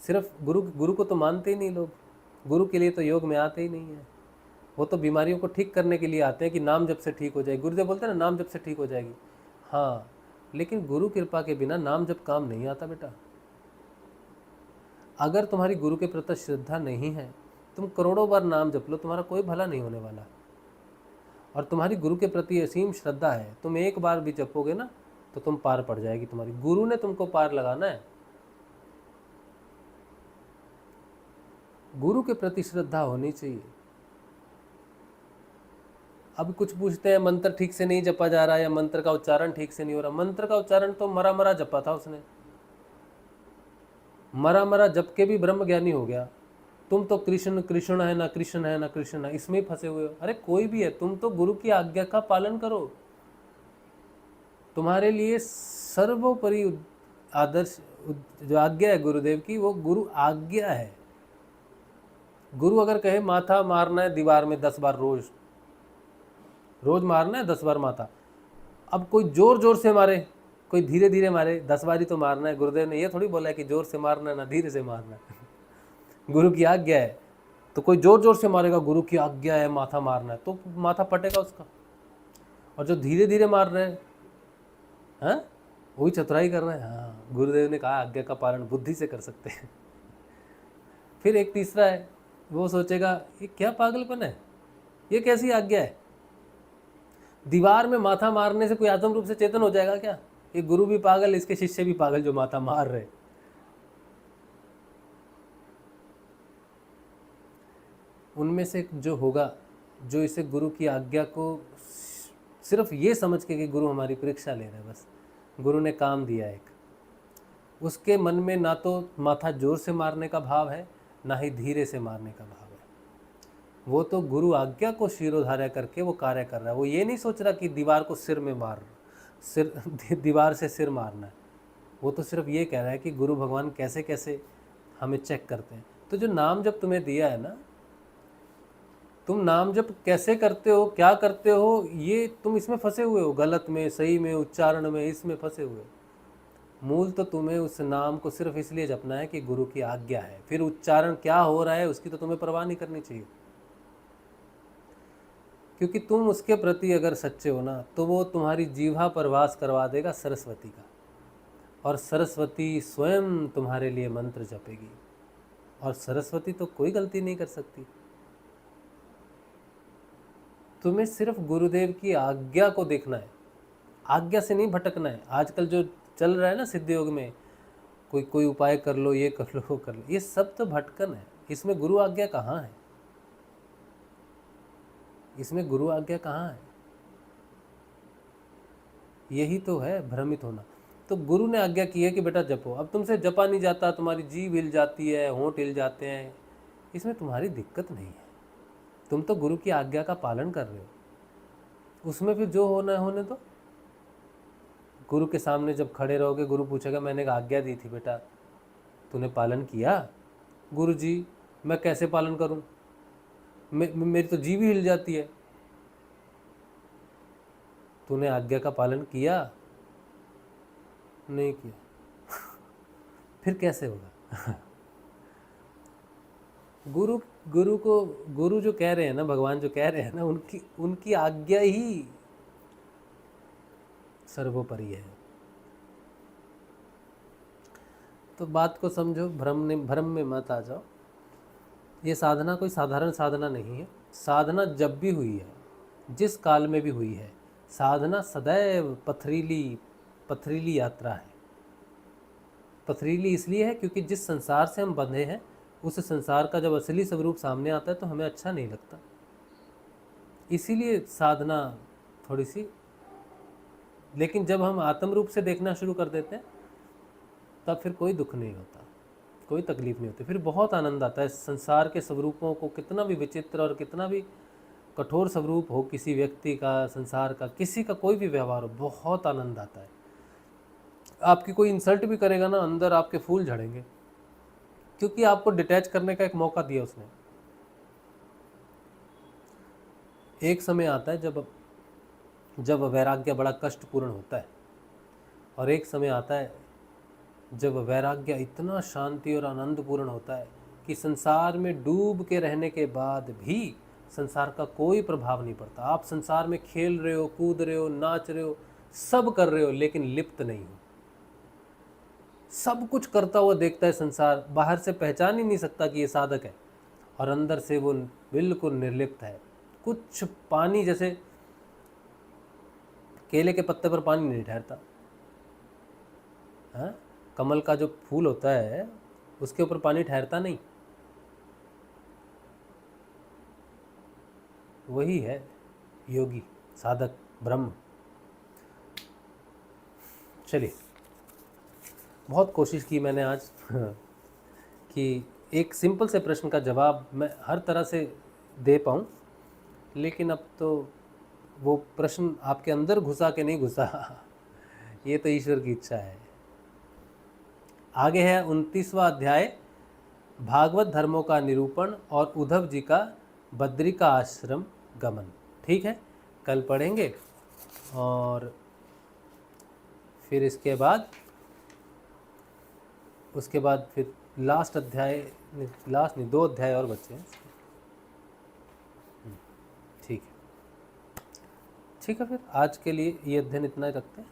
सिर्फ गुरु को तो मानते ही नहीं, लोग गुरु के लिए तो योग में आते ही नहीं है। वो तो बीमारियों को ठीक करने के लिए आते हैं कि नाम जप से ठीक हो जाएगी। गुरुदेव बोलते हैं ना, नाम जप से ठीक हो जाएगी। हाँ, लेकिन गुरु कृपा के बिना नाम जप काम नहीं आता बेटा। अगर तुम्हारी गुरु के प्रति श्रद्धा नहीं है, तुम करोड़ों बार नाम जप लो, तुम्हारा कोई भला नहीं होने वाला। और तुम्हारी गुरु के प्रति असीम श्रद्धा है, तुम एक बार भी जपोगे ना तो तुम पार पड़ जाएगी। तुम्हारी गुरु ने तुमको पार लगाना है। गुरु के प्रति श्रद्धा होनी चाहिए। अब कुछ पूछते हैं मंत्र ठीक से नहीं जपा जा रहा है या मंत्र का उच्चारण ठीक से नहीं हो रहा। मंत्र का उच्चारण तो मरा मरा जपा था उसने, मरा मरा जप के भी ब्रह्म ज्ञानी हो गया। तुम तो कृष्ण कृष्ण है ना, कृष्ण है ना, कृष्ण है, इसमें ही फंसे हुए हो। अरे कोई भी है, तुम तो गुरु की आज्ञा का पालन करो। तुम्हारे लिए सर्वोपरि आदर्श जो आज्ञा है गुरुदेव की, वो गुरु आज्ञा है। गुरु अगर कहे माथा मारना है दीवार में 10 बार, रोज मारना है 10 बार माथा, अब कोई जोर जोर से मारे, कोई धीरे धीरे मारे, 10 बार ही तो मारना है। गुरुदेव ने ये थोड़ी बोला है कि जोर से मारना है ना धीरे से मारना है। गुरु की आज्ञा है, तो कोई जोर जोर से मारेगा, गुरु की आज्ञा है माथा मारना है, तो माथा फटेगा उसका। और जो धीरे धीरे मार रहे हैं, हाँ, वही चतुराई कर रहे हैं। हाँ, गुरुदेव ने कहा आज्ञा का पालन बुद्धि से कर सकते हैं। फिर एक तीसरा है, वो सोचेगा ये क्या पागलपन है, ये कैसी आज्ञा है, दीवार में माथा मारने से कोई आत्म रूप से चेतन हो जाएगा क्या? ये गुरु भी पागल, इसके शिष्य भी पागल जो माथा मार रहे। उनमें से जो होगा, जो इसे गुरु की आज्ञा को सिर्फ ये समझ के कि गुरु हमारी परीक्षा ले रहे हैं, बस गुरु ने काम दिया एक, उसके मन में ना तो माथा जोर से मारने का भाव है, ना ही धीरे से मारने का भाव है। वो तो गुरु आज्ञा को शिरोधार्य करके वो कार्य कर रहा है। वो ये नहीं सोच रहा कि दीवार को सिर में मार, दीवार से सिर मारना है। वो तो सिर्फ ये कह रहा है कि गुरु भगवान कैसे कैसे हमें चेक करते हैं। तो जो नाम जब तुम्हें दिया है ना, तुम नाम जब कैसे करते हो, क्या करते हो, ये तुम इसमें फंसे हुए हो, गलत में, सही में, उच्चारण में, इसमें फंसे हुए हो। मूल तो तुम्हें उस नाम को सिर्फ इसलिए जपना है कि गुरु की आज्ञा है। फिर उच्चारण क्या हो रहा है उसकी तो तुम्हें परवाह नहीं करनी चाहिए, क्योंकि तुम उसके प्रति अगर सच्चे हो ना, तो वो तुम्हारी जीवा पर वास करवा देगा सरस्वती का, और सरस्वती स्वयं तुम्हारे लिए मंत्र जपेगी। और सरस्वती तो कोई गलती नहीं कर सकती। तुम्हें सिर्फ गुरुदेव की आज्ञा को देखना है, आज्ञा से नहीं भटकना है। आजकल जो चल रहा है ना सिद्ध योग में, कोई उपाय कर लो, ये कर लो, वो कर लो, ये सब तो भटकन है। इसमें गुरु आज्ञा कहाँ है? इसमें गुरु आज्ञा कहाँ है? यही तो है भ्रमित होना। तो गुरु ने आज्ञा की है कि बेटा जपो। अब तुमसे जपा नहीं जाता, तुम्हारी जीभ हिल जाती है, होंठ हिल जाते हैं, इसमें तुम्हारी दिक्कत नहीं है। तुम तो गुरु की आज्ञा का पालन कर रहे हो। उसमें फिर जो होना है होने दो। गुरु के सामने जब खड़े रहोगे, गुरु पूछेगा मैंने एक आज्ञा दी थी बेटा, तूने पालन किया? गुरु जी मैं कैसे पालन करूं, मेरी तो जीभ ही हिल जाती है। तूने आज्ञा का पालन किया? नहीं किया। फिर कैसे होगा? गुरु जो कह रहे हैं ना, भगवान जो कह रहे हैं ना, उनकी आज्ञा ही सर्वोपरि है। तो बात को समझो, भ्रम में मत आ जाओ। ये साधना कोई साधारण साधना नहीं है। साधना जब भी हुई है, जिस काल में भी हुई है, साधना सदैव पथरीली, पथरीली यात्रा है। पथरीली इसलिए है क्योंकि जिस संसार से हम बंधे हैं उस संसार का जब असली स्वरूप सामने आता है तो हमें अच्छा नहीं लगता। इसीलिए साधना थोड़ी सी, लेकिन जब हम आत्म रूप से देखना शुरू कर देते हैं तब फिर कोई दुख नहीं होता, कोई तकलीफ नहीं होती, फिर बहुत आनंद आता है। संसार के स्वरूपों को कितना भी विचित्र और कितना भी कठोर स्वरूप हो किसी व्यक्ति का, संसार का, किसी का कोई भी व्यवहार हो, बहुत आनंद आता है। आपकी कोई इंसल्ट भी करेगा ना, अंदर आपके फूल झड़ेंगे, क्योंकि आपको डिटैच करने का एक मौका दिया उसने। एक समय आता है जब वैराग्य बड़ा कष्टपूर्ण होता है, और एक समय आता है जब वैराग्य इतना शांति और आनंदपूर्ण होता है कि संसार में डूब के रहने के बाद भी संसार का कोई प्रभाव नहीं पड़ता। आप संसार में खेल रहे हो, कूद रहे हो, नाच रहे हो, सब कर रहे हो, लेकिन लिप्त नहीं हो। सब कुछ करता हुआ देखता है संसार, बाहर से पहचान ही नहीं सकता कि ये साधक है, और अंदर से वो बिल्कुल निर्लिप्त है। कुछ पानी, जैसे केले के पत्ते पर पानी नहीं ठहरता, हाँ, कमल का जो फूल होता है उसके ऊपर पानी ठहरता नहीं। वही है योगी, साधक, ब्रह्म। चलिए, बहुत कोशिश की मैंने आज कि एक सिंपल से प्रश्न का जवाब मैं हर तरह से दे पाऊँ, लेकिन अब तो वो प्रश्न आपके अंदर घुसा के नहीं घुसा ये तो ईश्वर की इच्छा है। आगे है 29वां अध्याय, भागवत धर्मों का निरूपण और उद्धव जी का बद्री का आश्रम गमन। ठीक है, कल पढ़ेंगे, और फिर उसके बाद फिर लास्ट अध्याय, लास्ट नहीं, 2 अध्याय और बचे हैं। ठीक है, ठीक है, फिर आज के लिए ये अध्ययन इतना ही रखते हैं।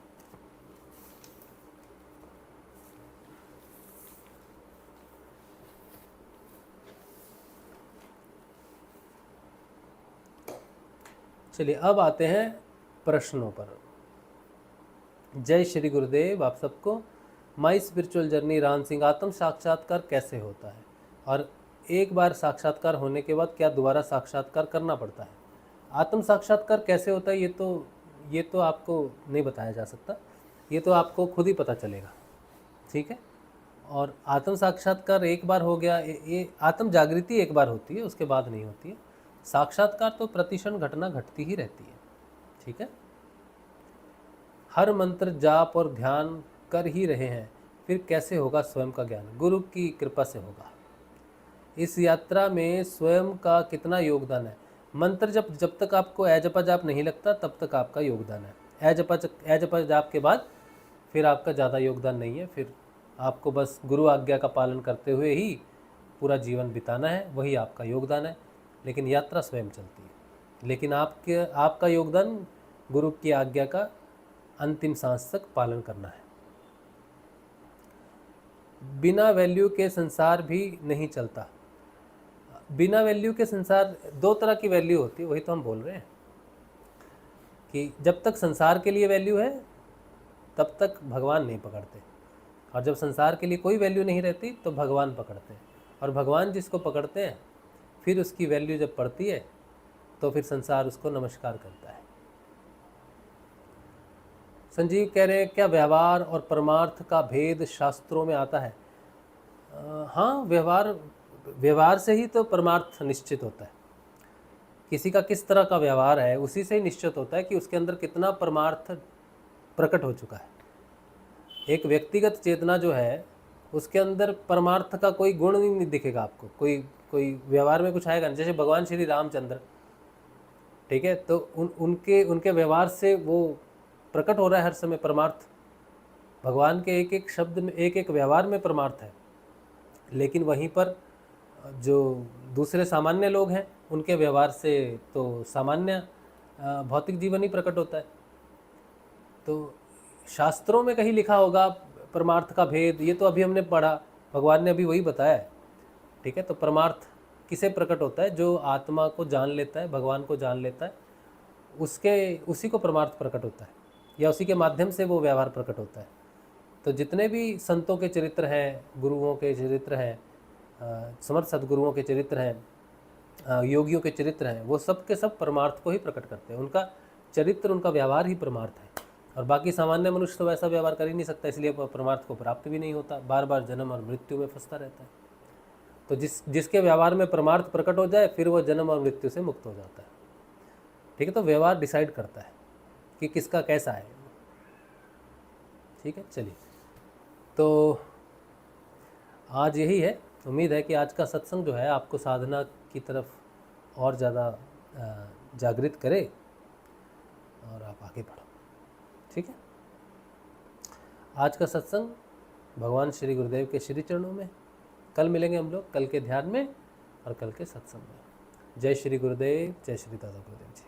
चलिए, अब आते हैं प्रश्नों पर। जय श्री गुरुदेव आप सबको। My spiritual journey, Ram Singh. आत्म साक्षात्कार कैसे होता है, और एक बार साक्षात्कार होने के बाद क्या दोबारा साक्षात्कार करना पड़ता है? आत्म साक्षात्कार कैसे होता है ये तो आपको नहीं बताया जा सकता, ये तो आपको खुद ही पता चलेगा। ठीक है, और आत्म साक्षात्कार एक बार हो गया, ये आत्म जागृति एक बार होती है, उसके बाद नहीं होती है। साक्षात्कार तो प्रतिक्षण घटना घटती ही रहती है। ठीक है, हर मंत्र जाप और ध्यान कर ही रहे हैं, फिर कैसे होगा स्वयं का ज्ञान? गुरु की कृपा से होगा। इस यात्रा में स्वयं का कितना योगदान है? मंत्र जब तक आपको जपा जाप नहीं लगता तब तक आपका योगदान है। जपा जाप के बाद फिर आपका ज़्यादा योगदान नहीं है, फिर आपको बस गुरु आज्ञा का पालन करते हुए ही पूरा जीवन बिताना है, वही आपका योगदान है। लेकिन यात्रा स्वयं चलती है, लेकिन आपका योगदान गुरु की आज्ञा का अंतिम सांस तक पालन करना है। बिना वैल्यू के संसार भी नहीं चलता। बिना वैल्यू के संसार, 2 तरह की वैल्यू होती है, वही तो हम बोल रहे हैं कि जब तक संसार के लिए वैल्यू है तब तक भगवान नहीं पकड़ते, और जब संसार के लिए कोई वैल्यू नहीं रहती तो भगवान पकड़ते हैं। और भगवान जिसको पकड़ते हैं फिर उसकी वैल्यू जब पड़ती है तो फिर संसार उसको नमस्कार करता है। संजीव कह रहे हैं, क्या व्यवहार और परमार्थ का भेद शास्त्रों में आता है? हाँ, व्यवहार से ही तो परमार्थ निश्चित होता है। किसी का किस तरह का व्यवहार है उसी से ही निश्चित होता है कि उसके अंदर कितना परमार्थ प्रकट हो चुका है। एक व्यक्तिगत चेतना जो है उसके अंदर परमार्थ का कोई गुण नहीं दिखेगा आपको, कोई व्यवहार में कुछ आएगा नहीं। जैसे भगवान श्री रामचंद्र, ठीक है, तो उनके व्यवहार से वो प्रकट हो रहा है हर समय परमार्थ। भगवान के एक एक शब्द में, एक एक व्यवहार में परमार्थ है। लेकिन वहीं पर जो दूसरे सामान्य लोग हैं उनके व्यवहार से तो सामान्य भौतिक जीवन ही प्रकट होता है। तो शास्त्रों में कहीं लिखा होगा परमार्थ का भेद, ये तो अभी हमने पढ़ा, भगवान ने अभी वही बताया है। ठीक है, तो परमार्थ किसे प्रकट होता है? जो आत्मा को जान लेता है, भगवान को जान लेता है, उसी को परमार्थ प्रकट होता है। या उसी के माध्यम से वो व्यवहार प्रकट होता है। तो जितने भी संतों के चरित्र हैं, गुरुओं के चरित्र हैं, समर्थ सद्गुरुओं के चरित्र हैं, योगियों के चरित्र हैं, वो सब के सब परमार्थ को ही प्रकट करते हैं। उनका चरित्र, उनका व्यवहार ही परमार्थ है। और बाकी सामान्य मनुष्य तो वैसा व्यवहार कर ही नहीं सकता, इसलिए परमार्थ को प्राप्त भी नहीं होता, बार बार जन्म और मृत्यु में फंसता रहता है। तो जिसके व्यवहार में परमार्थ प्रकट हो जाए, फिर वो जन्म और मृत्यु से मुक्त हो जाता है। ठीक है, तो व्यवहार डिसाइड करता है कि किसका कैसा है। ठीक है, चलिए, तो आज यही है। उम्मीद है कि आज का सत्संग जो है आपको साधना की तरफ और ज़्यादा जागृत करे और आप आगे बढ़ो। ठीक है, आज का सत्संग भगवान श्री गुरुदेव के श्री चरणों में। कल मिलेंगे हम लोग, कल के ध्यान में और कल के सत्संग में। जय श्री गुरुदेव, जय श्री दादा गुरुदेव जी।